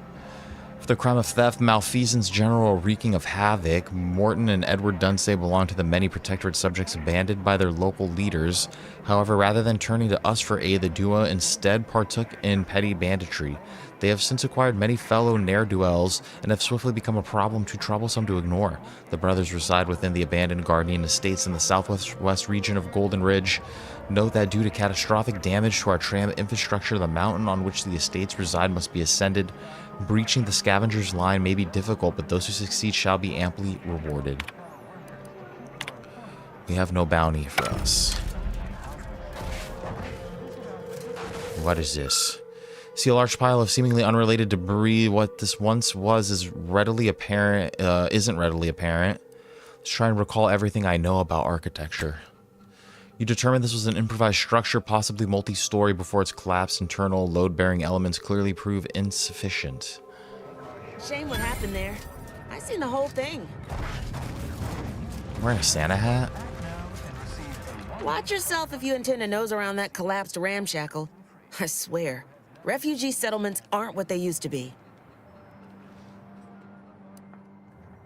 For the crime of theft, malfeasance, general wreaking of havoc, Morton and Edward Dunsey belong to the many Protectorate subjects abandoned by their local leaders. However, rather than turning to us for aid, the duo instead partook in petty banditry. They have since acquired many fellow ne'er-do-wells and have swiftly become a problem too troublesome to ignore. The brothers reside within the abandoned Guardian estates in the southwest region of Golden Ridge. Note that due to catastrophic damage to our tram infrastructure, the mountain on which the estates reside must be ascended. Breaching the scavenger's line may be difficult, but those who succeed shall be amply rewarded. We have no bounty for us. What is this? See a large pile of seemingly unrelated debris. What this once was is readily apparent. Isn't readily apparent. Let's try and recall everything I know about architecture. You determined this was an improvised structure, possibly multi-story, before its collapse. Internal load-bearing elements clearly prove insufficient. Shame what happened there. I seen the whole thing. Wearing a Santa hat? Watch yourself if you intend to nose around that collapsed ramshackle. I swear, refugee settlements aren't what they used to be.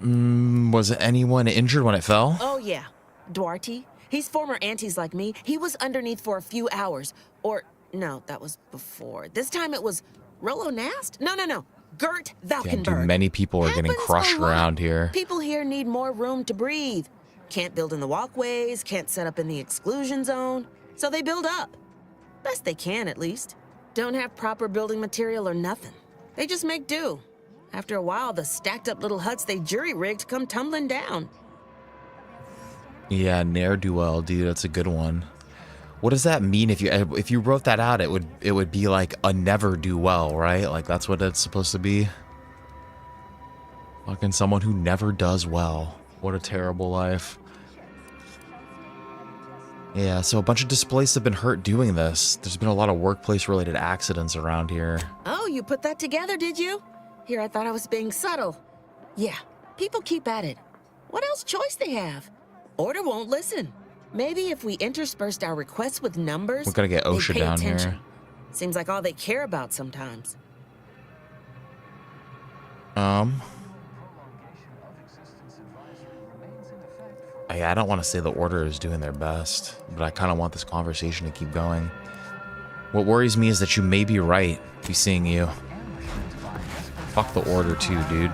Was anyone injured when it fell? Oh yeah, Duarte. He's former Aunties like me. He was underneath for a few hours. Or, no, that was before. This time it was Rollo Nast? No. Gert Valkenburg. Damn, dude, many people are getting crushed around here. People here need more room to breathe. Can't build in the walkways, can't set up in the exclusion zone. So they build up. Best they can, at least. Don't have proper building material or nothing. They just make do. After a while, the stacked up little huts they jury-rigged come tumbling down. Yeah, ne'er-do-well, dude, that's a good one. What does that mean? If you wrote that out, it would be like a never-do-well, right? Like that's what it's supposed to be. Fucking someone who never does well. What a terrible life. Yeah, so a bunch of displaced have been hurt doing this. There's been a lot of workplace-related accidents around here. Oh, you put that together, did you? Here, I thought I was being subtle. Yeah, people keep at it. What else choice they have? Order won't listen. Maybe if we interspersed our requests with numbers, we gotta get OSHA they'd pay down attention. here. Seems like all they care about sometimes. I don't want to say the Order is doing their best, but I kind of want this conversation to keep going. What worries me is that you may be right, be seeing you. Fuck the Order too, dude.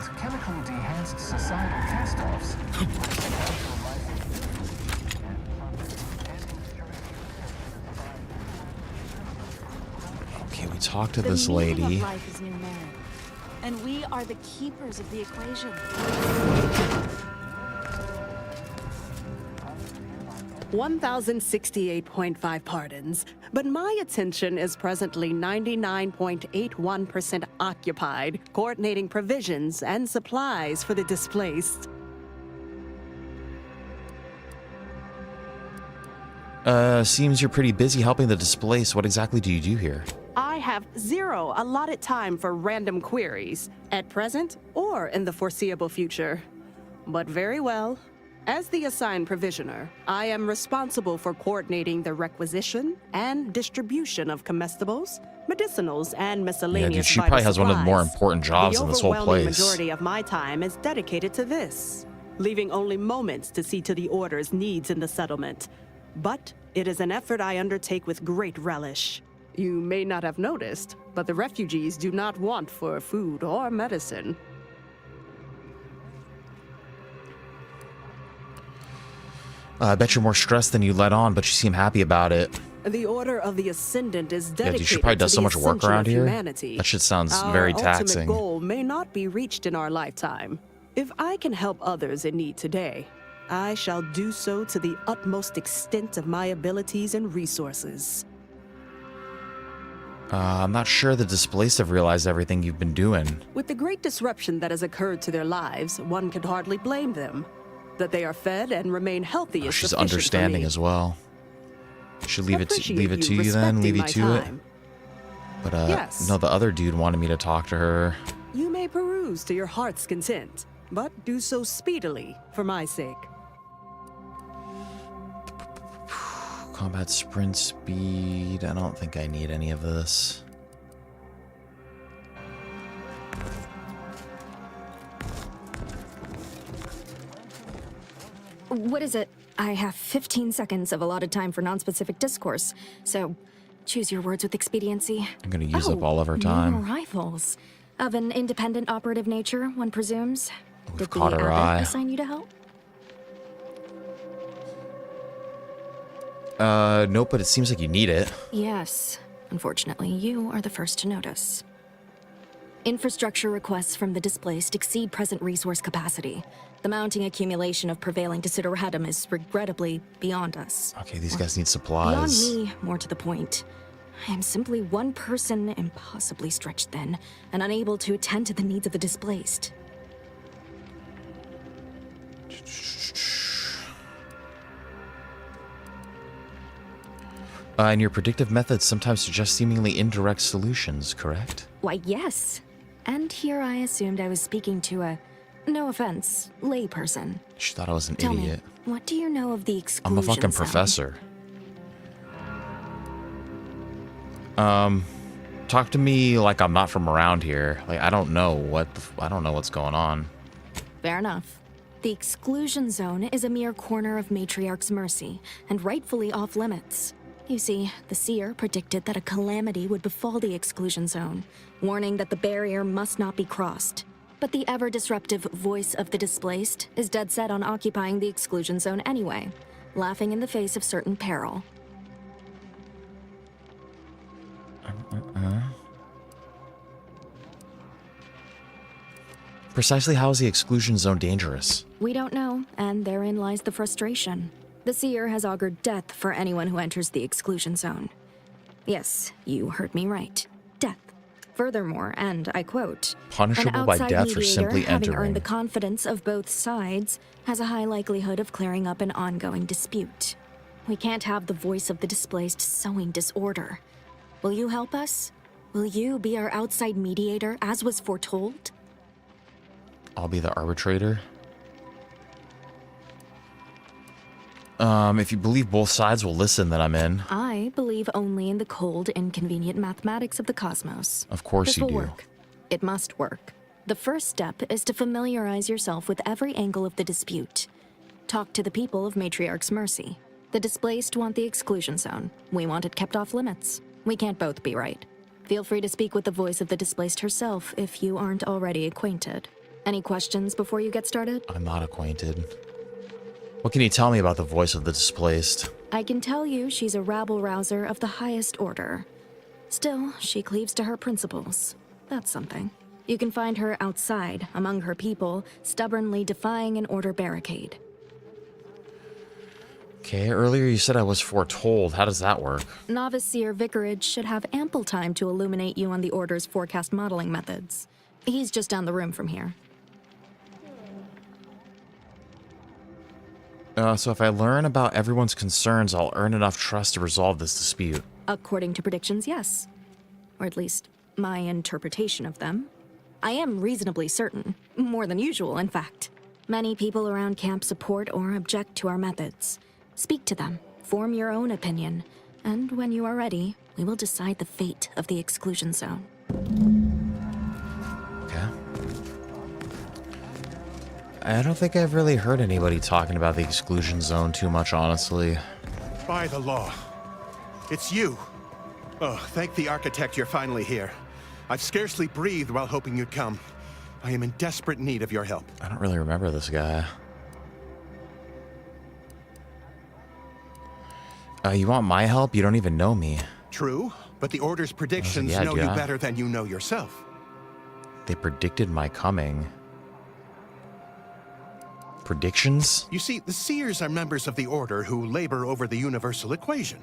Okay, we talked to this lady. The meaning of life is numeric, and we are the keepers of the equation. 1,068.5 pardons, but my attention is presently 99.81% occupied, coordinating provisions and supplies for the displaced. Seems you're pretty busy helping the displaced. What exactly do you do here? I have 0 allotted time for random queries, at present or in the foreseeable future. But very well. As the assigned provisioner, I am responsible for coordinating the requisition and distribution of comestibles, medicinals, and miscellaneous Yeah, dude, she vital probably has one of the more supplies. important jobs in this whole The overwhelming place. majority of my time is dedicated to this, leaving only moments to see to the Order's needs in the settlement. But it is an effort I undertake with great relish. You may not have noticed, but the refugees do not want for food or medicine. I bet you're more stressed than you let on, but you seem happy about it. The Order of the Ascendant is Yeah, dedicated dude, she probably does to so the much work ascension around of here. humanity. That shit sounds Our very taxing. ultimate goal may not be reached in our lifetime. If I can help others in need today, I shall do so to the utmost extent of my abilities and resources. I'm not sure the displaced have realized everything you've been doing. With the great disruption that has occurred to their lives, one could hardly blame them. That they are fed and remain healthy is She's sufficient for understanding me. as well. Should leave it to Appreciate you then, respecting leave you my to time. it. But Yes. no, the other dude wanted me to talk to her. You may peruse to your heart's content, but do so speedily for my sake. Combat sprint speed. I don't think I need any of this. What is it? I have 15 seconds of allotted time for non-specific discourse, so Choose your words with expediency. I'm gonna use up all of our time. New arrivals. Of an independent operative nature, one presumes. We've caught the our abbot eye. assign you to help? Nope, but it seems like you need it. Yes. Unfortunately, you are the first to notice. Infrastructure requests from the displaced exceed present resource capacity. The mounting accumulation of prevailing desideratum is regrettably beyond us. Okay, these guys need supplies. Beyond me, more to the point. I am simply one person, impossibly stretched thin, and unable to attend to the needs of the displaced. And your predictive methods sometimes suggest seemingly indirect solutions, correct? Why, yes. And here I assumed I was speaking to a, no offense, layperson. She thought I was an Tell idiot. Me, what do you know of the exclusion I'm a fucking zone? professor. Talk to me like I'm not from around here. Like I don't know what's going on. Fair enough. The exclusion zone is a mere corner of Matriarch's mercy, and rightfully off limits. You see, the seer predicted that a calamity would befall the exclusion zone, warning that the barrier must not be crossed. But the ever-disruptive voice of the displaced is dead set on occupying the exclusion zone anyway, laughing in the face of certain peril. Precisely how is the exclusion zone dangerous? We don't know, and therein lies the frustration. The seer has augured death for anyone who enters the exclusion zone. Yes, you heard me right. Death. Furthermore, and I quote, Punishable an by outside death for mediator, simply having entering. earned the confidence of both sides, has a high likelihood of clearing up an ongoing dispute. We can't have the voice of the displaced sowing disorder. Will you help us? Will you be our outside mediator, as was foretold? I'll be the arbitrator. If you believe both sides will listen, then I'm in. I believe only in the cold, inconvenient mathematics of the cosmos. Of course This you will do. work. It must work. The first step is to familiarize yourself with every angle of the dispute. Talk to the people of Matriarch's mercy. The displaced want the exclusion zone. We want it kept off limits. We can't both be right. Feel free to speak with the voice of the displaced herself if you aren't already acquainted. Any questions before you get started? I'm not acquainted. What can you tell me about the voice of the displaced? I can tell you she's a rabble-rouser of the highest order. Still, she cleaves to her principles. That's something. You can find her outside, among her people, stubbornly defying an order barricade. Okay, earlier you said I was foretold. How does that work? Novice Seer Vicarage should have ample time to illuminate you on the Order's forecast modeling methods. He's just down the room from here. So if I learn about everyone's concerns, I'll earn enough trust to resolve this dispute. According to predictions, yes. Or at least, my interpretation of them. I am reasonably certain. More than usual, in fact. Many people around camp support or object to our methods. Speak to them, form your own opinion, and when you are ready, we will decide the fate of the exclusion zone. Okay. I don't think I've really heard anybody talking about the exclusion zone too much, honestly. By the law. It's you. Oh, thank the architect you're finally here. I've scarcely breathed while hoping you'd come. I am in desperate need of your help. I don't really remember this guy. You want my help? You don't even know me. True, but the Order's predictions yeah, know dude, you better than you know yourself. They predicted my coming. Predictions? You see, the Seers are members of the Order who labor over the universal equation.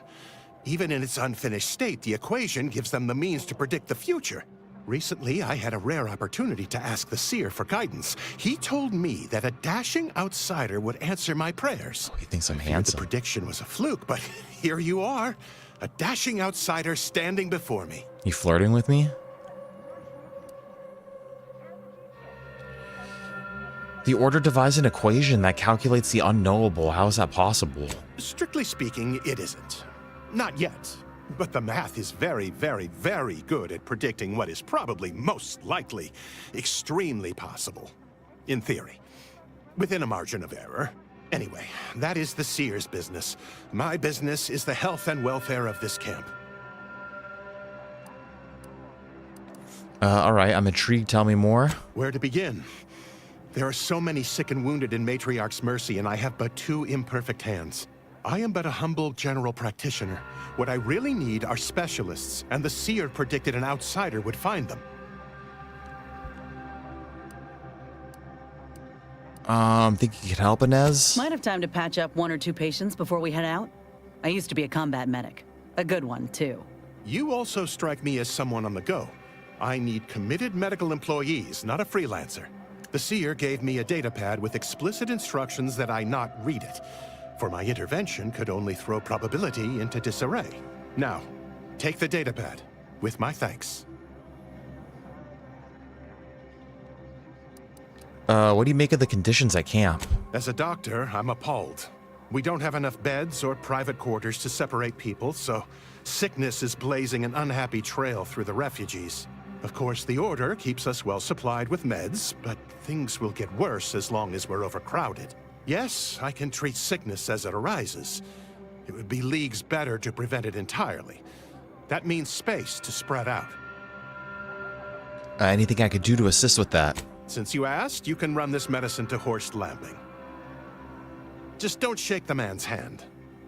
Even in its unfinished state, the equation gives them the means to predict the future. Recently, I had a rare opportunity to ask the Seer for guidance. He told me that a dashing outsider would answer my prayers. Oh, he thinks I'm I feared handsome. The prediction was a fluke, but here you are. A dashing outsider standing before me. You flirting with me? The Order devised an equation that calculates the unknowable. How is that possible? Strictly speaking, it isn't. Not yet. But the math is very, very, very good at predicting what is probably most likely extremely possible. In theory. Within a margin of error. Anyway, that is the Seer's business. My business is the health and welfare of this camp. All right, I'm intrigued. Tell me more. Where to begin? There are so many sick and wounded in Matriarch's Mercy, and I have but 2 imperfect hands. I am but a humble general practitioner. What I really need are specialists, and the seer predicted an outsider would find them. Think you could help, Inez? Might have time to patch up 1 or 2 patients before we head out. I used to be a combat medic. A good one, too. You also strike me as someone on the go. I need committed medical employees, not a freelancer. The seer gave me a datapad with explicit instructions that I not read it, for my intervention could only throw probability into disarray. Now, take the datapad, with my thanks. What do you make of the conditions at camp? As a doctor, I'm appalled. We don't have enough beds or private quarters to separate people, so sickness is blazing an unhappy trail through the refugees. Of course, the Order keeps us well supplied with meds, but things will get worse as long as we're overcrowded. Yes, I can treat sickness as it arises. It would be leagues better to prevent it entirely. That means space to spread out. Anything I could do to assist with that? Since you asked, you can run this medicine to Horst Lambing. Just don't shake the man's hand.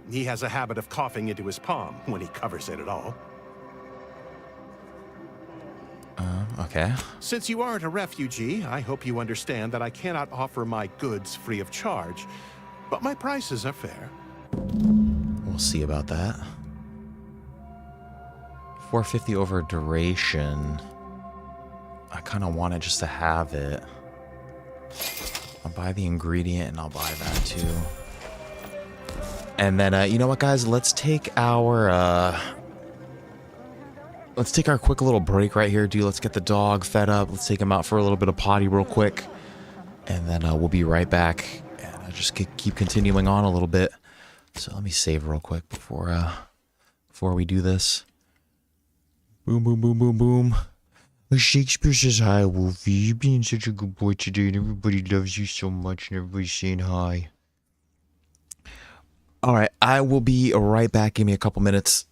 He has a habit of coughing into his palm when he covers it at all. Okay. Since you aren't a refugee, I hope you understand that I cannot offer my goods free of charge, but my prices are fair. We'll see about that. 450 over duration. I kind of want it just to have it. I'll buy the ingredient and I'll buy that too. And then, you know what, guys? Let's take our quick little break right here, dude. Let's get the dog fed up. Let's take him out for a little bit of potty real quick. And then we'll be right back. And I'll just keep continuing on a little bit. So let me save real quick before we do this. Boom, boom, boom, boom, boom. Shakespeare says hi, Wolfie. You're being such a good boy today, and everybody loves you so much, and everybody's saying hi. All right, I will be right back. Give me a couple minutes.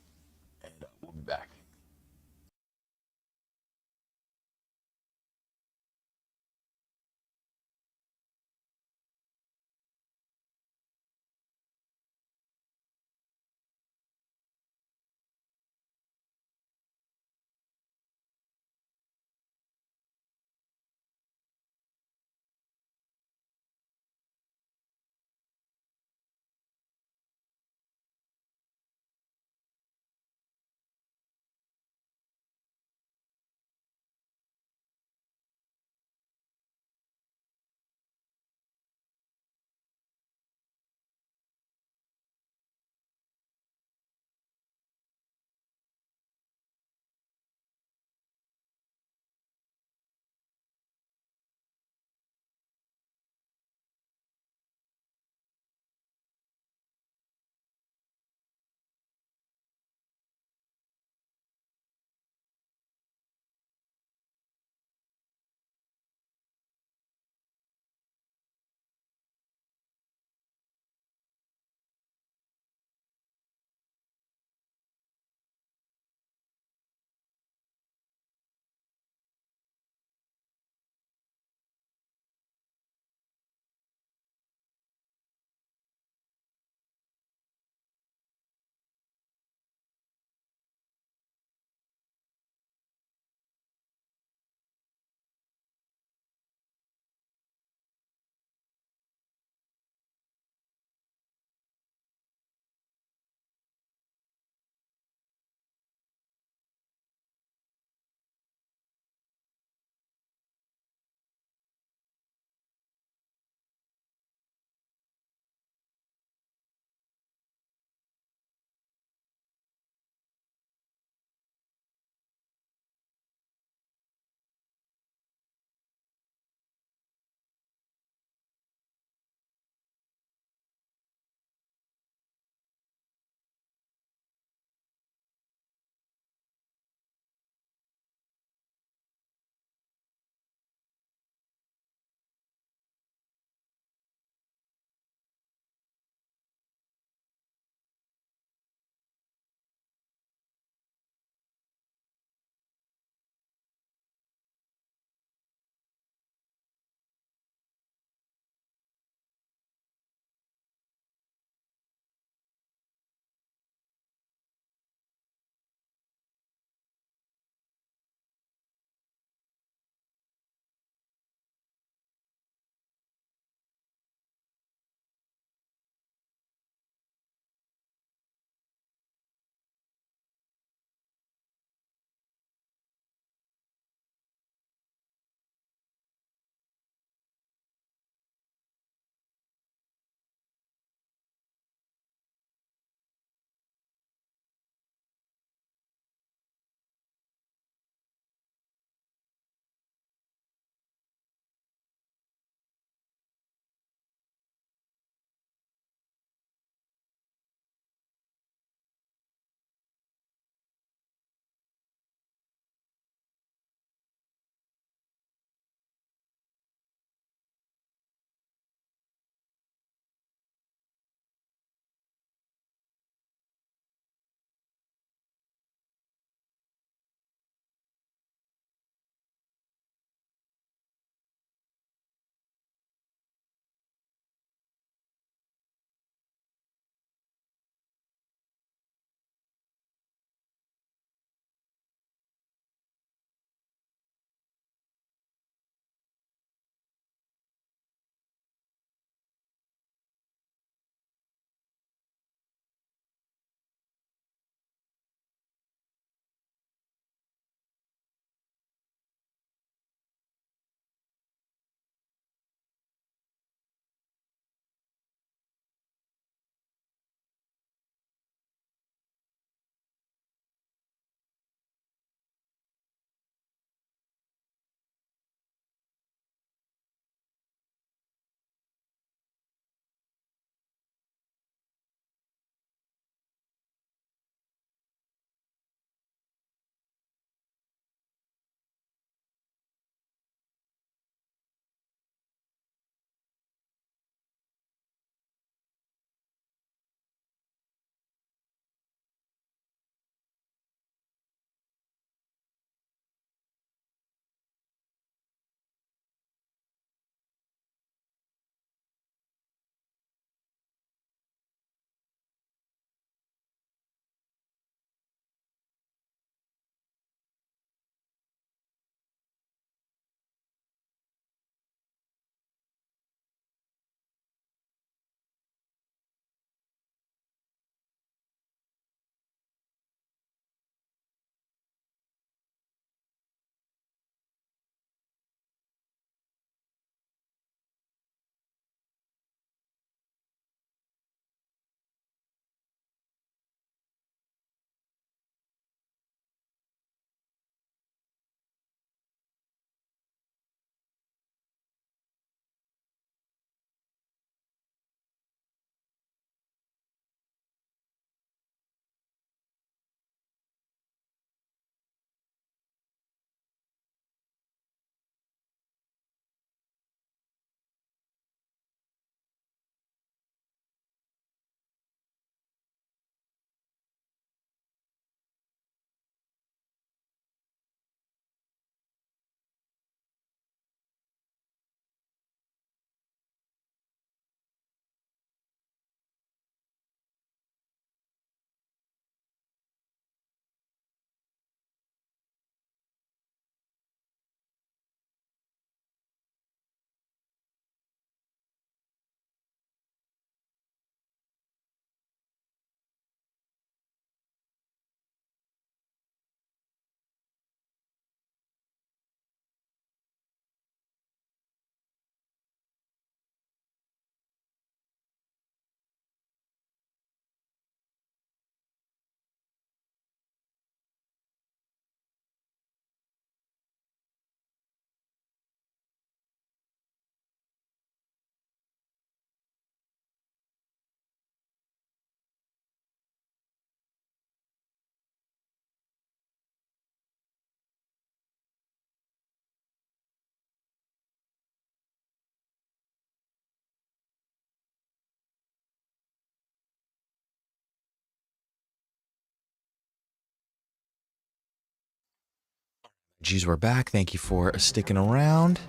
Geez, we're back. Thank you for sticking around.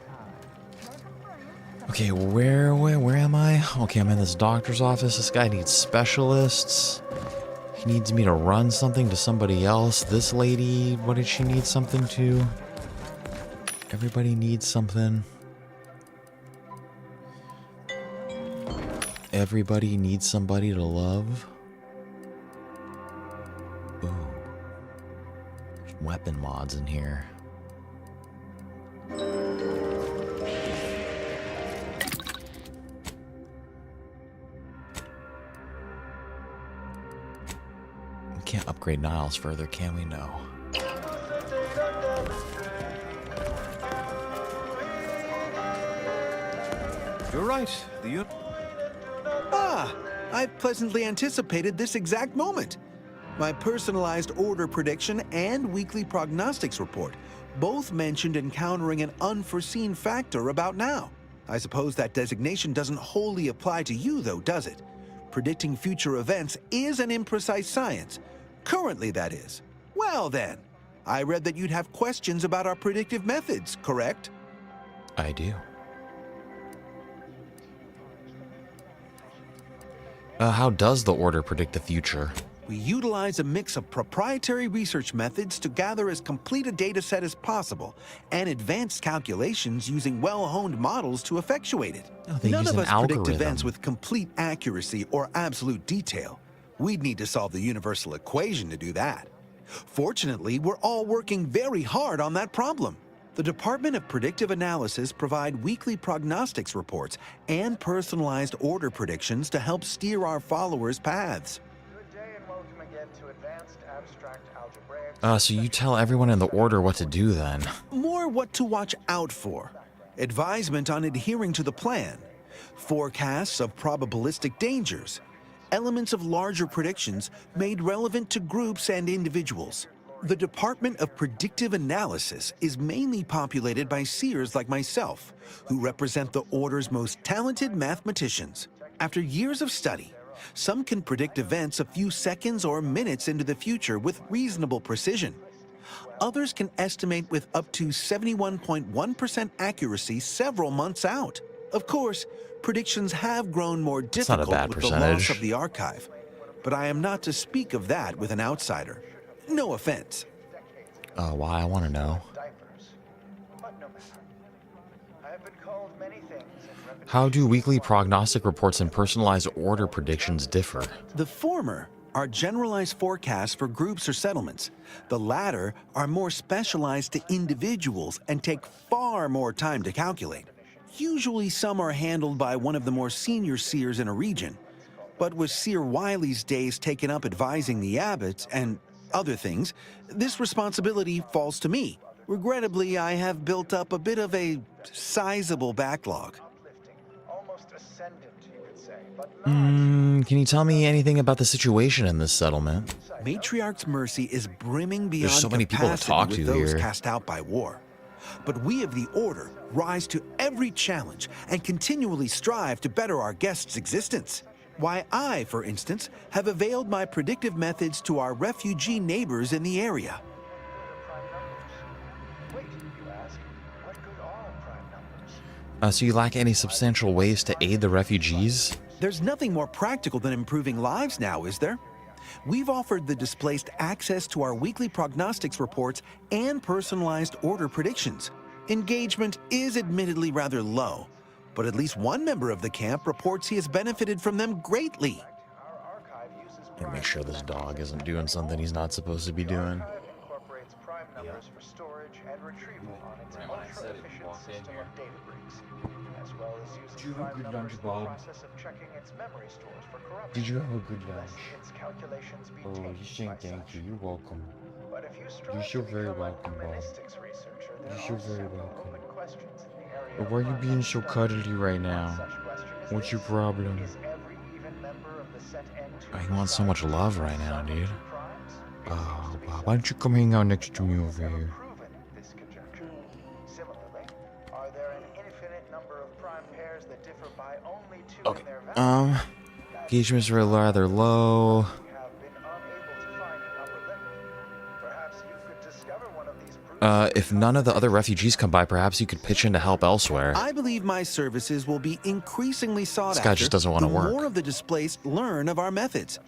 Okay, where am I? Okay, I'm in this doctor's office. This guy needs specialists. He needs me to run something to somebody else. This lady, what did she need something to? Everybody needs something. Everybody needs somebody to love. Ooh. There's weapon mods in here. We can't upgrade Niles further, can we? No. You're right. I've pleasantly anticipated this exact moment. My personalized order prediction and weekly prognostics report both mentioned encountering an unforeseen factor about now. I suppose that designation doesn't wholly apply to you, though, does it? Predicting future events is an imprecise science. Currently, that is. Well, then, I read that you'd have questions about our predictive methods, correct? I do. How does the order predict the future? We utilize a mix of proprietary research methods to gather as complete a data set as possible and advanced calculations using well-honed models to effectuate it. None of us predict events with complete accuracy or absolute detail. We'd need to solve the universal equation to do that. Fortunately, we're all working very hard on that problem. The Department of Predictive Analysis provide weekly prognostics reports and personalized order predictions to help steer our followers' paths. So you tell everyone in the order what to do then? More what to watch out for. Advisement on adhering to the plan. Forecasts of probabilistic dangers. Elements of larger predictions made relevant to groups and individuals. The Department of Predictive Analysis is mainly populated by seers like myself, who represent the Order's most talented mathematicians. After years of study, some can predict events a few seconds or minutes into the future with reasonable precision. Others can estimate with up to 71.1% accuracy several months out. Of course, predictions have grown more difficult with the loss of the archive, but I am not to speak of that with an outsider. No offense. Why? I want to know. How do weekly prognostic reports and personalized order predictions differ? The former are generalized forecasts for groups or settlements. The latter are more specialized to individuals and take far more time to calculate. Usually some are handled by one of the more senior seers in a region. But with Seer Wiley's days taken up advising the abbots and other things, this responsibility falls to me. Regrettably, I have built up a bit of a sizable backlog. Can you tell me anything about the situation in this settlement? Matriarch's Mercy is brimming beyond There's so many people to talk with to those here. cast out by war. But we of the Order rise to every challenge and continually strive to better our guests' existence. Why I, for instance, have availed my predictive methods to our refugee neighbors in the area. So you lack any substantial ways to aid the refugees? There's nothing more practical than improving lives now, is there? We've offered the displaced access to our weekly prognostics reports and personalized order predictions. Engagement is admittedly rather low, but at least one member of the camp reports he has benefited from them greatly. And make sure this dog isn't doing something he's not supposed to be doing. Did you have a good lunch, Bob? Did you have a good lunch? Oh, you're saying thank you. You're welcome. You're so very welcome, Bob. You're so very welcome. But why are you being so cuddly right now? What's your problem? Oh, he wants so much love right now, dude. Oh, Bob, why don't you come hang out next to me over here? Okay. Engagements are rather low. If none of the other refugees come by, perhaps you could pitch in to help elsewhere. I believe my services will be increasingly sought This guy after. just doesn't want to the work. more of the displaced learn of our methods.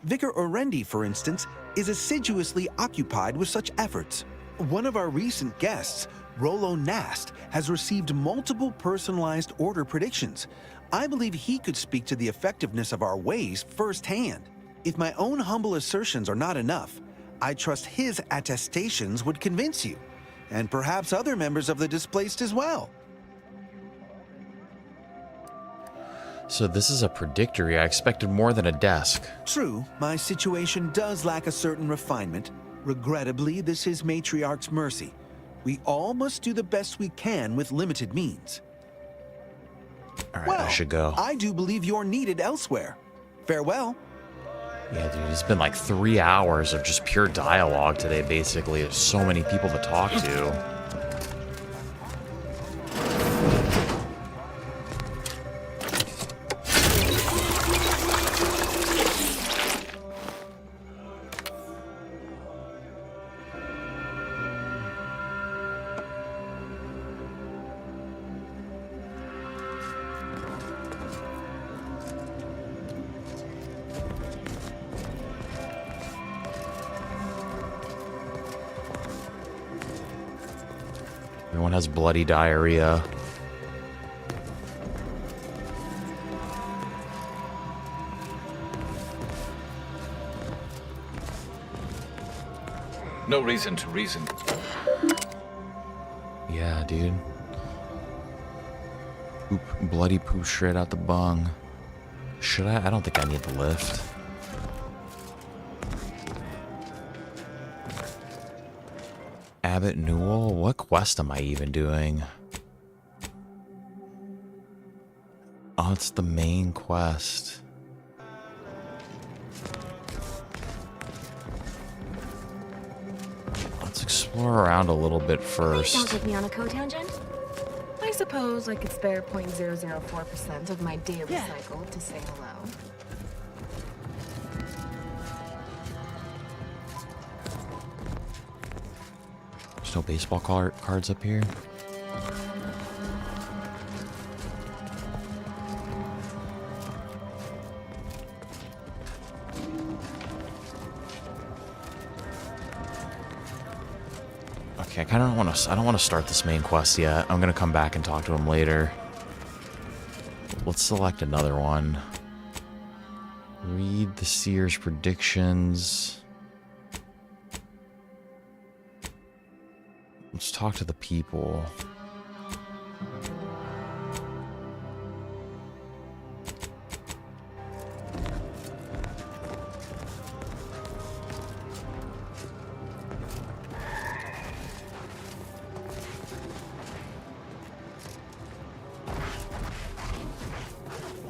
Vicar Orendi, for instance, is assiduously occupied with such efforts. One of our recent guests, Rollo Nast, has received multiple personalized order predictions. I believe he could speak to the effectiveness of our ways firsthand. If my own humble assertions are not enough, I trust his attestations would convince you, and perhaps other members of the displaced as well. So this is a predictory. I expected more than a desk. True, my situation does lack a certain refinement. Regrettably, this is Matriarch's mercy. We all must do the best we can with limited means. All right, Well, I should go. I do believe you're needed elsewhere. Farewell. Yeah, dude, it's been like 3 hours of just pure dialogue today, basically. There's so many people to talk to. Everyone has bloody diarrhea. No reason to reason. Yeah, dude. Bloody poop straight out the bung. Should I? I don't think I need the lift. Abbott Newell? What quest am I even doing? Oh, it's the main quest. Let's explore around a little bit first. Don't take me on a cotangent. I suppose I could spare 0.004% of my daily cycle to say hello. There's no baseball cards up here. Okay, I kind of don't want to start this main quest yet. I'm gonna come back and talk to him later. Let's select another one. Read the seer's predictions. Let's talk to the people.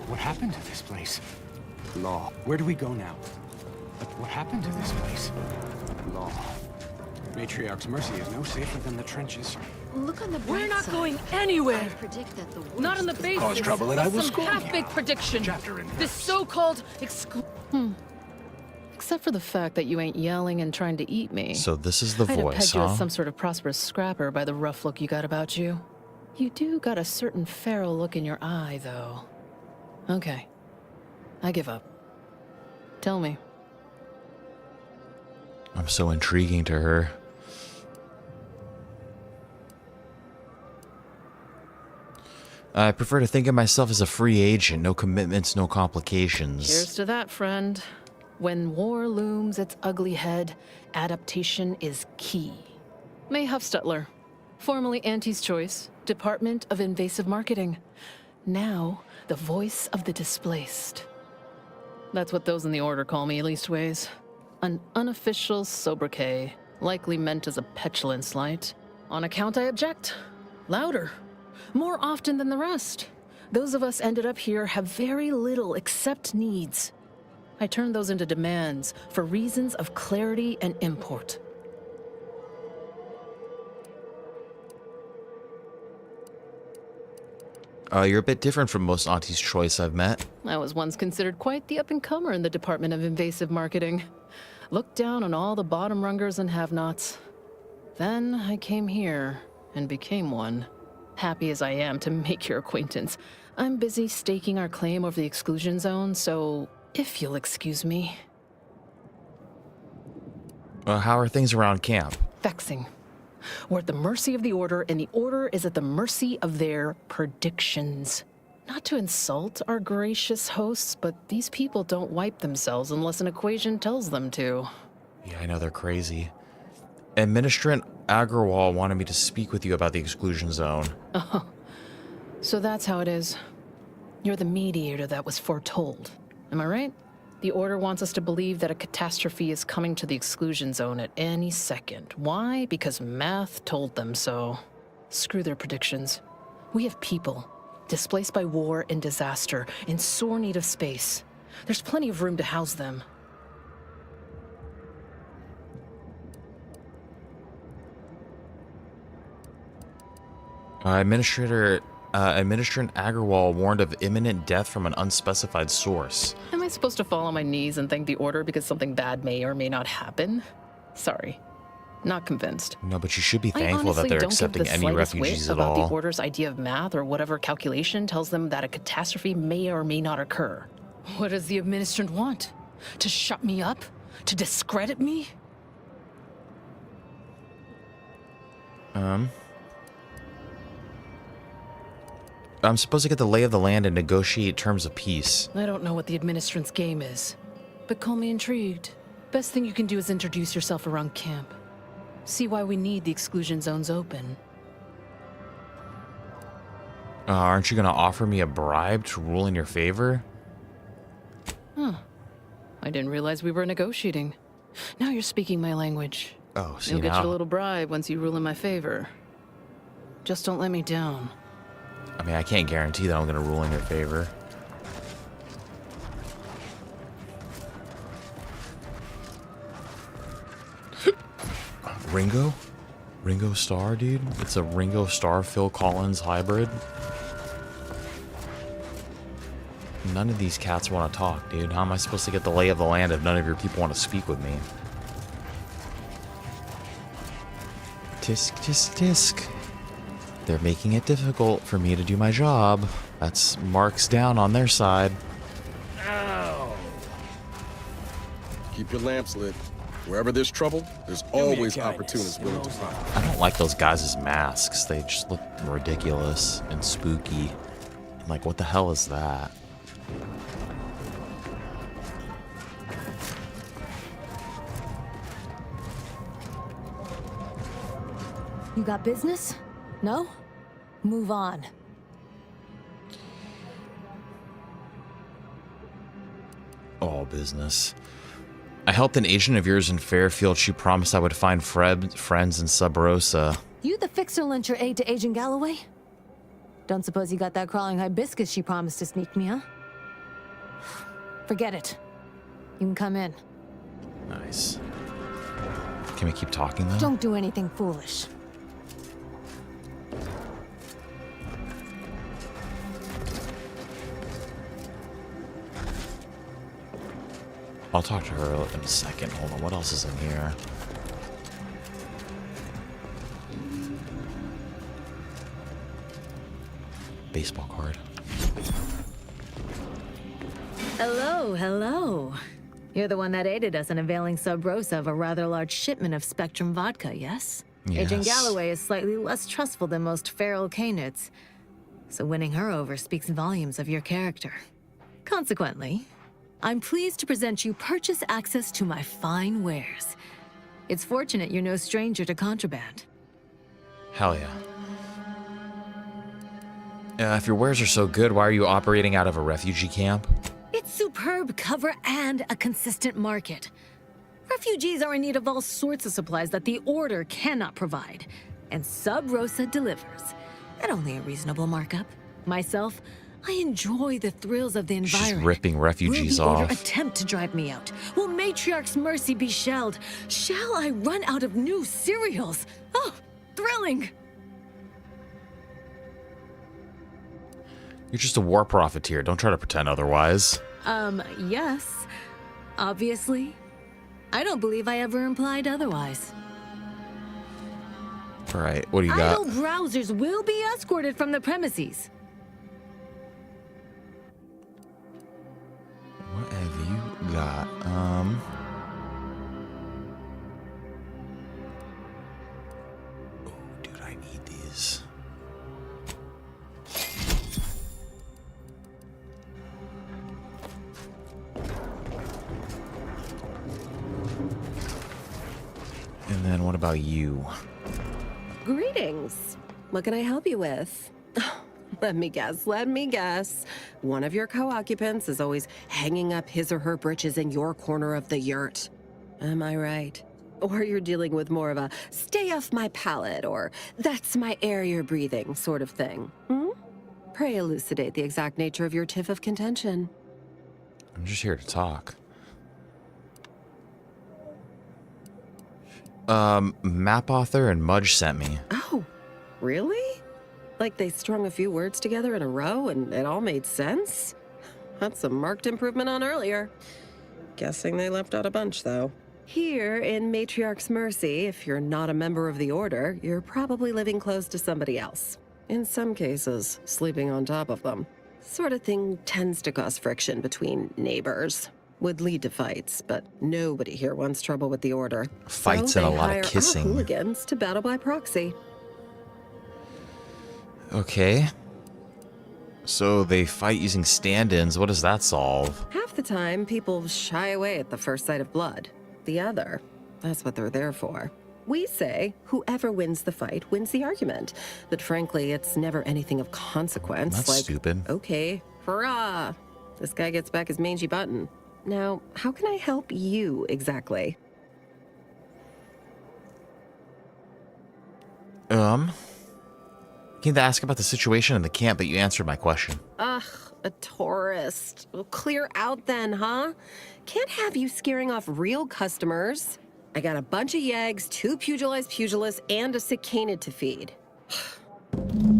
What happened to this place? Law. Where do we go now? What happened to this place? Law. Matriarch's mercy is no safer than the trenches. Look on the bright We're not side. going anywhere. I predict that the worst Not on the basis Cause trouble and I will of some scorn you. half-baked prediction. This so-called Except for the fact that you ain't yelling and trying to eat me. So this is the I'd have voice, pegged you huh? as some sort of prosperous scrapper by the rough look you got about you. You do got a certain feral look in your eye, though. Okay. I give up. Tell me. I'm so intriguing to her. I prefer to think of myself as a free agent. No commitments, no complications. Cheers to that, friend. When war looms its ugly head, adaptation is key. May Huffstutler, formerly Auntie's Choice, Department of Invasive Marketing. Now, the voice of the displaced. That's what those in the order call me, leastways. An unofficial sobriquet, likely meant as a petulant slight. On account I object. Louder. More often than the rest. Those of us ended up here have very little except needs. I turn those into demands for reasons of clarity and import. You're a bit different from most Auntie's Choice I've met. I was once considered quite the up-and-comer in the Department of Invasive Marketing. Looked down on all the bottom rungers and have-nots. Then I came here and became one. Happy as I am to make your acquaintance, I'm busy staking our claim over the exclusion zone, so if you'll excuse me. How are things around camp? Vexing. We're at the mercy of the Order, and the Order is at the mercy of their predictions. Not to insult our gracious hosts, but these people don't wipe themselves unless an equation tells them to. Yeah, I know they're crazy. Administrant Agrawal wanted me to speak with you about the exclusion zone. Oh, so that's how it is. You're the mediator that was foretold. Am I right? The Order wants us to believe that a catastrophe is coming to the exclusion zone at any second. Why? Because math told them so. Screw their predictions. We have people displaced by war and disaster, in sore need of space. There's plenty of room to house them. Administrator Administrator Agarwal warned of imminent death from an unspecified source. Am I supposed to fall on my knees and thank the Order because something bad may or may not happen? Sorry. Not convinced. No, but you should be I thankful that honestly they're don't give accepting the any slightest refugees whit at about all. the Order's idea of math or whatever calculation tells them that a catastrophe may or may not occur. What does the Administrant want? To shut me up? To discredit me? I'm supposed to get the lay of the land and negotiate terms of peace. I don't know what the Administrant's game is, but call me intrigued. Best thing you can do is introduce yourself around camp. See why we need the exclusion zones open. Aren't you going to offer me a bribe to rule in your favor? Huh. I didn't realize we were negotiating. Now you're speaking my language. Oh, see You'll get now. your little bribe once you rule in my favor. Just don't let me down. I mean, I can't guarantee that I'm going to rule in your favor. Ringo? Ringo Starr, dude? It's a Ringo Starr Phil Collins hybrid. None of these cats want to talk, dude. How am I supposed to get the lay of the land if none of your people want to speak with me? Tisk, tisk, tisk. They're making it difficult for me to do my job. That's marks down on their side. Ow. Keep your lamps lit. Wherever there's trouble, there's always opportunists willing to fight. I don't like those guys' masks. They just look ridiculous and spooky. I'm like, what the hell is that? You got business? No? Move on. All business. I helped an agent of yours in Fairfield. She promised I would find friends in Sub Rosa. You the fixer lent your aid to Agent Galloway? Don't suppose you got that crawling hibiscus she promised to sneak me, huh? Forget it. You can come in. Nice. Can we keep talking though? Don't do anything foolish. I'll talk to her in a second. Hold on, what else is in here? Baseball card. Hello, hello. You're the one that aided us in availing Sub Rosa of a rather large shipment of Spectrum vodka, yes? Agent Galloway is slightly less trustful than most feral canids, so winning her over speaks volumes of your character. Consequently, I'm pleased to present you purchase access to my fine wares. It's fortunate you're no stranger to contraband. Hell yeah. If your wares are so good, why are you operating out of a refugee camp? It's superb cover and a consistent market. Refugees are in need of all sorts of supplies that the Order cannot provide, and Sub Rosa delivers at only a reasonable markup. Myself, I enjoy the thrills of the environment. She's ripping refugees Will the Order off. attempt to drive me out? Will Matriarch's mercy be shelled? Shall I run out of new cereals? Oh, thrilling! You're just a war profiteer. Don't try to pretend otherwise. Yes. Obviously. I don't believe I ever implied otherwise. All right, what do you got? Idle browsers will be escorted from the premises. What have you got? Oh, dude, I need these. And then what about you? Greetings. What can I help you with? Let me guess. One of your co-occupants is always hanging up his or her britches in your corner of the yurt. Am I right? Or you're dealing with more of a stay off my palate or that's my air you're breathing sort of thing. Pray elucidate the exact nature of your tiff of contention. I'm just here to talk. Map author and Mudge sent me. Oh, really? Like they strung a few words together in a row and it all made sense? That's a marked improvement on earlier. Guessing they left out a bunch, though. Here in Matriarch's Mercy, if you're not a member of the Order, you're probably living close to somebody else. In some cases, sleeping on top of them. Sort of thing tends to cause friction between neighbors. Would lead to fights, but nobody here wants trouble with the Order. Fights so and a lot of they hire kissing. our hooligans to battle by proxy. Okay. So they fight using stand-ins. What does that solve? Half the time, people shy away at the first sight of blood. The other, that's what they're there for. We say whoever wins the fight wins the argument. But frankly, it's never anything of consequence. That's like, stupid. Okay, hurrah! This guy gets back his mangy button. Now, how can I help you exactly? Came to ask about the situation in the camp, but you answered my question. Ugh, a tourist. Well, clear out then, huh? Can't have you scaring off real customers. I got a bunch of yeggs, 2 pugilists, and a cicanid to feed.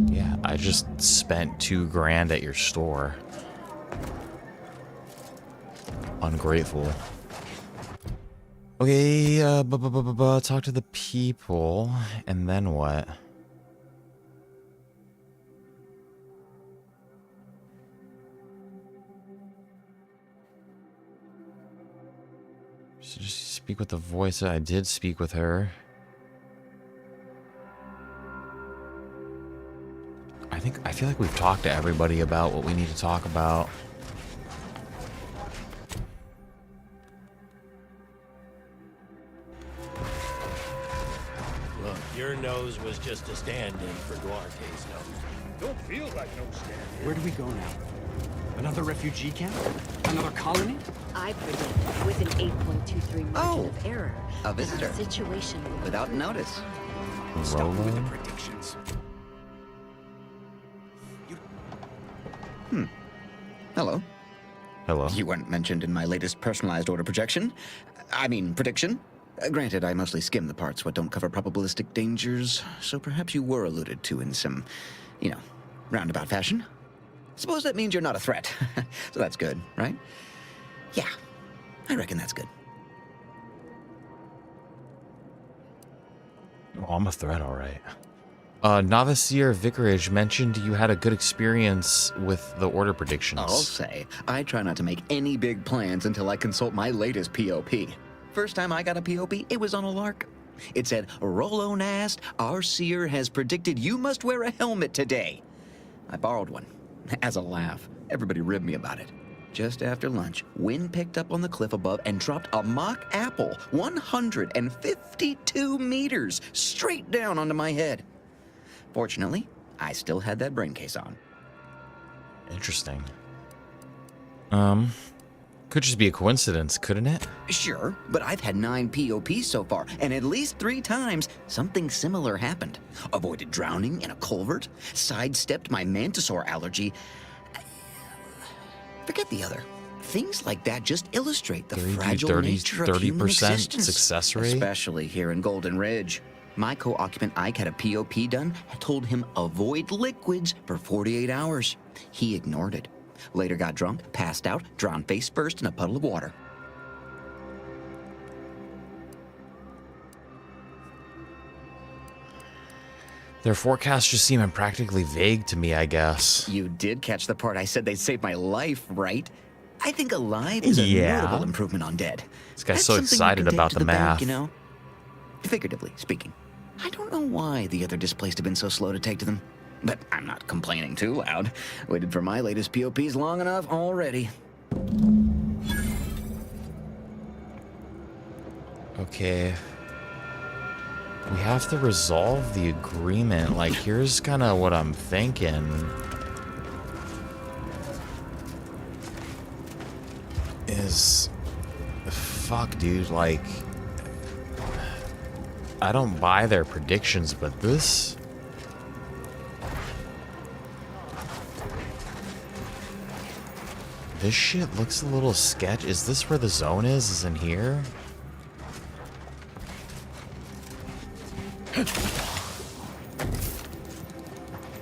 Yeah, I just spent $2,000 at your store. Ungrateful. Okay, talk to the people, and then what? So just speak with the voice. I did speak with her. I feel like we've talked to everybody about what we need to talk about. Look, your nose was just a stand-in for Duarte's nose. Don't feel like no stand. Where do we go now? Another refugee camp? Another colony? I predict with an 8.23 margin of error. A visitor. The situation will Without improve. notice. Stop with the predictions. Hello. Hello. You weren't mentioned in my latest personalized order projection. I mean, prediction. Granted, I mostly skim the parts what don't cover probabilistic dangers, so perhaps you were alluded to in some, roundabout fashion. Suppose that means you're not a threat. So that's good, right? Yeah, I reckon that's good. Oh, I'm a threat, all right. Noviceer Vicarage mentioned you had a good experience with the order predictions. I'll say, I try not to make any big plans until I consult my latest POP. First time I got a POP, it was on a lark. It said, Rolo Nast, our seer has predicted you must wear a helmet today. I borrowed one. As a laugh, everybody ribbed me about it. Just after lunch, wind picked up on the cliff above and dropped a mock apple 152 meters straight down onto my head. Fortunately, I still had that brain case on. Interesting. Could just be a coincidence, couldn't it? Sure, but I've had 9 POPs so far, and at least 3 times, something similar happened. Avoided drowning in a culvert, sidestepped my mantisaur allergy. Forget the other. Things like that just illustrate the fragile nature of human 30% existence. success rate? Especially here in Golden Ridge. My co-occupant Ike had a POP done and told him avoid liquids for 48 hours. He ignored it. Later got drunk, passed out, drowned face first in a puddle of water. Their forecasts just seem practically vague to me, I guess. You did catch the part I said they'd save my life, right? I think alive is a notable improvement on dead. This guy's That's so something you excited can take about to the bank, math. you know? Figuratively speaking. I don't know why the other displaced have been so slow to take to them. But I'm not complaining too loud. Waited for my latest POPs long enough already. Okay. We have to resolve the agreement. Like, here's kind of what I'm thinking. Is... Fuck, dude, like... I don't buy their predictions, but this... This shit looks a little sketch. Is this where the zone is? Is in here?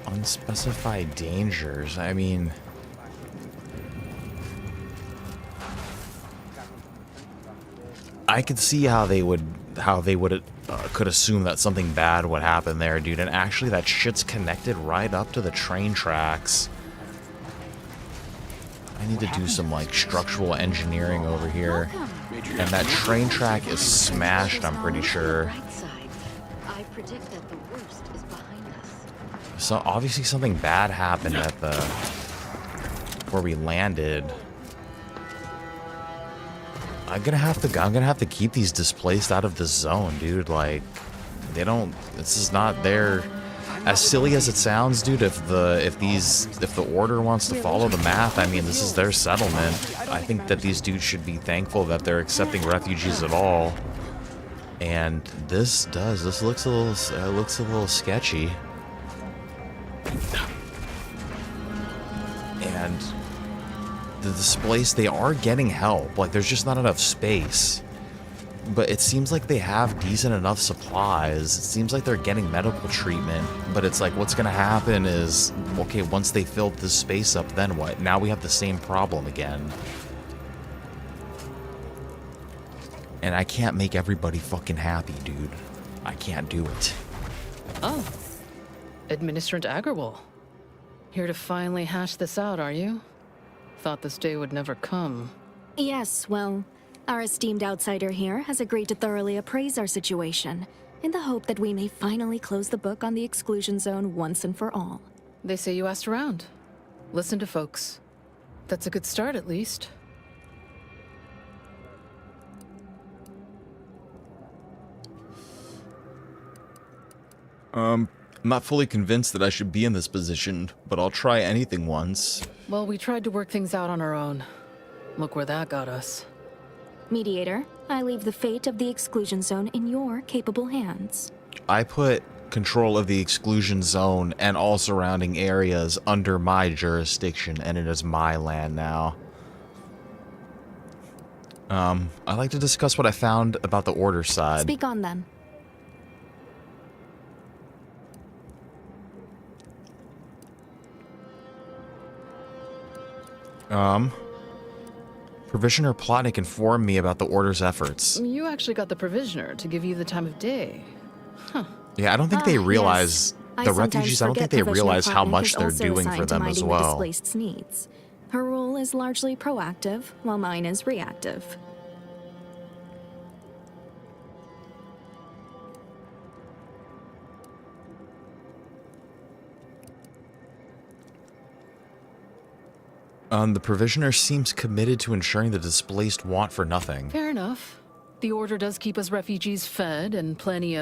Unspecified dangers. I mean... I could see how they would could assume that something bad would happen there, dude. And actually, that shit's connected right up to the train tracks. I need to do some like structural engineering over here. And that train track is smashed, I'm pretty sure. I predict that the worst is behind us. So obviously something bad happened at the where we landed. I'm gonna have to keep these displaced out of the zone, dude. Like, they don't. This is not their. As silly as it sounds, dude. If the order wants to follow the math, I mean, this is their settlement. I think that these dudes should be thankful that they're accepting refugees at all. And this looks a little sketchy. And the displaced, they are getting help. Like, there's just not enough space. But it seems like they have decent enough supplies. It seems like they're getting medical treatment. But it's like, what's gonna happen is, okay, once they filled this space up, then what? Now we have the same problem again. And I can't make everybody fucking happy, dude. I can't do it. Oh. Administrator Agarwal. Here to finally hash this out, are you? Thought this day would never come. Yes, well, our esteemed outsider here has agreed to thoroughly appraise our situation, in the hope that we may finally close the book on the exclusion zone once and for all. They say you asked around. Listen to folks. That's a good start, at least. I'm not fully convinced that I should be in this position, but I'll try anything once. Well, we tried to work things out on our own. Look where that got us. Mediator, I leave the fate of the exclusion zone in your capable hands. I put control of the exclusion zone and all surrounding areas under my jurisdiction, and it is my land now. I'd like to discuss what I found about the order side. Speak on then. Provisioner Plotnik informed me about the Order's efforts. You actually got the Provisioner to give you the time of day. Huh. Yeah, I don't think they realize, yes. the refugees, I don't think they realize how much they're doing for them as well. The displaced's needs. Her role is largely proactive, while mine is reactive. The Provisioner seems committed to ensuring the displaced want for nothing. Fair enough. The Order does keep us refugees fed and plenty,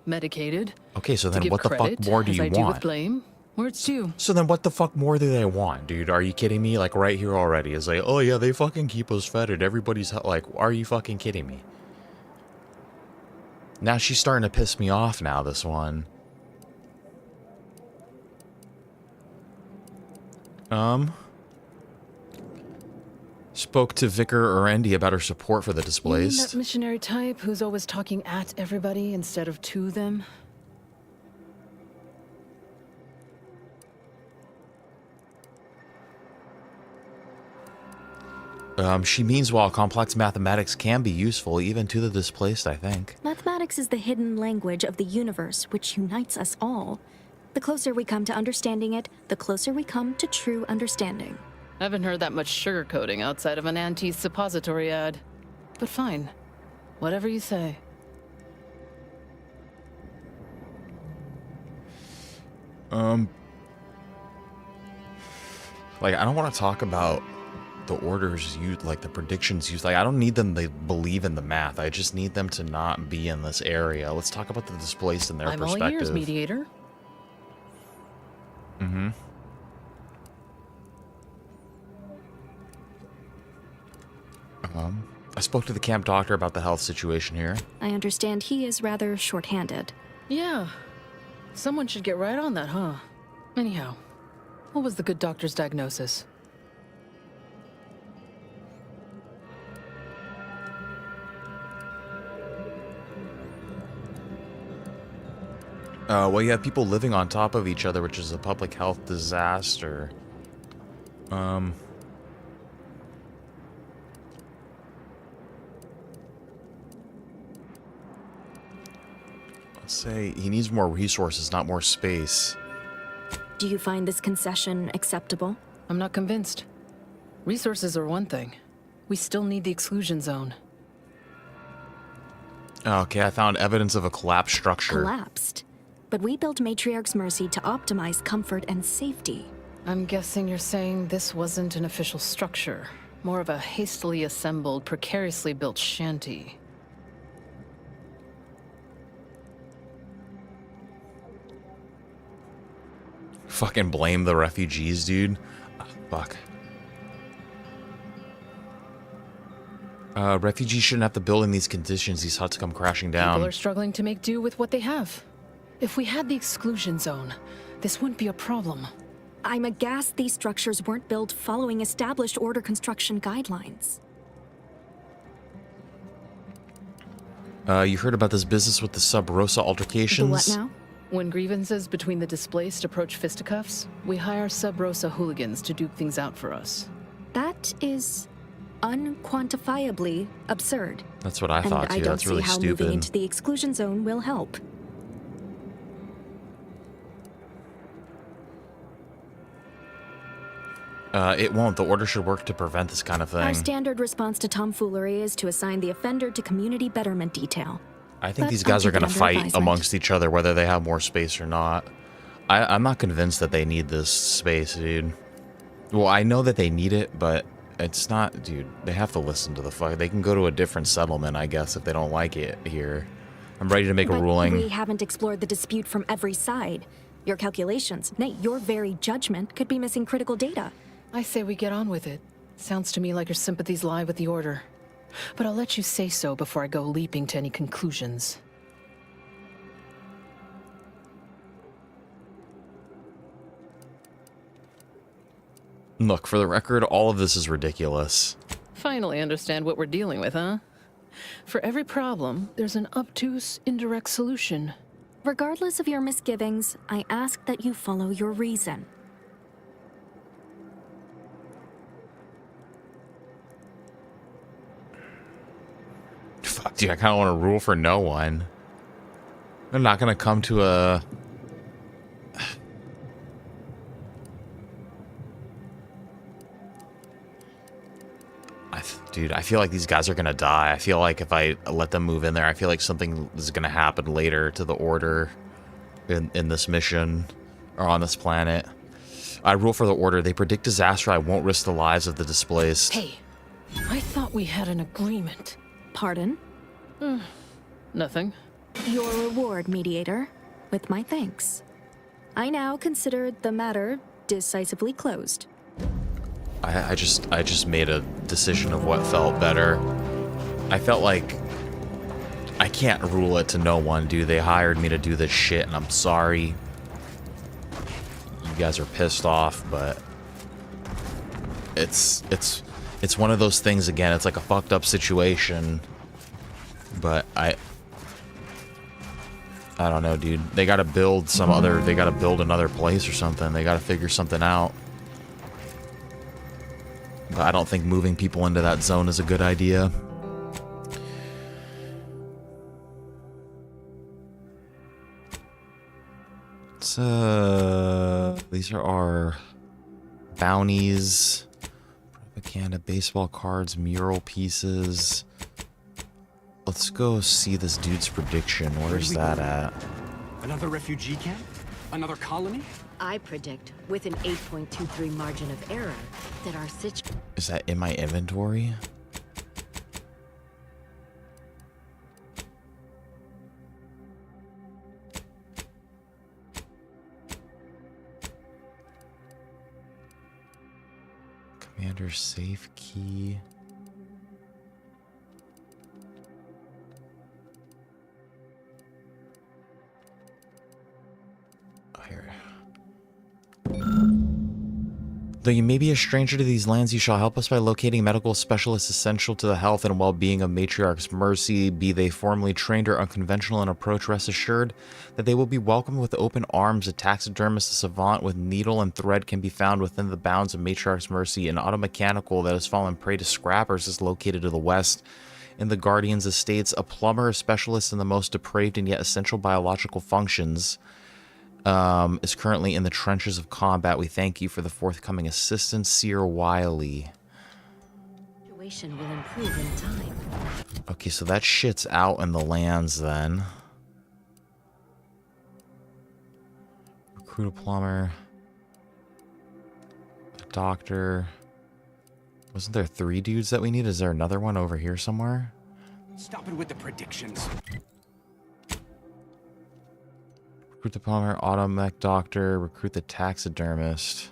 medicated. Okay, so then what the fuck more do you want? With blame, where it's due. So then what the fuck more do they want, dude? Are you kidding me? Like, right here already. It's like, oh yeah, they fucking keep us fed and everybody's like, are you fucking kidding me? Now she's starting to piss me off now, this one. Spoke to Vicar Orendi about her support for the displaced. You mean that missionary type who's always talking at everybody instead of to them? She means while complex mathematics can be useful, even to the displaced, I think. Mathematics Robotics is the hidden language of the universe which unites us all. The closer we come to understanding it, the closer we come to true understanding. I haven't heard that much sugarcoating outside of an Auntie's suppository ad. But fine. Whatever you say. Like, I don't want to talk about the orders used, like the predictions used. Like, I don't need them to believe in the math. I just need them to not be in this area. Let's talk about the displaced in their perspective. I'm all ears, mediator. Mm-hmm. I spoke to the camp doctor about the health situation here. I understand he is rather short-handed. Yeah. Someone should get right on that, huh? Anyhow, what was the good doctor's diagnosis? Well, you have people living on top of each other, which is a public health disaster. Let's say he needs more resources, not more space. Do you find this concession acceptable? I'm not convinced. Resources are one thing. We still need the exclusion zone. Okay, I found evidence of a collapsed structure. Collapsed? But we built Matriarch's Mercy to optimize comfort and safety. I'm guessing you're saying this wasn't an official structure. More of a hastily assembled, precariously built shanty. Fucking blame the refugees, dude. Fuck. Refugees shouldn't have to build in these conditions. These huts come crashing down. People are struggling to make do with what they have. If we had the exclusion zone, this wouldn't be a problem. I'm aghast these structures weren't built following established order construction guidelines. You heard about this business with the Sub Rosa altercations? The what now? When grievances between the displaced approach fisticuffs, we hire Sub Rosa hooligans to duke things out for us. That is unquantifiably absurd. That's what I thought too. That's really stupid. I don't see how stupid. moving into the exclusion zone will help. It won't. The order should work to prevent this kind of thing. Our standard response to tomfoolery is to assign the offender to community betterment detail. I think But these guys are I'll going keep to it under fight advisement. amongst each other, whether they have more space or not. I'm not convinced that they need this space, dude. Well, I know that they need it, but it's not, dude. They have to listen to the fuck. They can go to a different settlement, I guess, if they don't like it here. I'm ready to make a But ruling. we haven't explored the dispute from every side. Your calculations, nay, your very judgment could be missing critical data. I say we get on with it. Sounds to me like your sympathies lie with the Order. But I'll let you say so before I go leaping to any conclusions. Look, for the record, all of this is ridiculous. Finally understand what we're dealing with, huh? For every problem, there's an obtuse, indirect solution. Regardless of your misgivings, I ask that you follow your reason. Fuck, dude, I kind of want to rule for no one. They're not going to come to a... Dude, I feel like these guys are going to die. I feel like if I let them move in there, I feel like something is going to happen later to the Order in this mission or on this planet. I rule for the Order. They predict disaster. I won't risk the lives of the displaced. Hey, I thought we had an agreement. Pardon? Nothing. Your reward, mediator, with my thanks. I now consider the matter decisively closed. I just made a decision of what felt better. I felt like I can't rule it to no one, dude. They hired me to do this shit, and I'm sorry. You guys are pissed off, but it's one of those things again. It's like a fucked up situation, but I don't know, dude. They gotta build they gotta build another place or something. They gotta figure something out. But I don't think moving people into that zone is a good idea. These are our bounties, propaganda, baseball cards, mural pieces. Let's go see this dude's prediction. Where's that at? Another refugee camp? Another colony? I predict, with an 8.23 margin of error, that our situation... Is that in my inventory? Commander safe key. Though you may be a stranger to these lands, you shall help us by locating medical specialists essential to the health and well-being of Matriarch's Mercy. Be they formally trained or unconventional in approach, rest assured that they will be welcomed with open arms. A taxidermist, a savant with needle and thread can be found within the bounds of Matriarch's Mercy. An automechanical that has fallen prey to scrappers is located to the west. In the Guardian's estates, a plumber, a specialist in the most depraved and yet essential biological functions, is currently in the trenches of combat. We thank you for the forthcoming assistance, Seer Wiley. Situation will improve in time. Okay, so that shit's out in the lands then. Recruit a plumber. A doctor. Wasn't there 3 dudes that we need? Is there another one over here somewhere? Stop it with the predictions. Recruit the plumber, automech doctor, recruit the taxidermist.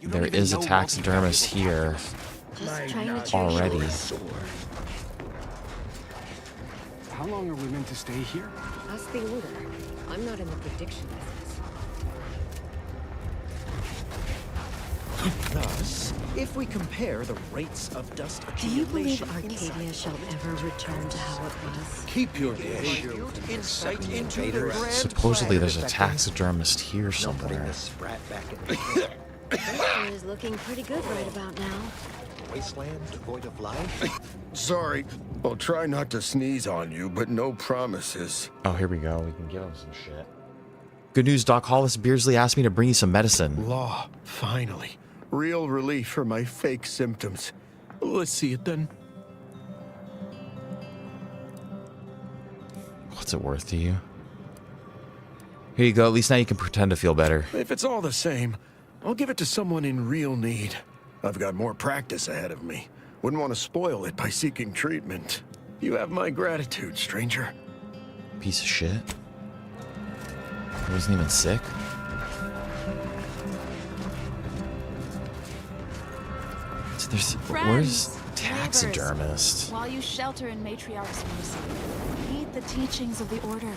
There is a taxidermist here already. How long are we meant to stay here? Ask the order. I'm not in the prediction business. Thus, if we compare the rates of dust Do you believe accumulation Arcadia shall ever return to how it was? Keep your insight into the grand Supposedly there's a taxidermist here Putting somewhere. the sprat back in This is looking pretty good right about now. wasteland void of life. Sorry, I'll try not to sneeze on you, but no promises. Oh, here we go. We can give him some shit. Good news, Doc. Hollis Beardsley asked me to bring you some medicine. Law, finally. Real relief for my fake symptoms. Let's see it then. What's it worth to you? Here you go. At least now you can pretend to feel better. If it's all the same, I'll give it to someone in real need. I've got more practice ahead of me. Wouldn't want to spoil it by seeking treatment. You have my gratitude, stranger. Piece of shit. He wasn't even sick. Where's taxidermist? While you shelter in Matriarch's Mercy, heed the teachings of the Order.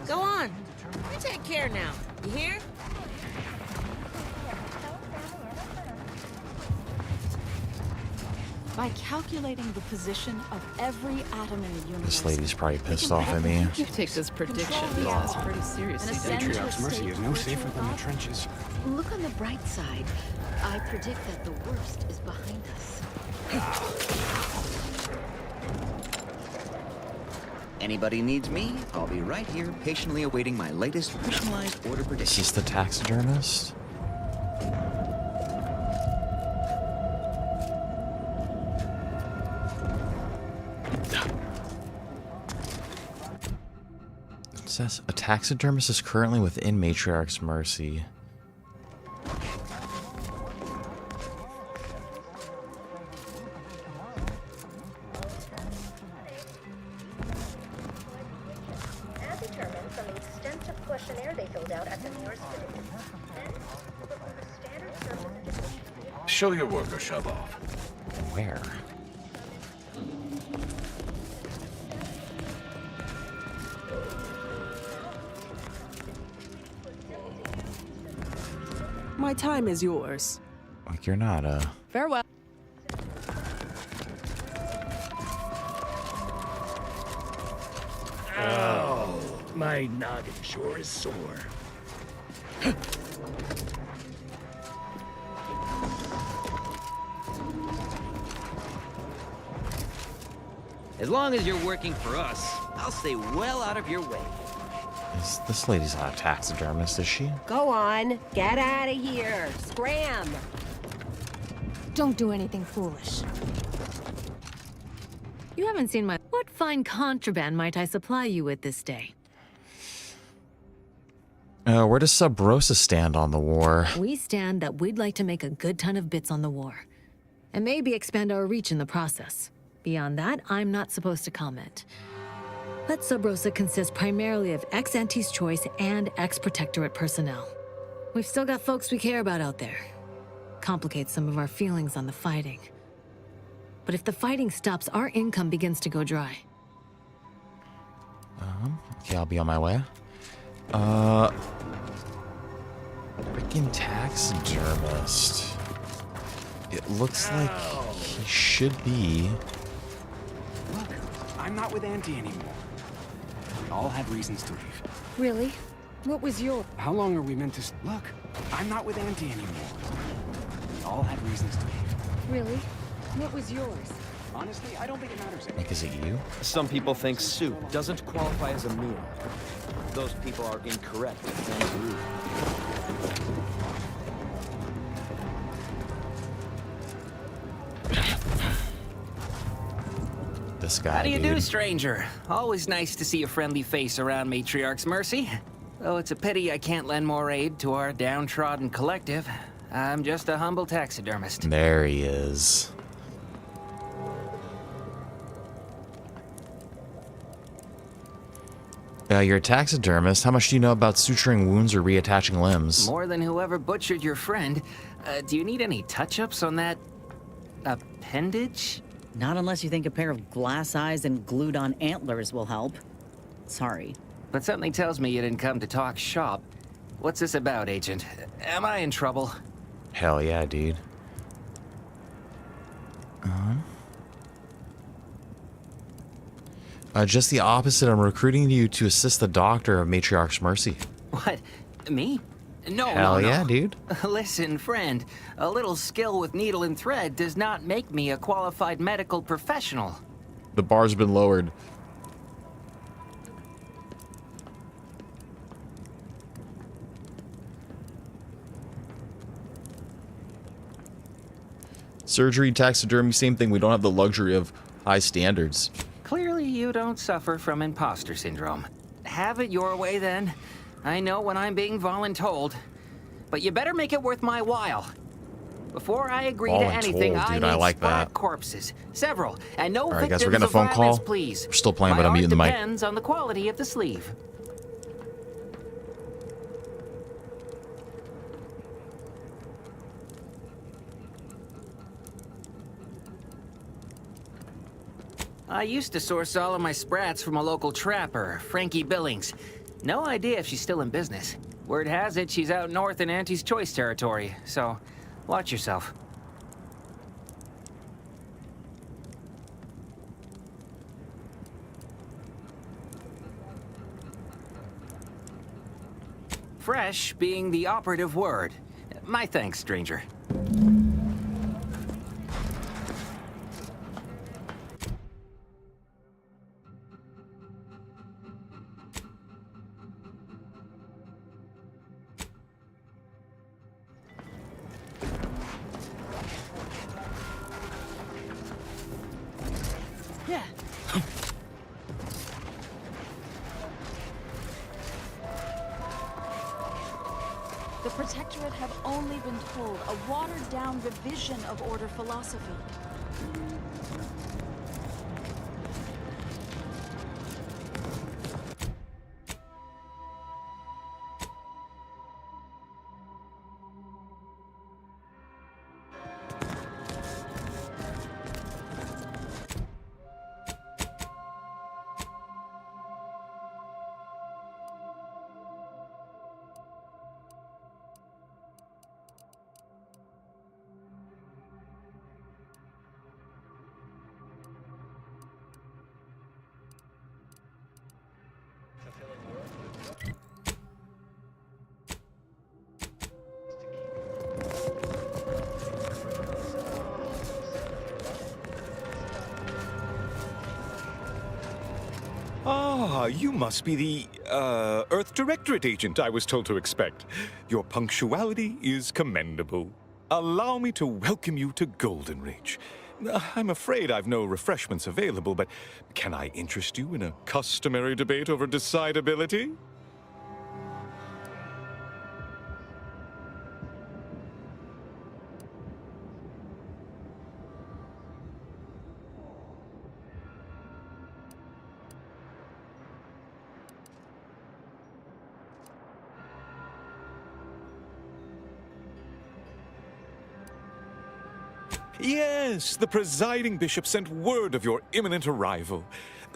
Go on. You take care now. You hear? By calculating the position of every atom in the universe. This lady's probably pissed off at me. You take this prediction pretty seriously. Matriarch's Mercy is no safer than the trenches. Look on the bright side. I predict that the worst is behind us. Anybody needs me, I'll be right here, patiently awaiting my latest personalized order prediction. Is this the taxidermist? It says a taxidermist is currently within Matriarch's Mercy. As determined from the extensive questionnaire they filled out at the nearest city. Then, we'll perform a standard surface edition. Show your work or shove off. Where? My time is yours. Like you're not Farewell. Oh, my noggin sure is sore. As long as you're working for us, I'll stay well out of your way. This lady's not a taxidermist, is she? Go on, get out of here. Scram. Don't do anything foolish. You haven't seen my... What fine contraband might I supply you with this day? Where does Sub Rosa stand on the war? We stand that we'd like to make a good ton of bits on the war. And maybe expand our reach in the process. Beyond that, I'm not supposed to comment. But Sub Rosa consists primarily of ex-Auntie's Choice and ex-Protectorate personnel. We've still got folks we care about out there. Complicates some of our feelings on the fighting. But if the fighting stops, our income begins to go dry. Okay, I'll be on my way. Freaking taxidermist. It looks like he should be. Look, I'm not with Auntie anymore. We all had reasons to leave. Really? What was your... How long are we meant to... Look, I'm not with Auntie anymore. We all had reasons to leave. Really? What was yours? Honestly, I don't think it matters. Like, is it you? Some people think soup doesn't qualify as a meal. Those people are incorrect and rude. This guy, How do you dude. do, stranger? Always nice to see a friendly face around Matriarch's Mercy. Though it's a pity I can't lend more aid to our downtrodden collective. I'm just a humble taxidermist. There he is. You're a taxidermist. How much do you know about suturing wounds or reattaching limbs? More than whoever butchered your friend. Do you need any touch-ups on that... appendage? Not unless you think a pair of glass eyes and glued-on antlers will help. Sorry. But something tells me you didn't come to talk shop. What's this about, Agent? Am I in trouble? Hell yeah, dude. Just the opposite. I'm recruiting you to assist the doctor of Matriarch's Mercy. What? Me? No, Hell no, yeah, no. dude. Listen, friend. A little skill with needle and thread does not make me a qualified medical professional. The bar's been lowered. Surgery, taxidermy, same thing. We don't have the luxury of high standards. Clearly, you don't suffer from imposter syndrome. Have it your way, then. I know when I'm being voluntold. But you better make it worth my while. Before I agree to anything, I need like spot that. corpses. Several. And no All right, victims guys, we're getting a of phone violence, call. please. We're still playing, My but I'm art muting the mic. depends on the quality of the sleeve. I used to source all of my sprats from a local trapper, Frankie Billings. No idea if she's still in business. Word has it she's out north in Auntie's Choice territory, so watch yourself. Fresh being the operative word. My thanks, stranger. Yeah. The Protectorate have only been told a watered-down revision of Order philosophy. Ah, you must be the, Earth Directorate agent I was told to expect. Your punctuality is commendable. Allow me to welcome you to Golden Reach. I'm afraid I've no refreshments available, but can I interest you in a customary debate over decidability? Yes, the presiding bishop sent word of your imminent arrival.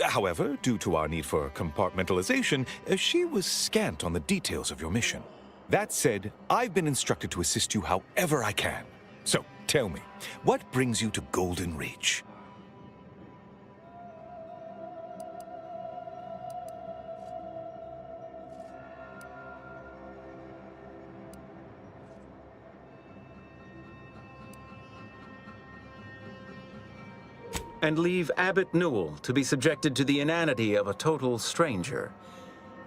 However, due to our need for compartmentalization, she was scant on the details of your mission. That said, I've been instructed to assist you however I can. So, tell me, what brings you to Golden Reach? And leave Abbot Newell to be subjected to the inanity of a total stranger?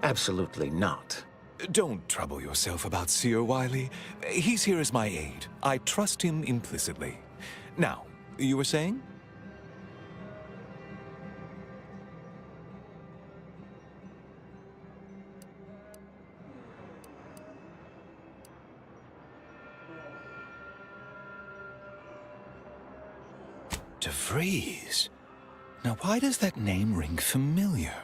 Absolutely not. Don't trouble yourself about Seer Wiley. He's here as my aide. I trust him implicitly. Now, you were saying? De Vries. Now, why does that name ring familiar?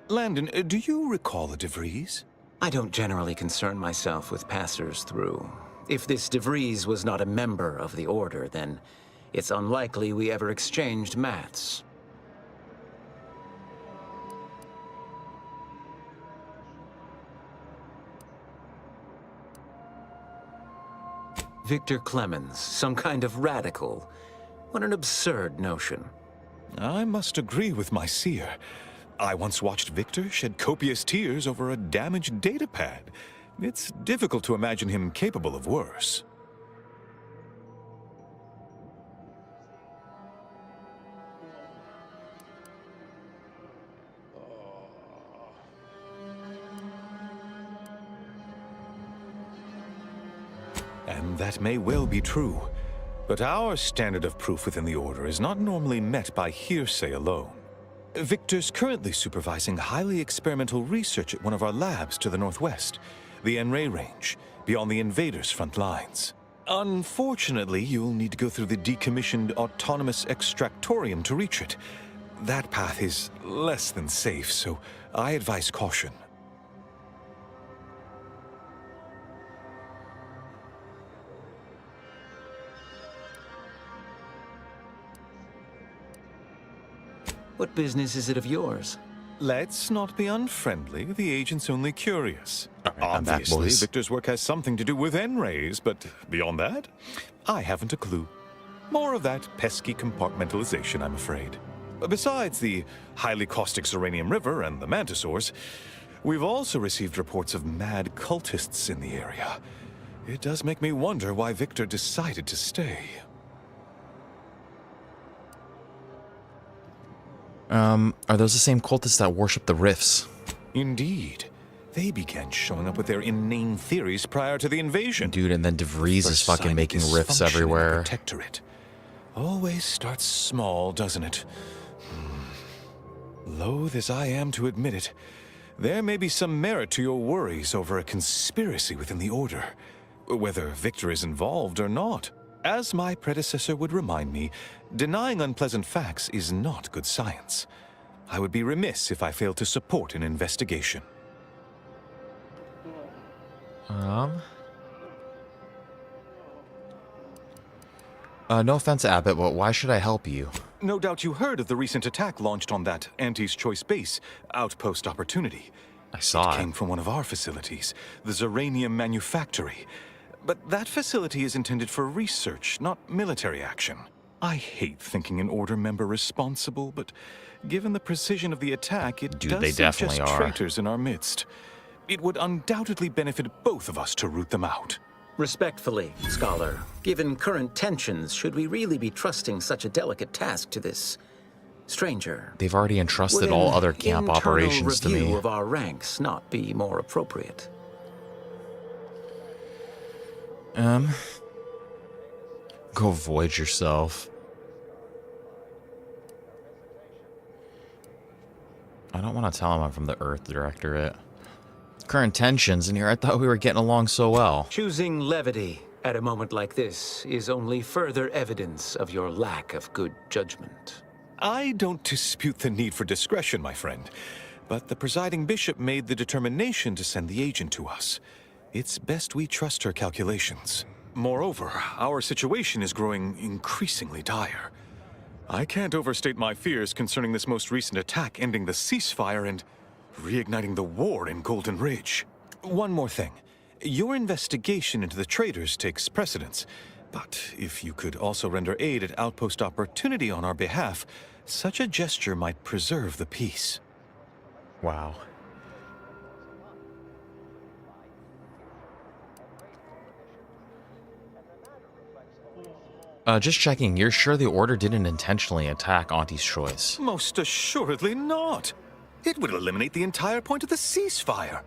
Landon, do you recall a De Vries? I don't generally concern myself with passers-through. If this De Vries was not a member of the Order, then it's unlikely we ever exchanged mats. Victor Clemens, some kind of radical. What an absurd notion. I must agree with my seer. I once watched Victor shed copious tears over a damaged datapad. It's difficult to imagine him capable of worse. And that may well be true. But our standard of proof within the Order is not normally met by hearsay alone. Victor's currently supervising highly experimental research at one of our labs to the northwest, the Enray Range, beyond the invaders' front lines. Unfortunately, you'll need to go through the decommissioned autonomous extractorium to reach it. That path is less than safe, so I advise caution. What business is it of yours? Let's not be unfriendly. The agent's only curious. I'm back, Obviously, boys. Victor's work has something to do with N-rays, but beyond that, I haven't a clue. More of that pesky compartmentalization, I'm afraid. Besides the highly caustic Serenium River and the Mantisaurs, we've also received reports of mad cultists in the area. It does make me wonder why Victor decided to stay. Are those the same cultists that worship the rifts? Indeed. They began showing up with their inane theories prior to the invasion. Dude, and then De Vries is fucking making rifts everywhere. Protectorate. Always starts small, doesn't it? Loath as I am to admit it, there may be some merit to your worries over a conspiracy within the Order, whether Victor is involved or not. As my predecessor would remind me, denying unpleasant facts is not good science. I would be remiss if I failed to support an investigation. No offense, Abbott, but why should I help you? No doubt you heard of the recent attack launched on that Auntie's Choice base, Outpost Opportunity. I saw it. It came from one of our facilities, the Zeranium Manufactory. But that facility is intended for research, not military action. I hate thinking an Order member responsible, but given the precision of the attack, it Dude, does they definitely suggest are. traitors in our midst. It would undoubtedly benefit both of us to root them out. Respectfully, Scholar, given current tensions, should we really be trusting such a delicate task to this Stranger, They've already entrusted would all an other camp internal operations to review me. of our ranks not be more appropriate? Go void yourself. I don't want to tell him I'm from the Earth Directorate. Current tensions in here, I thought we were getting along so well. Choosing levity at a moment like this is only further evidence of your lack of good judgment. I don't dispute the need for discretion, my friend, but the presiding bishop made the determination to send the agent to us. It's best we trust her calculations. Moreover, our situation is growing increasingly dire. I can't overstate my fears concerning this most recent attack ending the ceasefire and reigniting the war in Golden Ridge. One more thing. Your investigation into the traitors takes precedence, but if you could also render aid at Outpost Opportunity on our behalf, such a gesture might preserve the peace. Wow. Just checking, you're sure the Order didn't intentionally attack Auntie's choice? Most assuredly not. It would eliminate the entire point of the ceasefire.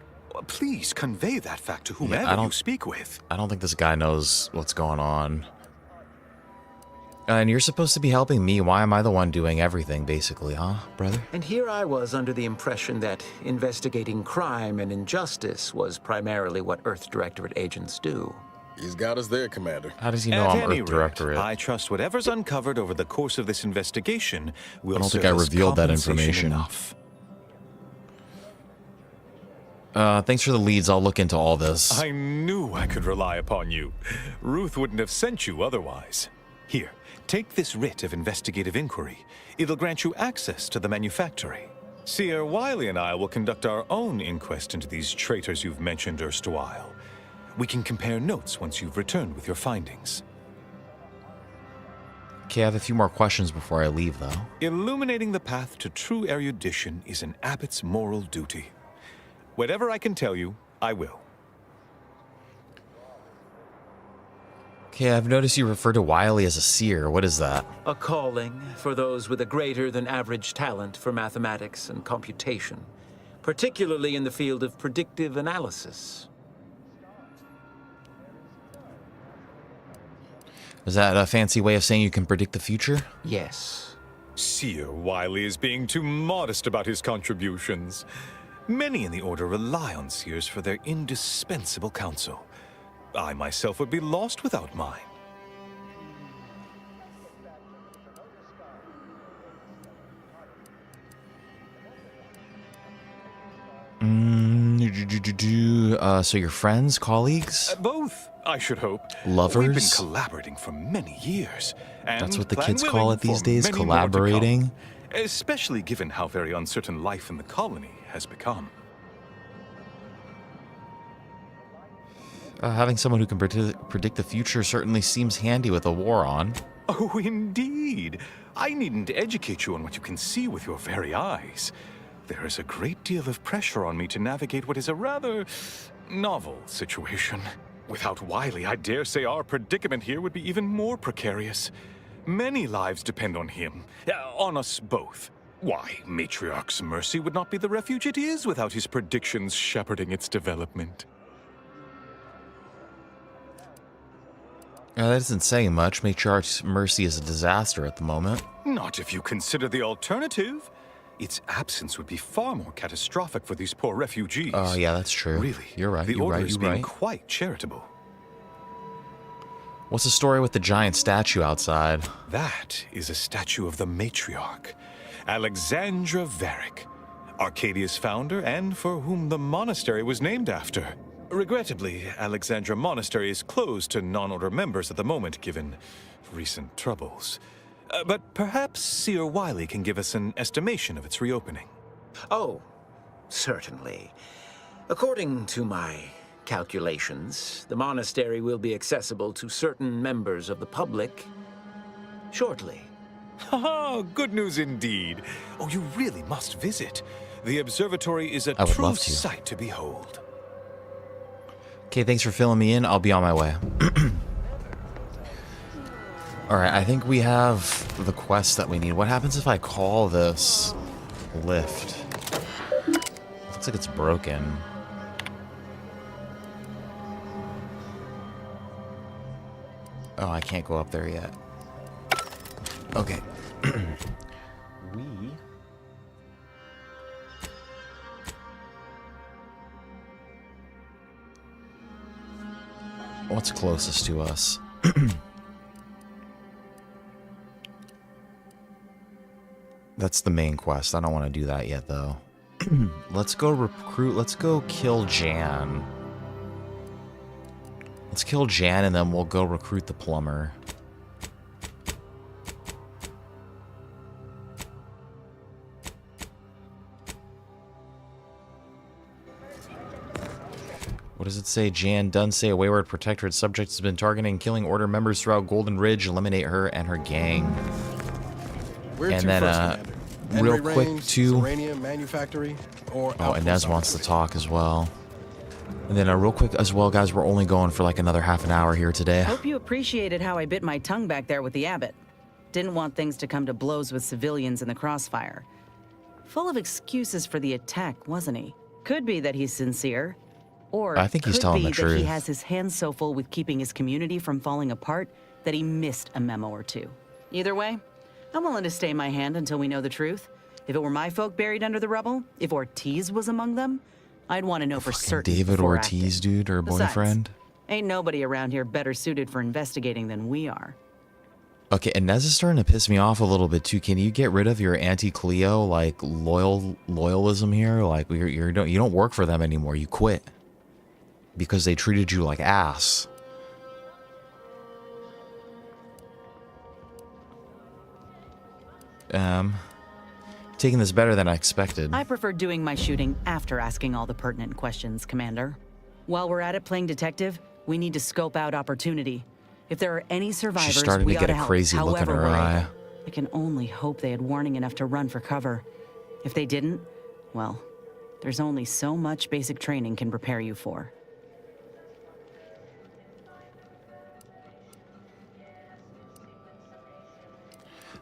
Please convey that fact to whomever you speak with. I don't think this guy knows what's going on. And you're supposed to be helping me. Why am I the one doing everything, basically, huh, brother? And here I was under the impression that investigating crime and injustice was primarily what Earth Directorate agents do. He's got us there, Commander. How does he know I'm Earth Directorate? I trust whatever's uncovered over the course of this investigation will I don't think I revealed that information. Enough. Thanks for the leads. I'll look into all this. I knew I could rely upon you. Ruth wouldn't have sent you otherwise. Here, take this writ of investigative inquiry. It'll grant you access to the manufactory. Seer Wiley and I will conduct our own inquest into these traitors you've mentioned erstwhile. We can compare notes once you've returned with your findings. Okay, I have a few more questions before I leave, though. Illuminating the path to true erudition is an abbot's moral duty. Whatever I can tell you, I will. Okay, I've noticed you refer to Wiley as a seer. What is that? A calling for those with a greater than average talent for mathematics and computation, particularly in the field of predictive analysis. Is that a fancy way of saying you can predict the future? Yes. Seer Wiley is being too modest about his contributions. Many in the Order rely on seers for their indispensable counsel. I myself would be lost without mine. So your friends, colleagues? Both, I should hope. Lovers? We've been collaborating for many years. And That's what the plan kids willing call it these for days, many more to come. collaborating? Especially given how very uncertain life in the colony has become. Having someone who can predict the future certainly seems handy with a war on. Oh, indeed. I needn't educate you on what you can see with your very eyes. There is a great deal of pressure on me to navigate what is a rather novel situation. Without Wiley, I dare say our predicament here would be even more precarious. Many lives depend on him, on us both. Why, Matriarch's Mercy would not be the refuge it is without his predictions shepherding its development. That isn't saying much. Matriarch's Mercy is a disaster at the moment. Not if you consider the alternative. Its absence would be far more catastrophic for these poor refugees. Oh, yeah, that's true. Really, you're right. The You're Order right. is You're being right. quite charitable. What's the story with the giant statue outside? That is a statue of the matriarch, Alexandra Varick, Arcadia's founder and for whom the monastery was named after. Regrettably, Alexandra Monastery is closed to non-Order members at the moment, given recent troubles. But perhaps Seer Wiley can give us an estimation of its reopening. Oh, certainly. According to my calculations, the monastery will be accessible to certain members of the public shortly. Ha! Good news indeed. Oh, you really must visit. The observatory is a I would true love to. sight to behold. Okay, thanks for filling me in. I'll be on my way. Alright, I think we have the quest that we need. What happens if I call this lift? Looks like it's broken. Oh, I can't go up there yet. Okay. What's closest to us? That's the main quest. I don't want to do that yet, though. Let's go recruit. Let's go kill Jan. Let's kill Jan, and then we'll go recruit the plumber. What does it say? Jan Dunsay, a wayward protectorate subject, has been targeting and killing Order members throughout Golden Ridge. Eliminate her and her gang. Where to first, real Henry quick, Raines, too. Uranium Manufactory, or Oh, Inez wants to talk as well. And then real quick as well, guys, we're only going for like another half an hour here today. Hope you appreciated how I bit my tongue back there with the abbot. Didn't want things to come to blows with civilians in the crossfire. Full of excuses for the attack, wasn't he? Could be that he's sincere. Or I think he's telling the could be that truth. he has his hands so full with keeping his community from falling apart that he missed a memo or two. Either way, I'm willing to stay my hand until we know the truth. If it were my folk buried under the rubble, if Ortiz was among them, I'd want to know for certain. David before Ortiz, acting. dude, her Besides, boyfriend. Ain't nobody around here better suited for investigating than we are. Okay, Inez is starting to piss me off a little bit too. Can you get rid of your Auntie Cleo like loyalism here? Like you don't work for them anymore. You quit because they treated you like ass. Taking this better than I expected. I prefer doing my shooting after asking all the pertinent questions, Commander. While we're at it playing detective, we need to scope out opportunity. If there are any survivors, She's starting we to get ought a help, crazy look in however her we're eye. able. I can only hope they had warning enough to run for cover. If they didn't, well, there's only so much basic training can prepare you for.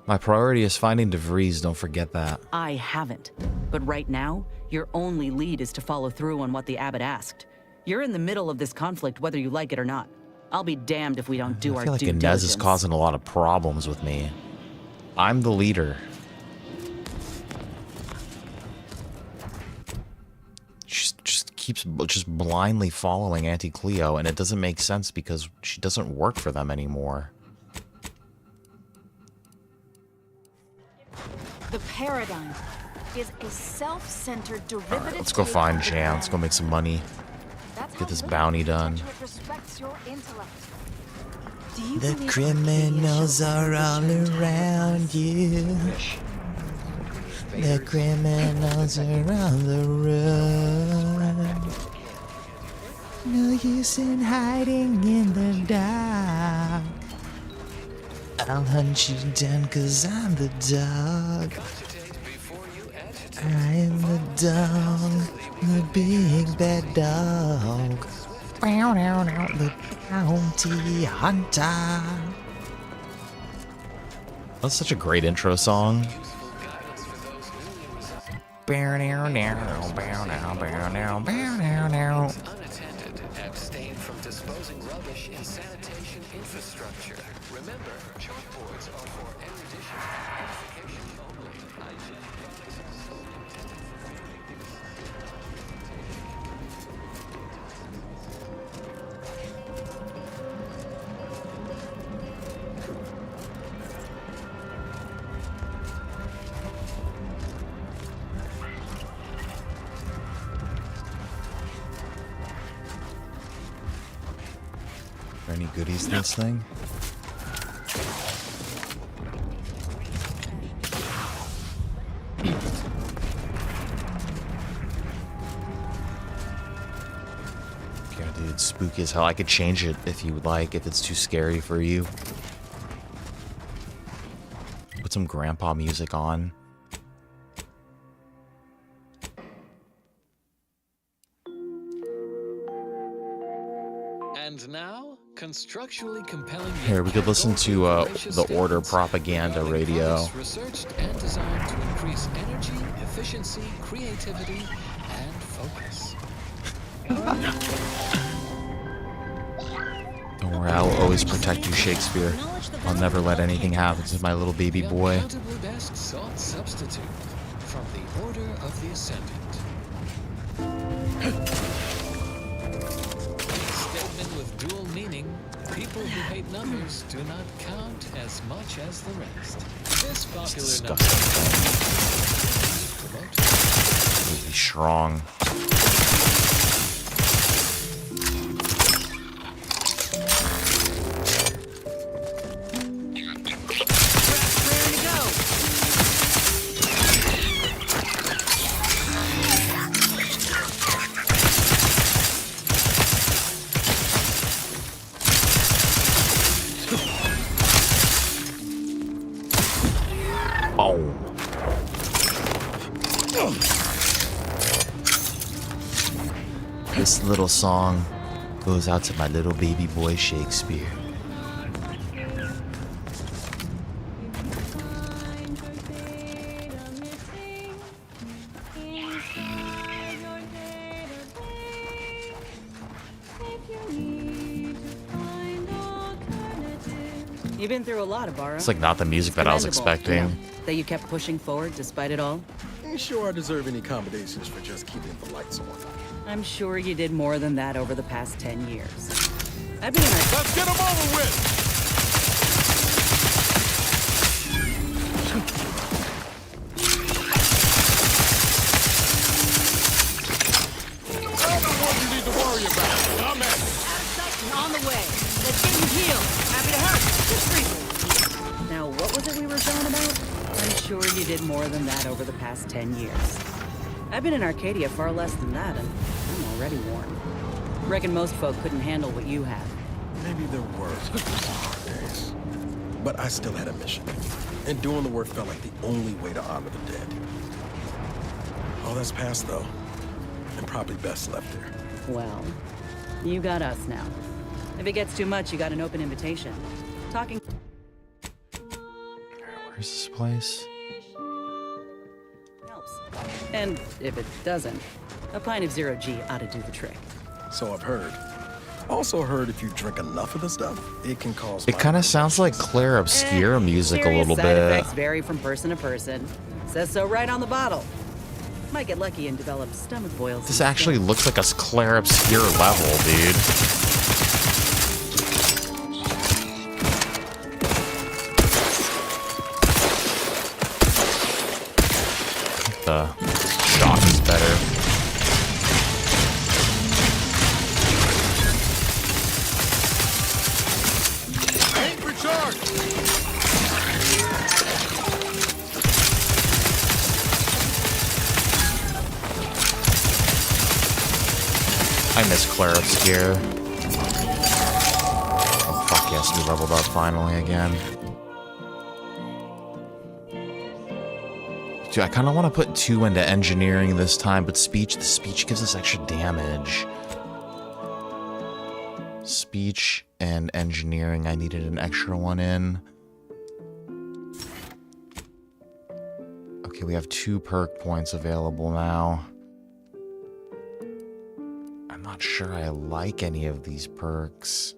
My priority is finding Vries, don't forget that. I haven't. But right now, your only lead is to follow through on what the abbot asked. You're in the middle of this conflict whether you like it or not. I'll be damned if we don't do I our feel like due Inez diligence. is causing a lot of problems with me. I'm the leader. She just keeps blindly following Auntie Cleo, and it doesn't make sense because she doesn't work for them anymore. The paradigm is a self-centered derivative. Alright, let's go find Jan. Let's go make some money. Get this bounty done. The criminals are all around you. The criminals are on the run. No use in hiding in the dark. I'll hunt you down 'cause I'm the dog. I'm the dog, the big bad dog. The bounty hunter. That's such a great intro song. Unattended, abstain from disposing rubbish in sanitation infrastructure. Remember, chalkboards are for erudition and edification only. Are there any goodies in this thing? Yeah, dude, it's spooky as hell. I could change it if you would like, if it's too scary for you. Put some grandpa music on. And now, Constructually compelling. Here, we could listen to the Order propaganda radio. Researched and designed to increase energy, efficiency, creativity, and focus. Don't worry, I'll always protect you, Shakespeare. I'll never let anything happen to my little baby boy. Undoubtedly best salt substitute from the Order of the Ascendant. Statement with dual meaning. People who hate numbers do not count as much as the rest. This popular number Really strong. This little song goes out to my little baby boy Shakespeare. You've been through a lot, Ibarra. It's like not the music that I was expecting. You know, that you kept pushing forward despite it all. Ain't sure I deserve any accommodations for just keeping the lights on. I'm sure you did more than that over the past 10 years. I'd be in our... Let's get them over with! I'm not what you need to worry about. I'm at it. Out of sight and on the way. Let's get you healed. Happy to help. Just briefly. Now, what was it we were talking about? I'm sure you did more than that over the past 10 years. I've been in Arcadia far less than that, and I'm already worn. Reckon most folk couldn't handle what you have. Maybe there were hard days. But I still had a mission. And doing the work felt like the only way to honor the dead. All that's past, though. And probably best left there. Well, you got us now. If it gets too much, you got an open invitation. Talking... Where's this place? And if it doesn't, a pint of Zero G ought to do the trick. So I've heard. Also heard if you drink enough of the stuff, it can cause... It kind of sounds like Claire Obscura music a little Side bit. effects vary from person to person. Says so right on the bottle. Might get lucky and develop stomach boils. This actually looks like a Claire Obscura level, dude. The shot is better. Ain't recharged! I miss Claire Obscura. Oh fuck yes, we leveled up finally again. Dude, I kind of want to put 2 into engineering this time, but the speech gives us extra damage. Speech and engineering, I needed an extra one in. Okay, we have 2 perk points available now. I'm not sure I like any of these perks.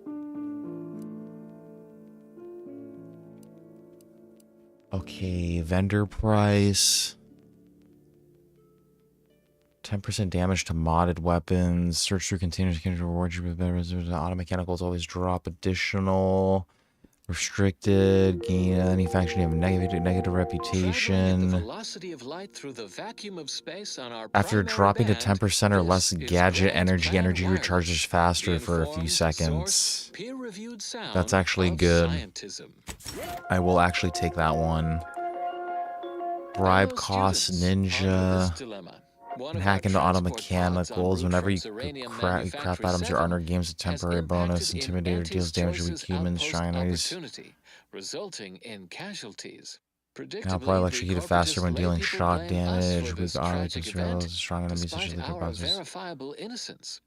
Okay, vendor price. 10% damage to modded weapons. Search through containers can reward you with better reserves. Auto mechanicals always drop additional. Restricted. Gain any faction you have negative reputation. velocity of light through the vacuum of space on our After primary dropping to band, 10% or less gadget energy wired. recharges faster for a few seconds. Peer-reviewed sound That's actually of good. scientism. I will actually take that one. Bribe costs ninja. And hack into auto mechanicals. Whenever you crap items or honor games, a temporary bonus. Intimidator deals damage to weak humans, shinies. Resulting in casualties. Now apply electrocuted faster when dealing shock damage. Weak armor can survive strong enemies such as the Despite our bosses. verifiable innocence,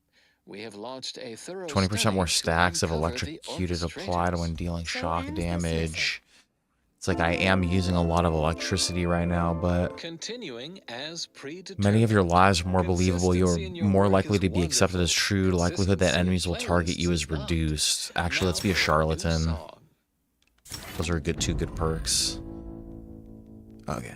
We have launched a thorough 20% more study stacks of to uncover electrocuted the applied when orchestrators. dealing shock damage. It's like I am using a lot of electricity right now, but Continuing as predetermined. many of your lies are more believable. You are Consistency in your more work likely is to be accepted as true. The likelihood that enemies will target you is reduced. Actually, let's be a charlatan. Those are two good perks. Okay.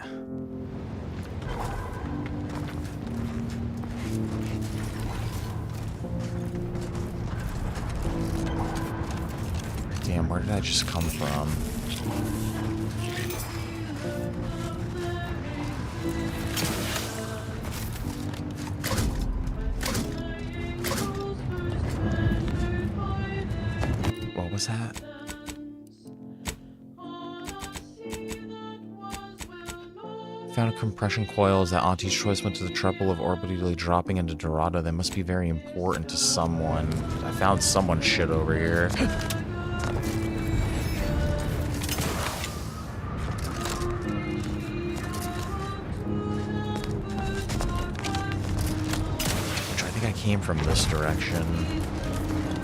Damn, where did I just come from? What was that? Found compression coils that Auntie's choice went to the trouble of orbitally dropping into Dorado. They must be very important to someone. I found someone's shit over here. Which I think I came from this direction.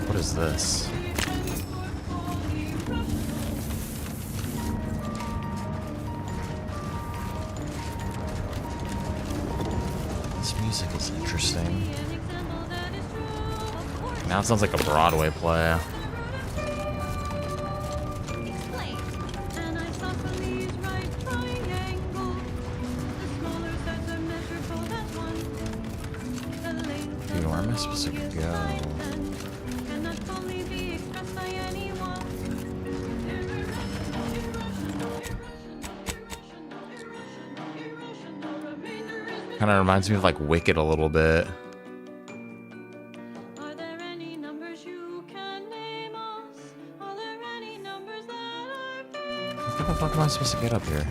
What is this? Music is interesting. Now it sounds like a Broadway play. Dude, where am I supposed to go? Kind of reminds me of like Wicked a little bit. How the fuck am I supposed to get up here?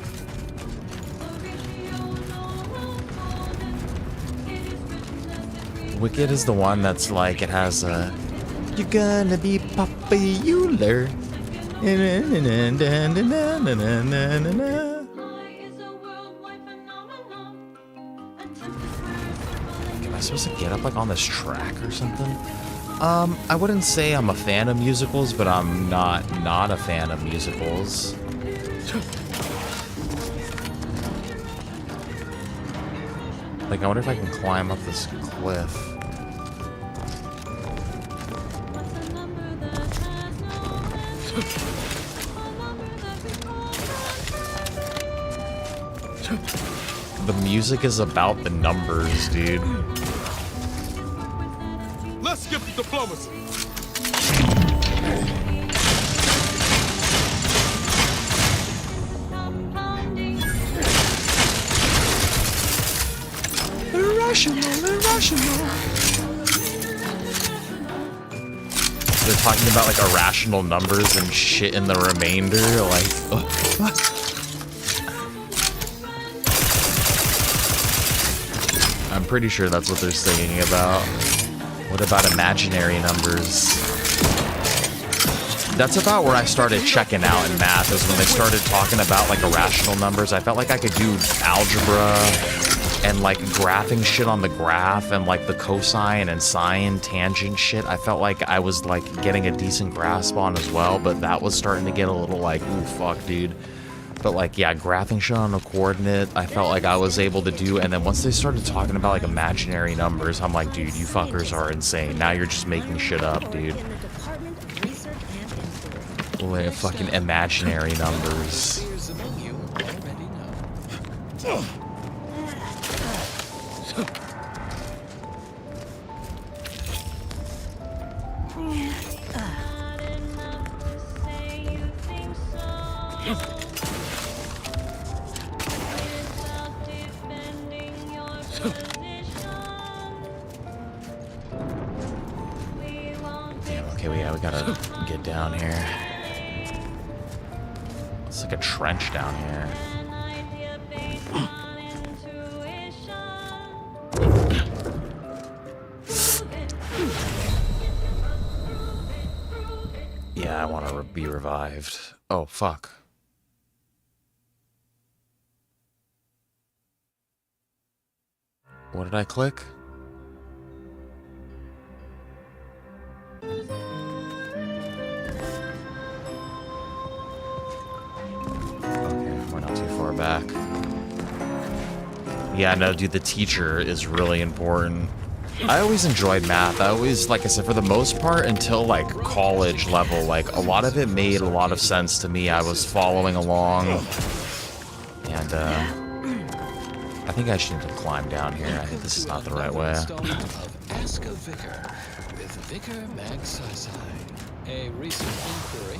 Wicked is the one that's like, it has a "You're gonna be popular." Am I supposed to get up like on this track or something? I wouldn't say I'm a fan of musicals, but I'm not a fan of musicals. Like, I wonder if I can climb up this cliff. The music is about the numbers, dude. Let's skip the diplomacy. Irrational. They're talking about like irrational numbers and shit in the remainder, like. I'm pretty sure that's what they're singing about. What about imaginary numbers? That's about where I started checking out in math, is when they started talking about like irrational numbers. I felt like I could do algebra and like graphing shit on the graph and like the cosine and sine tangent shit. I felt like I was like getting a decent grasp on as well, but that was starting to get a little like, ooh, fuck, dude. But like, yeah, graphing shit on a coordinate, I felt like I was able to do. And then once they started talking about like imaginary numbers, I'm like, dude, you fuckers are insane. Now you're just making shit up, dude. Like fucking imaginary numbers. Damn, okay, we gotta get down here. It's like a trench down here. Yeah, I want to be revived. Oh, fuck. What did I click? Okay, we're not too far back. Yeah, no, dude, the teacher is really important. I always enjoyed math. I always, like I said, for the most part, until like college level, like a lot of it made a lot of sense to me. I was following along, and I think I should need to climb down here. I think this is not the right way. Ask a Vicar with Vicar Magsai. A recent inquiry.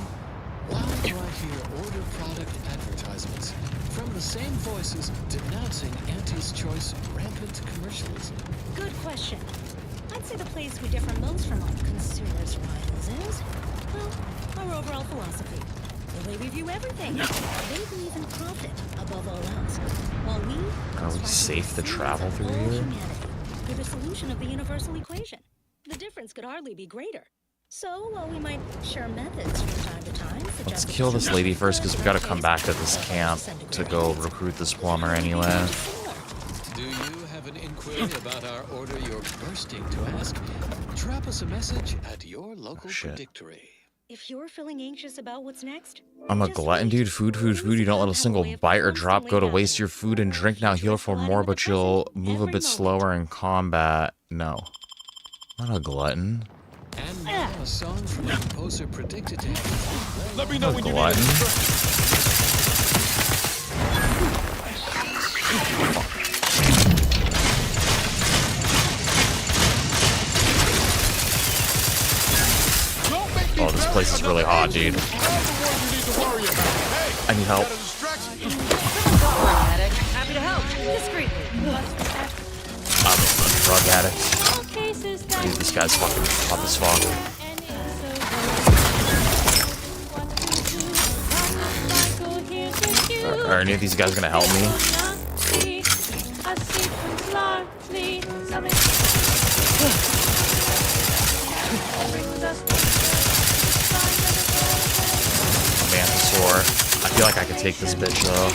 Why do I hear order product advertisements from the same voices denouncing Auntie's choice rampant commercialism? Good question. I'd say the place we differ most from our consumers' rivals is, well, our overall philosophy. The way we view everything. They believe in profit above all else. While we Are we safe to travel through here? through the solution of the universal equation. The difference could hardly be greater. So, while we might share methods from time to time, Let's kill this lady first, because we got to come back to this camp to go recruit this plumber anyway. Do you have an inquiry about our order you're bursting to ask? Drop us a message at your local predictory. If you're feeling anxious about what's next, I'm a glutton, dude. Food. You don't let a single bite or drop go to waste. Your food and drink now heal for more, but you'll move a bit slower in combat. No. I'm not a glutton. And now a song from a composer predicted to have Let me know when you glutton. Oh, this place is really hot, dude. I need help. Happy to help. Discreetly. I'm a drug addict. Dude, this guy's fucking tough as fuck. Are any of these guys gonna help me? Mantisaur. I feel like I could take this bitch though.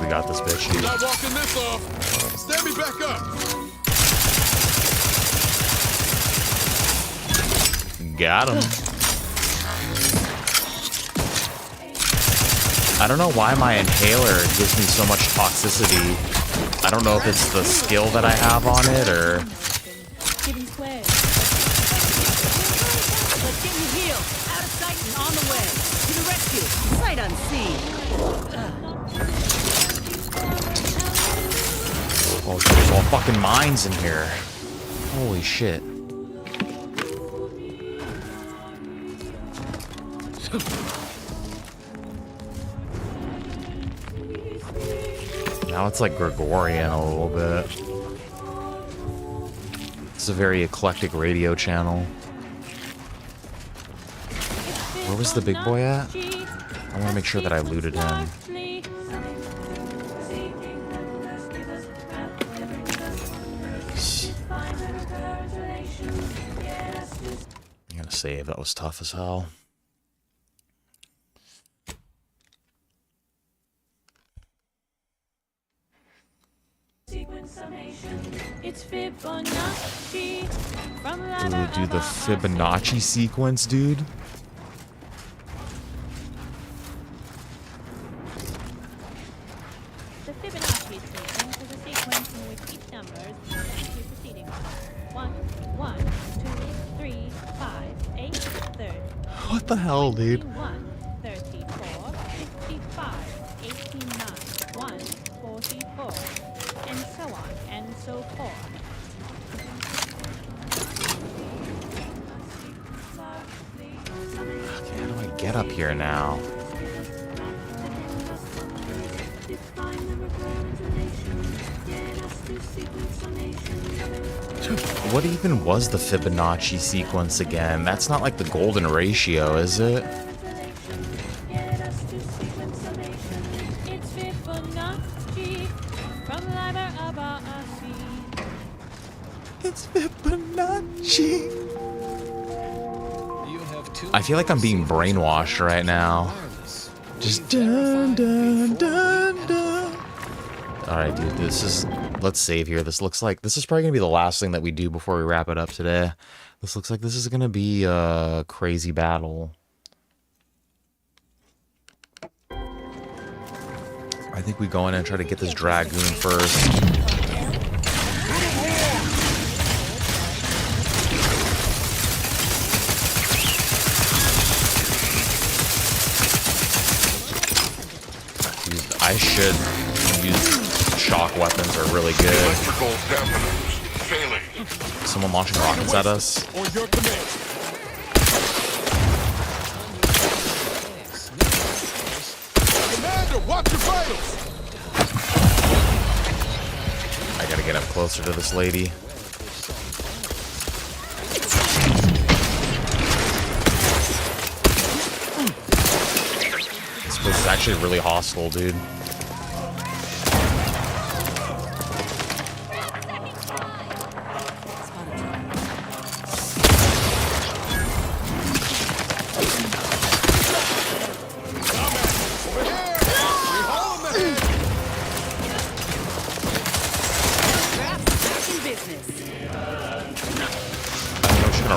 We got this bitch. Dude. Not walking this off. Stand me back up. Got him. I don't know why my inhaler gives me so much toxicity. I don't know if it's the skill that I have on it or... Let's get you healed. Out of sight and on the way. To the rescue. Sight unseen. Oh, there's all fucking mines in here. Holy shit. Now it's like Gregorian a little bit. It's a very eclectic radio channel. Where was the big boy at? I want to make sure that I looted him. I'm gonna save. That was tough as hell. Ooh, do the Fibonacci sequence, dude. The Fibonacci sequence is a sequence in which each number is actually proceeding. 1, 1, 2, 3, 5, 8, 30. What the hell, dude? 1, 34, 55, 89, 1, 44, and so on and so forth. Okay, how do I get up here now? What even was the Fibonacci sequence again? That's not like the golden ratio, is it? It's Fibonacci. I feel like I'm being brainwashed right now. Just dun dun dun dun. All right, dude. Let's save here. This looks like this is probably gonna be the last thing that we do before we wrap it up today. This looks like this is gonna be a crazy battle. I think we go in and try to get this dragoon first. I should use shock weapons are really good. Someone launching rockets at us. On your command. Commander, watch your vitals. I gotta get up closer to this lady. This place is actually really hostile, dude.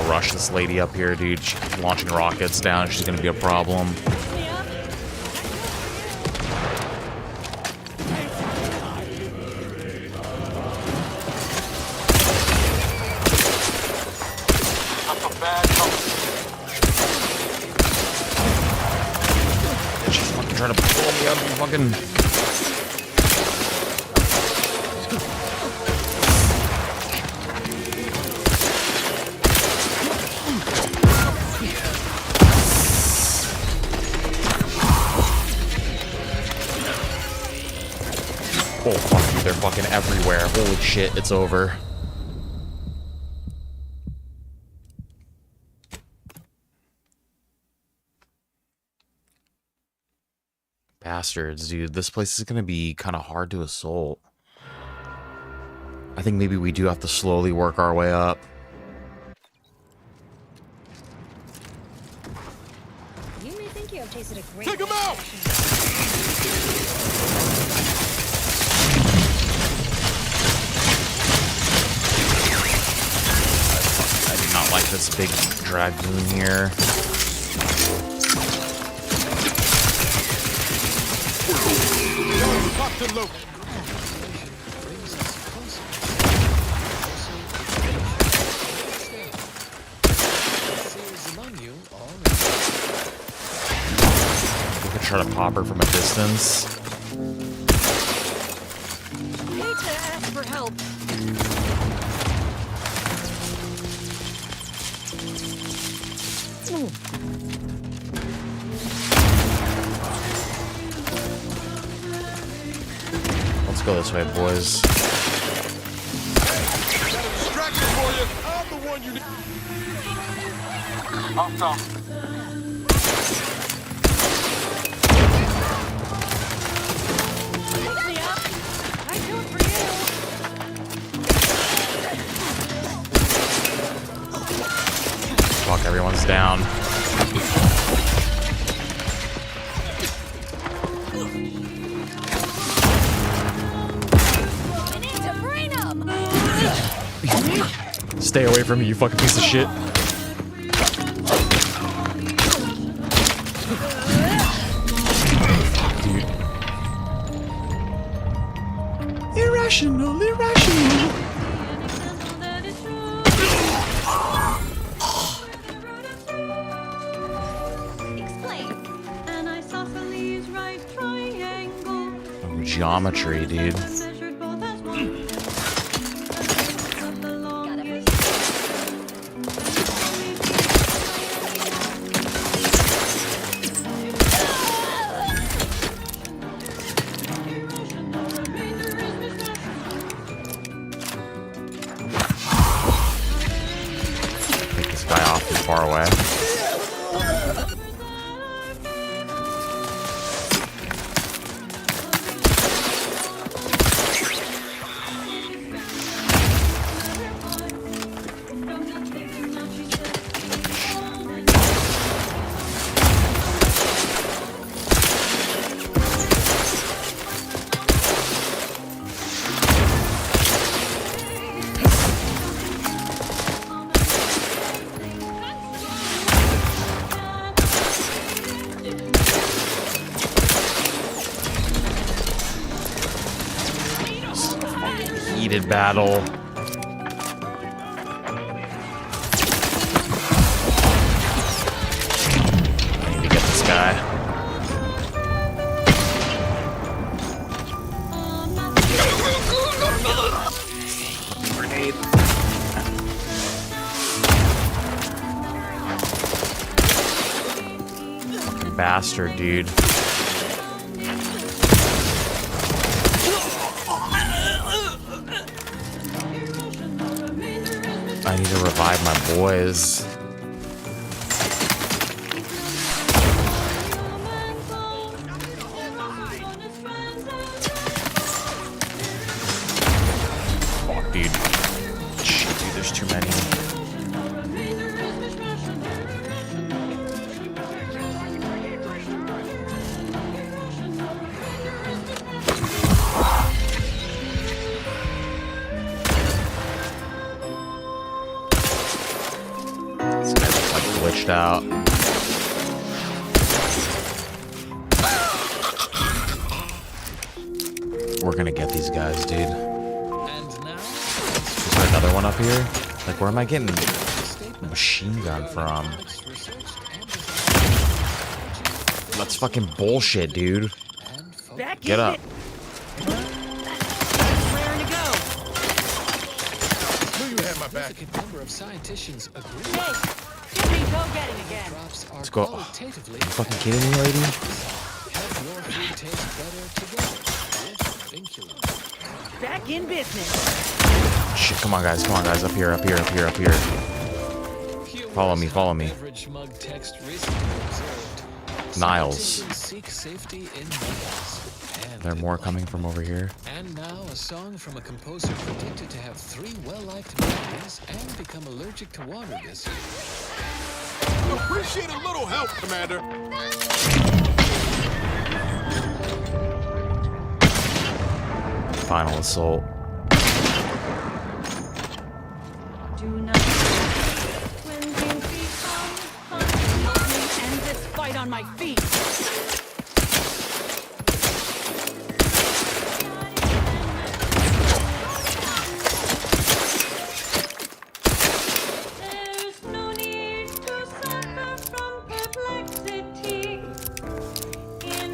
Rush this lady up here, dude. She's launching rockets down. She's gonna be a problem. She's fucking trying to pull me up and fucking. Oh, fuck you, they're fucking everywhere. Holy shit, it's over. Bastards, dude. This place is gonna be kind of hard to assault. I think maybe we do have to slowly work our way up. You may think you have tasted a great. Take him out! I do not like this big dragoon here. We could try to pop her from a distance. Need to ask for help. Let's go this way, boys. Distraction for you. I'm the one you need. Pick me up. I do it for Fuck, everyone's down. We need to brain him. Stay away from me, you fucking piece of shit. Dude. Irrational, irrational. Oh, geometry, dude. Take this guy off too far away. heated battle. I need to get this guy. Grenade. Bastard, dude. I need to revive my boys. Fuck, dude. Shit, dude, there's too many. Out. We're gonna get these guys, dude. Is there another one up here? Like, where am I getting a machine gun from? That's fucking bullshit, dude. Get up. Let's go. Are you fucking kidding me, lady? Back in business. Shit, come on, guys. Come on, guys. Up here, up here, up here, up here. Follow me, follow me. Niles. There are more coming from over here. And now a song from a composer predicted to have 3 well-liked melodies and become allergic to water this year. Appreciate a little help, Commander. Final assault. Do not when things become end this fight on my feet.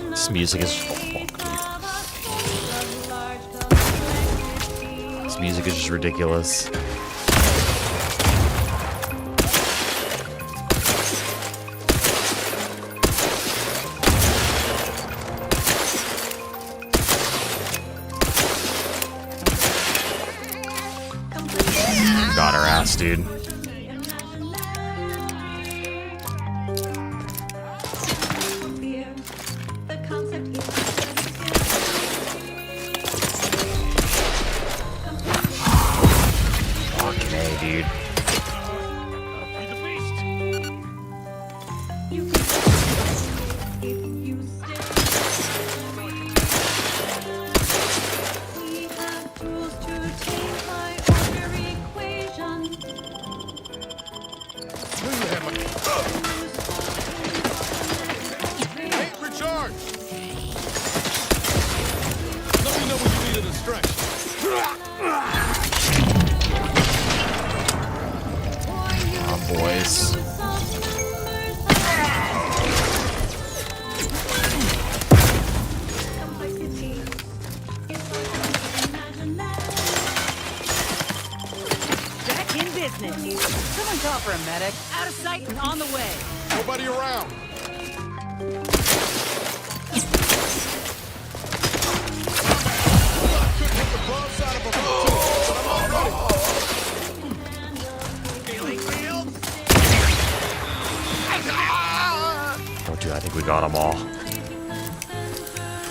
This music is fuck, dude. This music is just ridiculous. Got her ass, dude.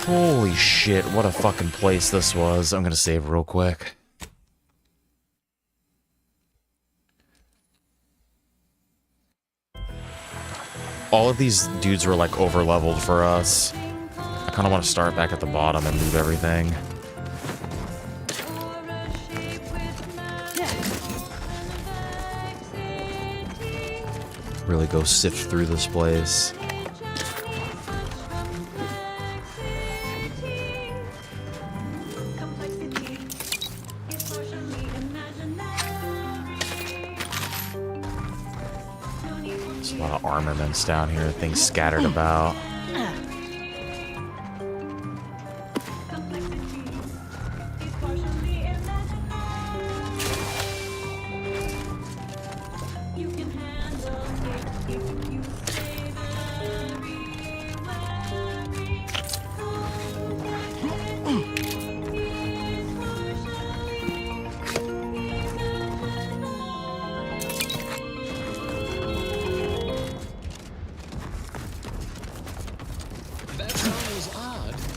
Holy shit, what a fucking place this was. I'm gonna save real quick. All of these dudes were like over leveled for us. I kind of want to start back at the bottom and move everything. Really go sift through this place. lot of armaments down here, things scattered about.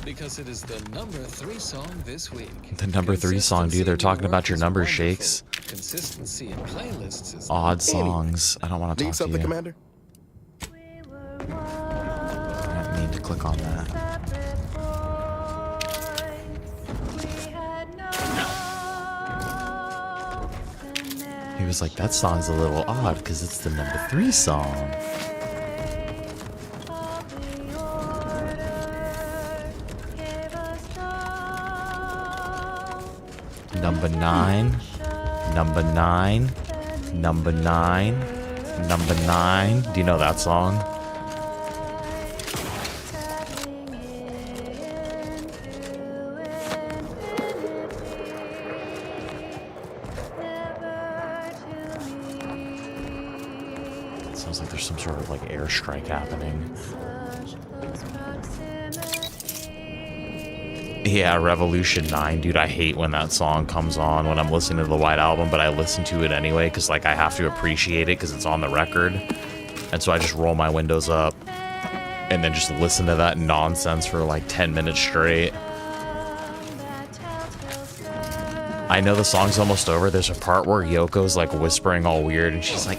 Because it is the number 3 song this week. The number 3 song, dude. They're talking about your number shakes. Consistency in playlists is Odd songs. I don't want to talk to you. Commander? I didn't mean to click on that. He was like, that song's a little odd because it's the number 3 song. Number 9, number 9, number 9, number 9. Do you know that song? It sounds like there's some sort of like airstrike happening. Yeah, Revolution 9, dude. I hate when that song comes on when I'm listening to the White Album, but I listen to it anyway because like I have to appreciate it because it's on the record. And so I just roll my windows up and then just listen to that nonsense for like 10 minutes straight. I know the song's almost over. There's a part where Yoko's like whispering all weird and she's like,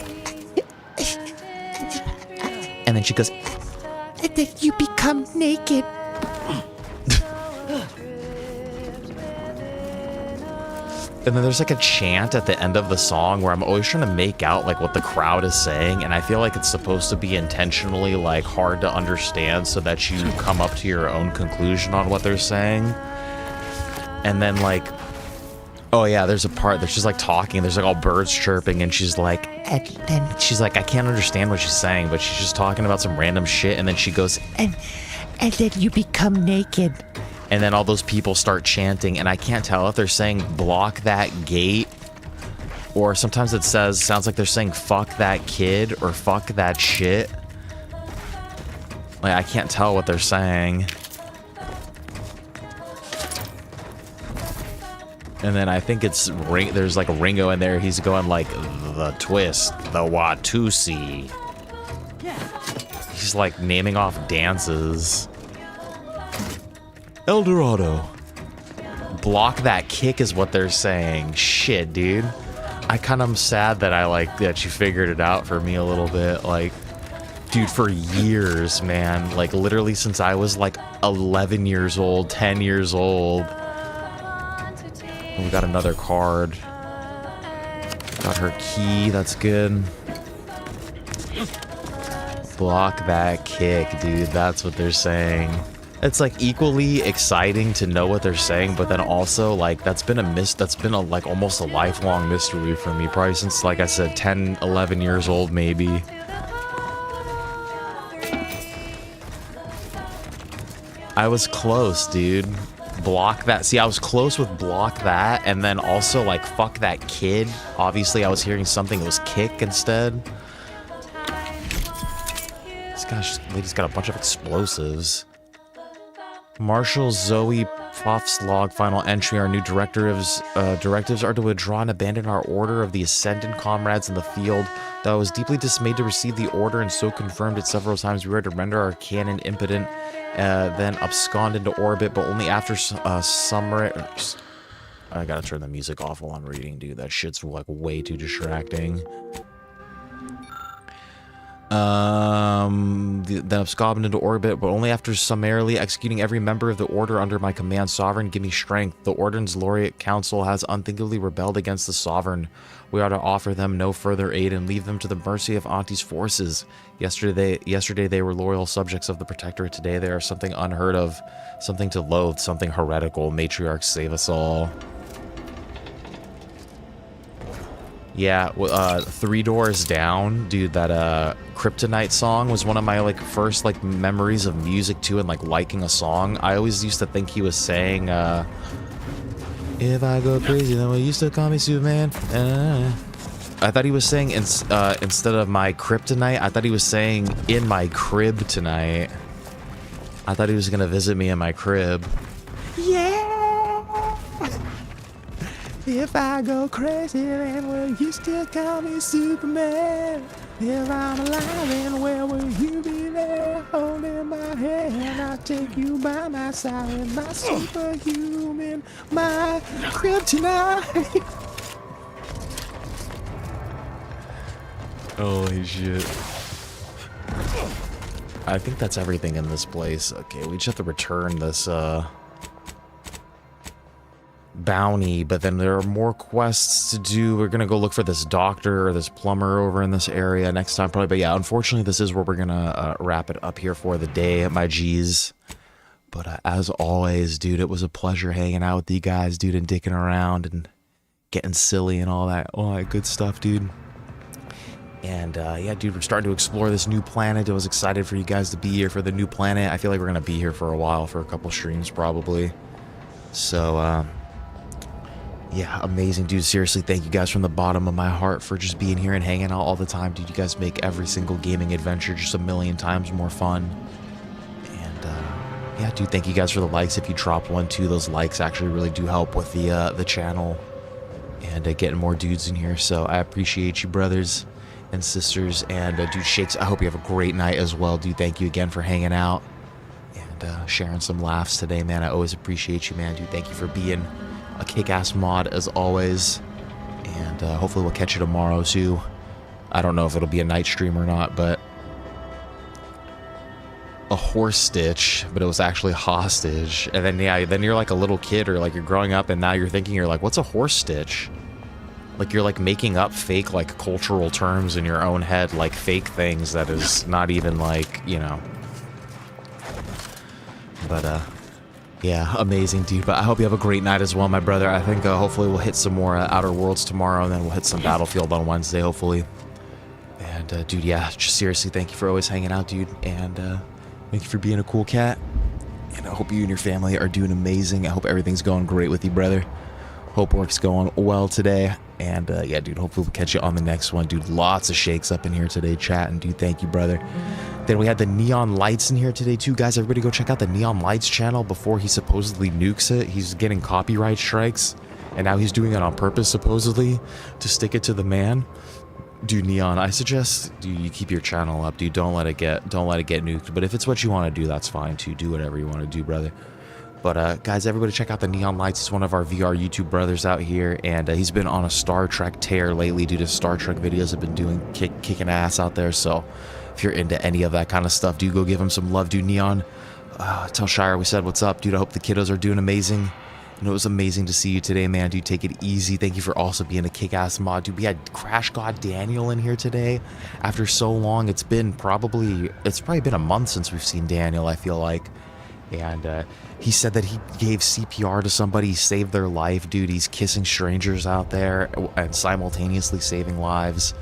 and then she goes, and then you become naked. And then there's like a chant at the end of the song where I'm always trying to make out like what the crowd is saying, and I feel like it's supposed to be intentionally like hard to understand so that you come up to your own conclusion on what they're saying. And then like, oh yeah, there's a part that she's like talking, there's like all birds chirping, and she's like, and then she's like, I can't understand what she's saying, but she's just talking about some random shit, and then she goes, and then you become naked. And then all those people start chanting, and I can't tell if they're saying block that gate, or sometimes it sounds like they're saying fuck that kid or fuck that shit. Like, I can't tell what they're saying. And then I think it's there's like a Ringo in there. He's going like the twist, the Watusi. He's like naming off dances. El Dorado. Block that kick is what they're saying. Shit, dude. I kind of am sad that that you figured it out for me a little bit. Like, dude, for years, man. Like, literally since I was like 11 years old, 10 years old. And we got another card. Got her key. That's good. Block that kick, dude. That's what they're saying. It's like equally exciting to know what they're saying, but then also like that's been like almost a lifelong mystery for me, probably since, like I said, 10, 11 years old maybe. I was close, dude. Block that. See, I was close with block that, and then also like fuck that kid. Obviously I was hearing something that was kick instead. This lady's got a bunch of explosives. Marshal Zoe Pfaff's log final entry. Our new directives are to withdraw and abandon our order of the Ascendant comrades in the field. Though I was deeply dismayed to receive the order and so confirmed it several times, we were to render our cannon impotent, then abscond into orbit, but only after summary. I gotta turn the music off while I'm reading, dude. That shit's like way too distracting. Then absconded into orbit, but only after summarily executing every member of the order under my command. Sovereign, give me strength. The Order's Laureate Council has unthinkably rebelled against the Sovereign. We ought to offer them no further aid and leave them to the mercy of Auntie's forces. Yesterday they were loyal subjects of the Protectorate. Today they are something unheard of, something to loathe, something heretical. Matriarch, save us all. Yeah, 3 Doors Down, dude, that Kryptonite song was one of my like first like memories of music too, and like liking a song. I always used to think he was saying if I go crazy then will you still call me Superman? I thought he was saying instead of my kryptonite, I thought he was saying in my crib tonight. I thought he was gonna visit me in my crib. Yeah. If I go crazy, then will you still call me Superman? If I'm alive, then where will you be there? Holding my hand, I'll take you by my side with my superhuman, my kryptonite. Holy shit. I think that's everything in this place. Okay, we just have to return this, bounty, but then there are more quests to do. We're gonna go look for this doctor or this plumber over in this area next time probably, but yeah, unfortunately this is where we're gonna wrap it up here for the day, my G's. But as always, dude, it was a pleasure hanging out with you guys, dude, and dicking around and getting silly and all that good stuff, dude. And yeah, dude, we're starting to explore this new planet. I was excited for you guys to be here for the new planet. I feel like we're gonna be here for a while, for a couple streams probably. So yeah, amazing, dude. Seriously, thank you guys from the bottom of my heart for just being here and hanging out all the time, dude. You guys make every single gaming adventure just a million times more fun. And yeah, dude, thank you guys for the likes. If you drop one too, those likes actually really do help with the channel and getting more dudes in here. So I appreciate you, brothers and sisters. And dude, Shakes, I hope you have a great night as well, dude. Thank you again for hanging out and sharing some laughs today, man. I always appreciate you, man, dude. Thank you for being a kick-ass mod as always, and hopefully we'll catch you tomorrow too. I don't know if it'll be a night stream or not, but a horse stitch, but it was actually hostage. And then yeah, then you're like a little kid, or like you're growing up and now you're thinking, you're like, what's a horse stitch? Like you're like making up fake like cultural terms in your own head, like fake things that is not even like, you know. But yeah, amazing, dude. But I hope you have a great night as well, my brother. I think hopefully we'll hit some more Outer Worlds tomorrow, and then we'll hit some Battlefield on Wednesday, hopefully. And dude, yeah, just seriously, thank you for always hanging out, dude. And thank you for being a cool cat. And I hope you and your family are doing amazing. I hope everything's going great with you, brother. Hope work's going well today. And yeah, dude, hopefully we'll catch you on the next one, dude. Lots of shakes up in here today, chat. And dude, thank you, brother. Then we had the Neon Lights in here today too, guys. Everybody go check out the Neon Lights channel before he supposedly nukes it. He's getting copyright strikes, and now he's doing it on purpose, supposedly, to stick it to the man. Dude, Neon, I suggest you keep your channel up, dude. Don't let it get nuked. But if it's what you want to do, that's fine too. Do whatever you want to do, brother. But guys, everybody check out the Neon Lights. He's one of our VR YouTube brothers out here, and he's been on a Star Trek tear lately due to Star Trek videos. Have been doing kicking ass out there. So if you're into any of that kind of stuff, dude, go give him some love, dude. Neon, tell Shire we said what's up, dude. I hope the kiddos are doing amazing. You know, it was amazing to see you today, man, dude. Take it easy. Thank you for also being a kick-ass mod, dude. We had Crash God Daniel in here today after so long. It's probably been a month since we've seen Daniel, I feel like. And he said that he gave CPR to somebody, saved their life, dude. He's kissing strangers out there and simultaneously saving lives.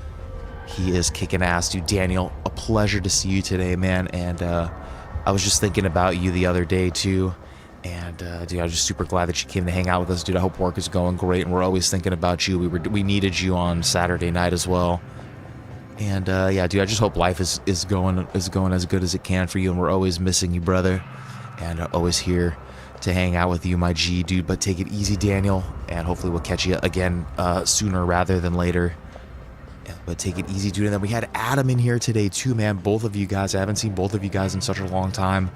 He is kicking ass, dude. Daniel, a pleasure to see you today, man. And I was just thinking about you the other day too. And dude, I was just super glad that you came to hang out with us, dude. I hope work is going great, and we're always thinking about you. We needed you on Saturday night as well. And yeah, dude, I just hope life is going as good as it can for you, and we're always missing you, brother. And always here to hang out with you, my G, dude. But take it easy, Daniel, and hopefully we'll catch you again sooner rather than later. But take it easy, dude. And then we had Adam in here today too, man. Both of you guys, I haven't seen both of you guys in such a long time.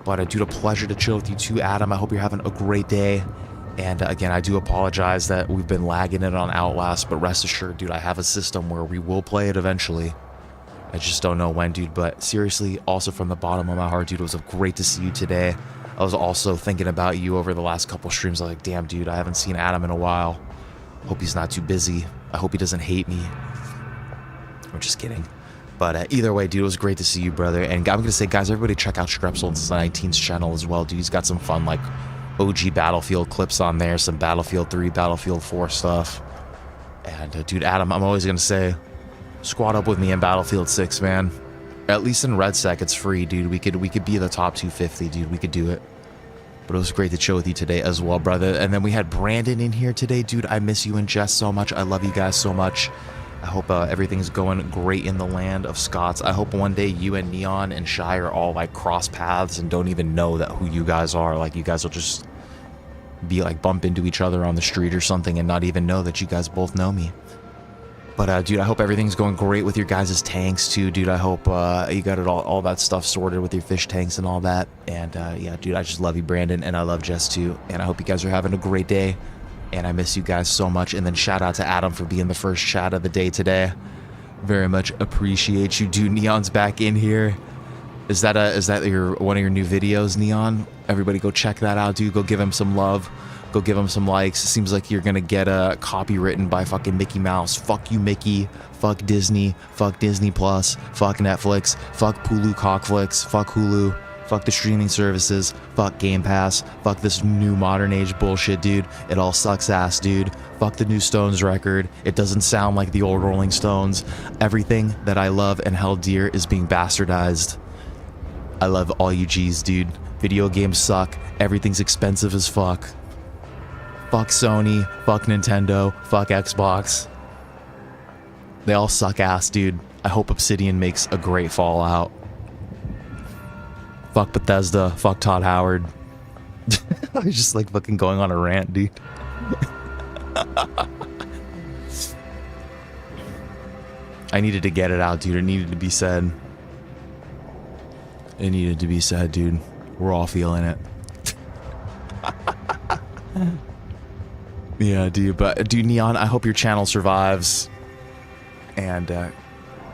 But dude, a pleasure to chill with you too, Adam. I hope you're having a great day. And again, I do apologize that we've been lagging it on Outlast, but rest assured, dude, I have a system where we will play it eventually. I just don't know when, dude. But seriously, also from the bottom of my heart, dude, it was great to see you today. I was also thinking about you over the last couple streams. I was like, damn, dude, I haven't seen Adam in a while. Hope he's not too busy. I hope he doesn't hate me. I'm just kidding. But either way, dude, it was great to see you, brother. And I'm going to say, guys, everybody check out Strepsil's 19's channel as well, dude. He's got some fun, like, OG Battlefield clips on there. Some Battlefield 3, Battlefield 4 stuff. And dude, Adam, I'm always gonna say, squad up with me in Battlefield 6, man. At least in RedSec, it's free, dude. We could be the top 250, dude. We could do it. But it was great to chill with you today as well, brother. And then we had Brandon in here today, dude. I miss you and Jess so much. I love you guys so much. I hope everything's going great in the land of Scots. I hope one day you and Neon and Shy are all like cross paths and don't even know that who you guys are. Like you guys will just be like bump into each other on the street or something and not even know that you guys both know me. But dude, I hope everything's going great with your guys' tanks too, dude. I hope you got it all that stuff sorted with your fish tanks and all that. And yeah, dude, I just love you, Brandon, and I love Jess too. And I hope you guys are having a great day. And I miss you guys so much. And then shout out to Adam for being the first chat of the day today. Very much appreciate you, dude. Neon's back in here. Is that your one of your new videos, Neon? Everybody go check that out, dude. Go give him some love. Go give him some likes. It seems like you're gonna get a copy written by fucking Mickey Mouse. Fuck you, Mickey. Fuck Disney. Fuck Disney Plus. Fuck Netflix. Fuck Hulu Cockflix. Fuck Hulu. Fuck the streaming services. Fuck Game Pass. Fuck this new modern age bullshit, dude. It all sucks ass, dude. Fuck the new Stones record. It doesn't sound like the old Rolling Stones. Everything that I love and held dear is being bastardized. I love all you G's, dude. Video games suck. Everything's expensive as fuck. Fuck Sony, fuck Nintendo, fuck Xbox. They all suck ass, dude. I hope Obsidian makes a great Fallout. Fuck Bethesda, fuck Todd Howard. I was just like fucking going on a rant, dude. I needed to get it out, dude. It needed to be said. It needed to be said, dude. We're all feeling it. Yeah, dude, but dude, Neon, I hope your channel survives. And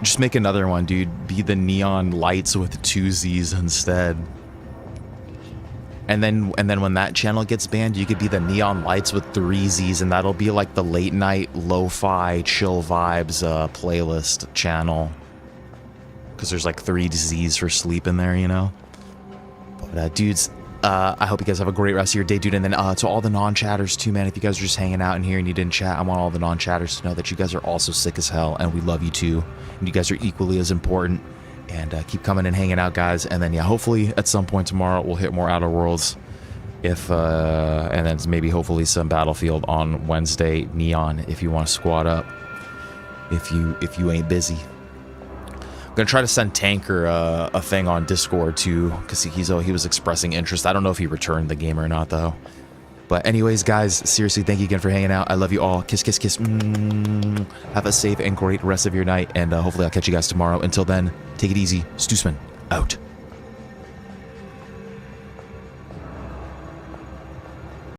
just make another one, dude. Be the Neon Lights with 2 Z's instead. And then when that channel gets banned, you could be the Neon Lights with 3 Z's, and that'll be like the late night lo-fi chill vibes playlist channel. Because there's like 3 Z's for sleep in there, you know? But dudes, I hope you guys have a great rest of your day, dude. And then to all the non-chatters too, man, if you guys are just hanging out in here and you didn't chat, I want all the non-chatters to know that you guys are also sick as hell, and we love you too. And you guys are equally as important. And keep coming and hanging out, guys. And then, yeah, hopefully at some point tomorrow we'll hit more Outer Worlds. And then maybe hopefully some Battlefield on Wednesday. Neon, if you want to squad up. If you ain't busy. I'm gonna try to send Tanker a thing on Discord too, because he was expressing interest. I don't know if he returned the game or not though. But anyways, guys, seriously, thank you again for hanging out. I love you all. Kiss, kiss, kiss. Have a safe and great rest of your night, and hopefully I'll catch you guys tomorrow. Until then, take it easy. Stoosman, out.